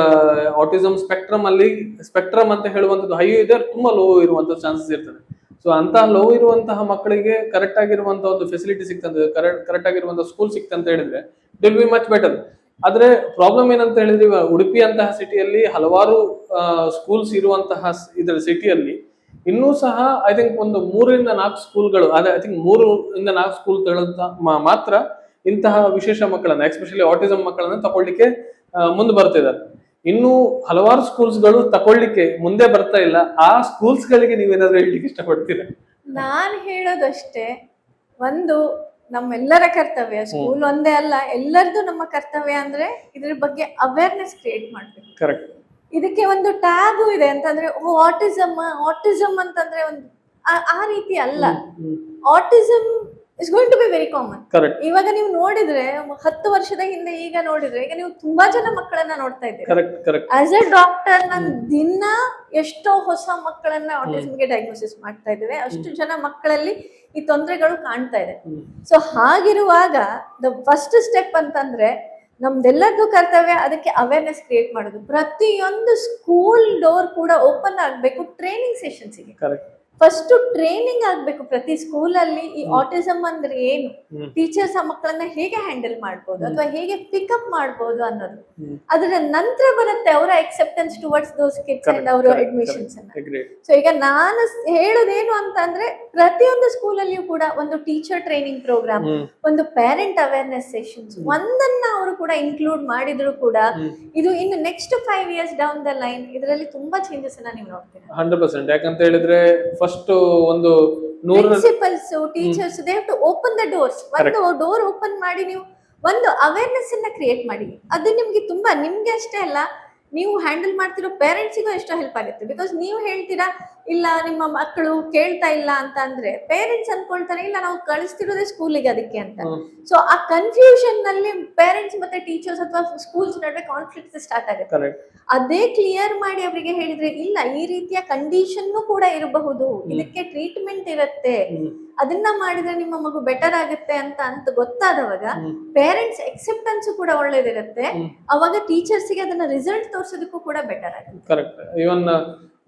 ಆಟಿಸಮ್ ಸ್ಪೆಕ್ಟ್ರಮ್ ಅಂತ ಹೇಳುವಂಥದ್ದು ಹೈ ಇದೆ, ತುಂಬಾ ಲೋ ಇರುವಂತ ಚಾನ್ಸಸ್ ಇರ್ತದೆ. ಸೊ ಅಂತ ಲೋ ಇರುವಂತಹ ಮಕ್ಕಳಿಗೆ ಕರೆಕ್ಟ್ ಆಗಿರುವಂತಹ ಒಂದು ಫೆಸಿಲಿಟಿ ಸಿಕ್ತಂತ, ಕರೆಕ್ಟ್ ಆಗಿರುವಂತಹ ಸ್ಕೂಲ್ ಸಿಕ್ತಂತ ಹೇಳಿದ್ರೆ it will be much better. ಆದ್ರೆ ಪ್ರಾಬ್ಲಮ್ ಏನಂತ ಹೇಳಿದ್ರೆ, ಉಡುಪಿ ಅಂತಹ ಸಿಟಿಯಲ್ಲಿ ಹಲವಾರು ಸ್ಕೂಲ್ಸ್ ಇರುವಂತಹ ಇದರ ಸಿಟಿಯಲ್ಲಿ ಇನ್ನೂ ಸಹ ಐ ಥಿಂಕ್ ಒಂದು 3-4 ಸ್ಕೂಲ್ಗಳು, ಅದೇ ಐ ಥಿಂಕ್ 3-4 ಸ್ಕೂಲ್ಗಳಂತ ಮಾತ್ರ ಇಂತಹ ವಿಶೇಷ ಮಕ್ಕಳನ್ನ, ಎಸ್ಪೆಷಲಿ ಆಟಿಸಮ್ ಮಕ್ಕಳನ್ನ ತಗೊಳ್ಳಿಕ್ಕೆ ಮುಂದೆ ಬರ್ತಿದ್ದಾರೆ. ಇನ್ನು ಹಲವಾರು ಸ್ಕೂಲ್ಸ್ಗಳು ತಗೊಳ್ಳಿಕ್ಕೆ ಮುಂದೆ ಬರ್ತಾ ಇಲ್ಲ. ಆ ಸ್ಕೂಲ್ಸ್ ಗಳಿಗೆ ನೀವೇನಾದ್ರೂ ಹೇಳಲಿಕ್ಕೆ ಇಷ್ಟಪಡ್ತೀರಾ? ನಾನ್ ಹೇಳೋದಷ್ಟೇ, ಒಂದು ನಮ್ಮೆಲ್ಲರ ಕರ್ತವ್ಯ, ಸ್ಕೂಲ್ ಒಂದೇ ಅಲ್ಲ ಎಲ್ಲರದು ನಮ್ಮ ಕರ್ತವ್ಯ ಅಂದ್ರೆ ಇದ್ರ ಬಗ್ಗೆ ಅವೇರ್ನೆಸ್ ಕ್ರಿಯೇಟ್ ಮಾಡ್ಬೇಕು. ಕರೆಕ್ಟ್. ಇದಕ್ಕೆ ಒಂದು ಟ್ಯಾಗು ಇದೆ ಅಂತಂದ್ರೆ ಆಟಿಸಮ್ ಅಂತಂದ್ರೆ ಒಂದು ಆ ರೀತಿ ಅಲ್ಲ. Autism is going to be very common. ಇವಾಗ ನೀವು ನೋಡಿದ್ರೆ 10 ವರ್ಷದ ಹಿಂದೆ ಈಗ ನೋಡಿದ್ರೆ ಈಗ ನೀವು ತುಂಬಾ ಜನ ಮಕ್ಕಳನ್ನ ನೋಡ್ತಾ ಇದ್ದೀರಿ. ಆಸ್ ಎ ಡಾಕ್ಟರ್ ನಾನು ದಿನ ಎಷ್ಟೋ ಹೊಸ ಮಕ್ಕಳನ್ನ ಆಟಿಸಮ್ಗೆ ಡಯಾಗ್ನೋಸಿಸ್ ಮಾಡ್ತಾ ಇದ್ದೇವೆ. ಅಷ್ಟು ಜನ ಮಕ್ಕಳಲ್ಲಿ ಈ ತೊಂದರೆಗಳು ಕಾಣ್ತಾ ಇದೆ. ಸೊ ಹಾಗಿರುವಾಗ ದ ಫಸ್ಟ್ ಸ್ಟೆಪ್ ಅಂತಂದ್ರೆ ನಮ್ದೆಲ್ಲರದು ಕರ್ತವ್ಯ ಅದಕ್ಕೆ ಅವೇರ್ನೆಸ್ ಕ್ರಿಯೇಟ್ ಮಾಡೋದು. ಪ್ರತಿಯೊಂದು ಸ್ಕೂಲ್ ಡೋರ್ ಕೂಡ ಓಪನ್ ಆಗ್ಬೇಕು ಟ್ರೈನಿಂಗ್ ಸೆಷನ್ಸ್ಗೆ. ಫಸ್ಟ್ ಟ್ರೈನಿಂಗ್ ಆಗ್ಬೇಕು ಪ್ರತಿ ಸ್ಕೂಲಲ್ಲಿ. ಈ ಆಟಿಸಮ್ ಅಂದ್ರೆ ಏನು, ಟೀಚರ್ಸ್ ಆ ಮಕ್ಕಳನ್ನ ಹೇಗೆ ಹ್ಯಾಂಡಲ್ ಮಾಡ್ಬೋದು ಅಥವಾ ಹೇಗೆ ಪಿಕಪ್ ಮಾಡ್ಬೋದು ಅನ್ನೋದು. ಅದರ ನಂತರ ಬರುತ್ತೆ ಅವರ acceptance towards those kids and ಅವರ ಅಡ್ಮಿಷನ್ಸ್ ಅನ್ನ. ಸೊ ಈಗ ನಾನು ಹೇಳೋದೇನು ಅಂತ ಅಂದ್ರೆ ಪ್ರತಿಯೊಂದು ಸ್ಕೂಲಲ್ಲಿಯೂ ಕೂಡ ಒಂದು ಟೀಚರ್ ಟ್ರೈನಿಂಗ್ ಪ್ರೋಗ್ರಾಮ್, ಒಂದು ಪೇರೆಂಟ್ ಅವೇರ್ನೆಸ್ ಸೆಷನ್ಸ್ ಒಂದನ್ನ ಅವರು ಕೂಡ ಇನ್ಕ್ಲೂಡ್ ಮಾಡಿದ್ರು ಕೂಡ ಇದು ಇನ್ನು next 5 years down the line ಇದರಲ್ಲಿ ತುಂಬಾ ಚೇಂಜಸ್ ಅನ್ನ ನೀವು ನೋಡ್ತೀರಾ. 100%. ಯಾಕಂತ ಹೇಳಿದ್ರೆ ಫಸ್ಟ್ ಒಂದು principals, teachers they have to open the doors. ಒಂದು ಡೋರ್ ಓಪನ್ ಮಾಡಿ ನೀವು ಒಂದು ಅವೇರ್ನೆಸ್ ಅನ್ನ ಕ್ರಿಯೇಟ್ ಮಾಡಿ. ಅದು ನಿಮ್ಗೆ ತುಂಬಾ, ನಿಮ್ಗೆ ಅಷ್ಟೇ ಅಲ್ಲ, ನೀವು ಹ್ಯಾಂಡಲ್ ಮಾಡ್ತಿರೋ ಪೇರೆಂಟ್ಸಿಗೂ ಎಷ್ಟೋ ಹೆಲ್ಪ್ ಆಗುತ್ತೆ. ಬಿಕಾಸ್ ನೀವು ಹೇಳ್ತೀರಾ ಇಲ್ಲ ನಿಮ್ಮ ಮಕ್ಕಳು ಕೇಳ್ತಾ ಇಲ್ಲ ಅಂತ ಅಂದ್ರೆ ಪೇರೆಂಟ್ಸ್ ಅನ್ಕೊಳ್ತಾರೆ ಇಲ್ಲ ನಾವು ಕಳಿಸ್ತಿರೋದೇ ಸ್ಕೂಲಿಗೆ ಅದಕ್ಕೆ ಅಂತ. ಸೊ ಆ ಕನ್ಫ್ಯೂಷನ್ ನಲ್ಲಿ ಪೇರೆಂಟ್ಸ್ ಮತ್ತೆ ಟೀಚರ್ಸ್ ಅಥವಾ ಸ್ಕೂಲ್ಸ್ ನಡುವೆ ಕಾನ್ಫ್ಲಿಕ್ಟ್ ಸ್ಟಾರ್ಟ್ ಆಗುತ್ತೆ. ಅದೇ ಕ್ಲಿಯರ್ ಮಾಡಿ ಅವರಿಗೆ ಹೇಳಿದ್ರೆ ಇಲ್ಲ ಈ ರೀತಿಯ ಕಂಡೀಷನ್ ಕೂಡ ಇರಬಹುದು, ಇದಕ್ಕೆ ಟ್ರೀಟ್ಮೆಂಟ್ ಇರುತ್ತೆ, ಅದನ್ನ ಮಾಡಿದ್ರೆ ನಿಮ್ಮ ಮಗು ಬೆಟರ್ ಆಗುತ್ತೆ ಅಂತ ಗೊತ್ತಾದವಾಗ ಪೇರೆಂಟ್ಸ್ ಎಕ್ಸೆಪ್ಟೆನ್ಸ್ ಕೂಡ ಒಳ್ಳೇದಿರುತ್ತೆ. ಅವಾಗ ಟೀಚರ್ಸ್ಗೆ ಅದನ್ನ ರಿಸಲ್ಟ್ ತೋರ್ಸೋದಕ್ಕೂ ಕೂಡ ಬೆಟರ್ ಆಗುತ್ತೆ. ಕರೆಕ್ಟ್. ಇವನ್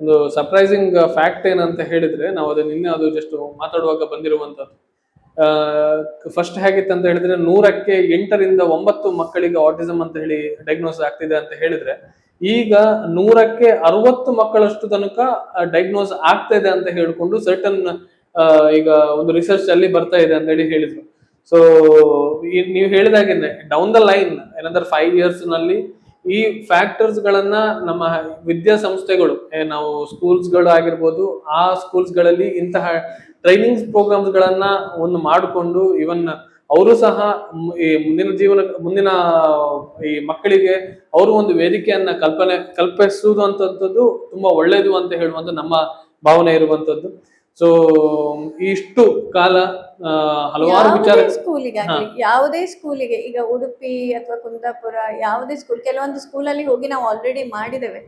ಒಂದು ಸರ್ಪ್ರೈಸಿಂಗ್ ಫ್ಯಾಕ್ಟ್ ಏನಂತ ಹೇಳಿದ್ರೆ, ನಾವು ಅದನ್ನ ನಿನ್ನೆ ಅದು ಜಸ್ಟ್ ಮಾತಾಡುವಾಗ ಬಂದಿರುವಂತದ್ದು. ಫಸ್ಟ್ ಹೇಗಿತ್ತು ಅಂತ ಹೇಳಿದ್ರೆ 100ಕ್ಕೆ 8ರಿಂದ 9 ಮಕ್ಕಳಿಗೆ ಆಟಿಸಮ್ ಅಂತ ಹೇಳಿ ಡಯಾಗ್ನೋಸ್ ಆಗ್ತಿದೆ ಅಂತ ಹೇಳಿದ್ರೆ, ಈಗ 100ಕ್ಕೆ 60 ಮಕ್ಕಳಷ್ಟು ತನಕ ಡಯಾಗ್ನೋಸ್ ಆಗ್ತಾ ಇದೆ ಅಂತ ಹೇಳ್ಕೊಂಡು ಸರ್ಟನ್ ಈಗ ಒಂದು ರಿಸರ್ಚ್ ಅಲ್ಲಿ ಬರ್ತಾ ಇದೆ ಅಂತ ಹೇಳಿ ಹೇಳಿದ್ರು. ಸೊ ನೀವು ಹೇಳಿದಾಗೇನೆ ಡೌನ್ ದ ಲೈನ್ ಏನಂದ್ರೆ 5 years ನಲ್ಲಿ ಈ ಫ್ಯಾಕ್ಟರ್ಸ್ ಗಳನ್ನ ನಮ್ಮ ವಿದ್ಯಾಸಂಸ್ಥೆಗಳು ನಾವು ಸ್ಕೂಲ್ಸ್ ಗಳು ಆಗಿರ್ಬೋದು, ಆ ಸ್ಕೂಲ್ಸ್ ಗಳಲ್ಲಿ ಇಂತಹ ಟ್ರೈನಿಂಗ್ ಪ್ರೋಗ್ರಾಮ್ಸ್ ಗಳನ್ನ ಒಂದು ಮಾಡಿಕೊಂಡು ಇವನ್ ಅವರು ಸಹ ಈ ಮುಂದಿನ ಈ ಮಕ್ಕಳಿಗೆ ಅವರು ಒಂದು ವೇದಿಕೆಯನ್ನ ಕಲ್ಪಿಸುವುದು ಅಂತದ್ದು ತುಂಬಾ ಒಳ್ಳೇದು ಅಂತ ಹೇಳುವಂತ ನಮ್ಮ ಭಾವನೆ ಇರುವಂತದ್ದು. ಸೊ ಇಷ್ಟು ಕಾಲ ಹಲವಾರು ವಿಚಾರ ಸ್ಕೂಲಿಗಾಗ್ಲಿ ಯಾವುದೇ ಸ್ಕೂಲಿಗೆ, ಈಗ ಉಡುಪಿ ಅಥವಾ ಕುಂದಾಪುರ ಯಾವುದೇ ಸ್ಕೂಲ್, ಕೆಲವೊಂದು ಸ್ಕೂಲಲ್ಲಿ ಹೋಗಿ ನಾವು ಆಲ್ರೆಡಿ ಮಾಡಿದ್ದೇವೆ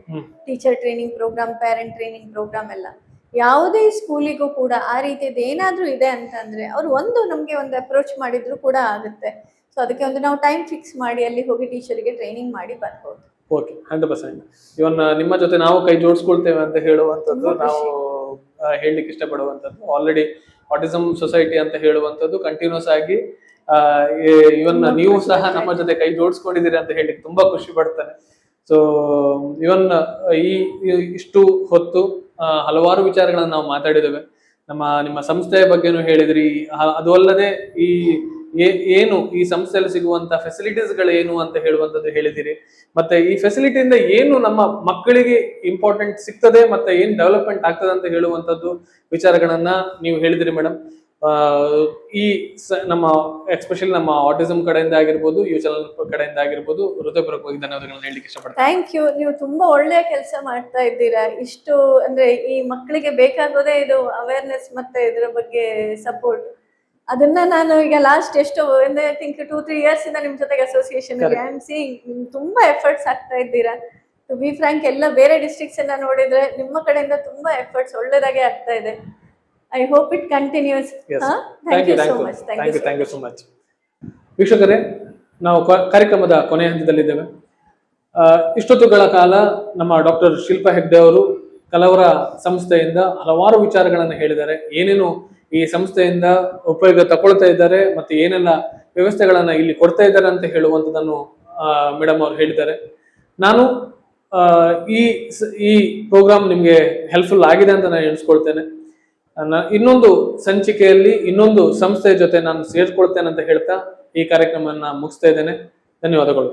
teacher training programme, parent training programme ಎಲ್ಲ. ಯಾವುದೇ ಸ್ಕೂಲಿಗೂ ಕೂಡ ಆ ರೀತಿಯದ್ದು ಏನಾದ್ರೂ ಇದೆ ಅಂತಂದ್ರೆ ಅವರು ನಮ್ಗೆ ಒಂದು ಅಪ್ರೋಚ್ ಮಾಡಿದ್ರು ಕೂಡ ಆಗುತ್ತೆ. ಸೊ ಅದಕ್ಕೆ ನಾವು ಟೈಮ್ ಫಿಕ್ಸ್ ಮಾಡಿ ಅಲ್ಲಿ ಹೋಗಿ ಟೀಚರ್ಗೆ ಟ್ರೈನಿಂಗ್ ಮಾಡಿ ಬರ್ಬೋದು. ಓಕೆ, 100%. ಇವನ್ ನಿಮ್ಮ ಜೊತೆ ನಾವು ಕೈ ಜೋಡಿಸ್ಕೊಳ್ತೇವೆ ಅಂತ ಹೇಳುವಂತದ್ದು ನಾವು ಹೇಳಲಿಕ್ಕೆ ಇಷ್ಟಪಡುವಂತದ್ದು. ಆಲ್ರೆಡಿ ಆಟಿಸಂ ಸೊಸೈಟಿ ಅಂತ ಹೇಳುವಂತದ್ದು ಕಂಟಿನ್ಯೂಸ್ ಆಗಿ ಇವನ್ ನೀವು ಸಹ ನಮ್ಮ ಜೊತೆ ಕೈ ಜೋಡಿಸ್ಕೊಂಡಿದ್ದೀರಿ ಅಂತ ಹೇಳಿ ತುಂಬಾ ಖುಷಿ ಪಡ್ತಾನೆ. ಸೊ ಇವನ್ ಇಷ್ಟು ಹೊತ್ತು ಹಲವಾರು ವಿಚಾರಗಳನ್ನ ನಾವು ಮಾತಾಡಿದ್ದೇವೆ. ನಿಮ್ಮ ಸಂಸ್ಥೆಯ ಬಗ್ಗೆನೂ ಹೇಳಿದ್ರಿ, ಅದು ಅಲ್ಲದೆ ಏನು ಈ ಸಂಸ್ಥೆಯಲ್ಲಿ ಸಿಗುವಂತ ಫೆಸಿಲಿಟೀಸ್ ಗಳೇನು ಅಂತ ಹೇಳುವಂತದ್ದು ಹೇಳಿದಿರಿ. ಮತ್ತೆ ಈ ಫೆಸಿಲಿಟಿಯಿಂದ ಏನು ನಮ್ಮ ಮಕ್ಕಳಿಗೆ ಇಂಪಾರ್ಟೆಂಟ್ ಸಿಗ್ತದೆ ಮತ್ತೆ ಏನ್ ಡೆವಲಪ್ಮೆಂಟ್ ಆಗ್ತದೆ ಅಂತ ಹೇಳುವಂತದ್ದು ವಿಚಾರಗಳನ್ನ ನೀವು ಹೇಳಿದಿರಿ ಮೇಡಮ್. ನಮ್ಮ ಎಸ್ಪೆಷಲಿ ನಮ್ಮ ಆಟಿಸಂ ಕಡೆಯಿಂದ ಆಗಿರ್ಬೋದು, ಯು ಚಾನಲ್ ಕಡೆಯಿಂದ ಆಗಿರ್ಬೋದು ಹೃದಯಪೂರ್ವಕವಾಗಿ ಧನ್ಯವಾದಗಳನ್ನ ಹೇಳಲಿಕ್ಕೆ ಇಷ್ಟಪಡ್ತೀನಿ. Thank you. ನೀವು ತುಂಬಾ ಒಳ್ಳೆಯ ಕೆಲಸ ಮಾಡ್ತಾ ಇದ್ದೀರಾ. ಇಷ್ಟು ಅಂದ್ರೆ ಈ ಮಕ್ಕಳಿಗೆ ಬೇಕಾಗೋದೇ ಇದು ಅವೇರ್ನೆಸ್ ಮತ್ತೆ ಇದರ ಬಗ್ಗೆ ಸಪೋರ್ಟ್. ಅದನ್ನ ನಾನು ಈಗ ಲಾಸ್ಟ್ ಎಷ್ಟು ಐ ಥಿಂಕ್ 2-3 years ಇಂದ ನಿಮ್ ಜೊತೆಗೆ ಅಸೋಸಿಯೇಷನ್ ಐ ಆಮ್ ಸೀಯಿಂಗ್ ತುಂಬಾ ಎಫರ್ಟ್ಸ್ ಆಗ್ತಾ ಇದ್ದೀರಾ. ಟು ಬಿ ಫ್ರಾಂಕ್, ಎಲ್ಲ ಬೇರೆ ಡಿಸ್ಟ್ರಿಕ್ಟ್ಸ್ ಅನ್ನ ನೋಡಿದ್ರೆ ನಿಮ್ಮ ಕಡೆಯಿಂದ ತುಂಬಾ ಎಫರ್ಟ್ಸ್ ಒಳ್ಳೆದಾಗೆ ಆಗ್ತಾ ಇದೆ. I hope it continues. Thank you so much. Thank you so much. ವೀಕ್ಷಕರೇ, ನಾವು ಕಾರ್ಯಕ್ರಮದ ಕೊನೆಯ ಹಂತದಲ್ಲಿದ್ದೇವೆ. ಇಷ್ಟೊತ್ತುಗಳ ಕಾಲ ನಮ್ಮ ಡಾಕ್ಟರ್ ಶಿಲ್ಪಾ ಹೆಗ್ಡೆ ಅವರು ಕಲವರ ಸಂಸ್ಥೆಯಿಂದ ಹಲವಾರು ವಿಚಾರಗಳನ್ನು ಹೇಳಿದ್ದಾರೆ. ಏನೇನು ಈ ಸಂಸ್ಥೆಯಿಂದ ಉಪಯೋಗ ತಗೊಳ್ತಾ ಇದ್ದಾರೆ ಮತ್ತೆ ಏನೆಲ್ಲ ವ್ಯವಸ್ಥೆಗಳನ್ನ ಇಲ್ಲಿ ಕೊಡ್ತಾ ಇದ್ದಾರೆ ಅಂತ ಹೇಳುವಂಥದ್ದನ್ನು ಮೇಡಮ್ ಅವರು ಹೇಳಿದ್ದಾರೆ. ನಾನು ಈ ಪ್ರೋಗ್ರಾಮ್ ನಿಮ್ಗೆ ಹೆಲ್ಪ್ಫುಲ್ ಆಗಿದೆ ಅಂತ ನಾನು ಎಣಿಸ್ಕೊಳ್ತೇನೆ. ಇನ್ನೊಂದು ಸಂಚಿಕೆಯಲ್ಲಿ ಇನ್ನೊಂದು ಸಂಸ್ಥೆಯ ಜೊತೆ ನಾನು ಸೇರ್ಕೊಳ್ತೇನೆ ಅಂತ ಹೇಳ್ತಾ ಈ ಕಾರ್ಯಕ್ರಮವನ್ನ ಮುಗಿಸ್ತಾ ಇದ್ದೇನೆ. ಧನ್ಯವಾದಗಳು.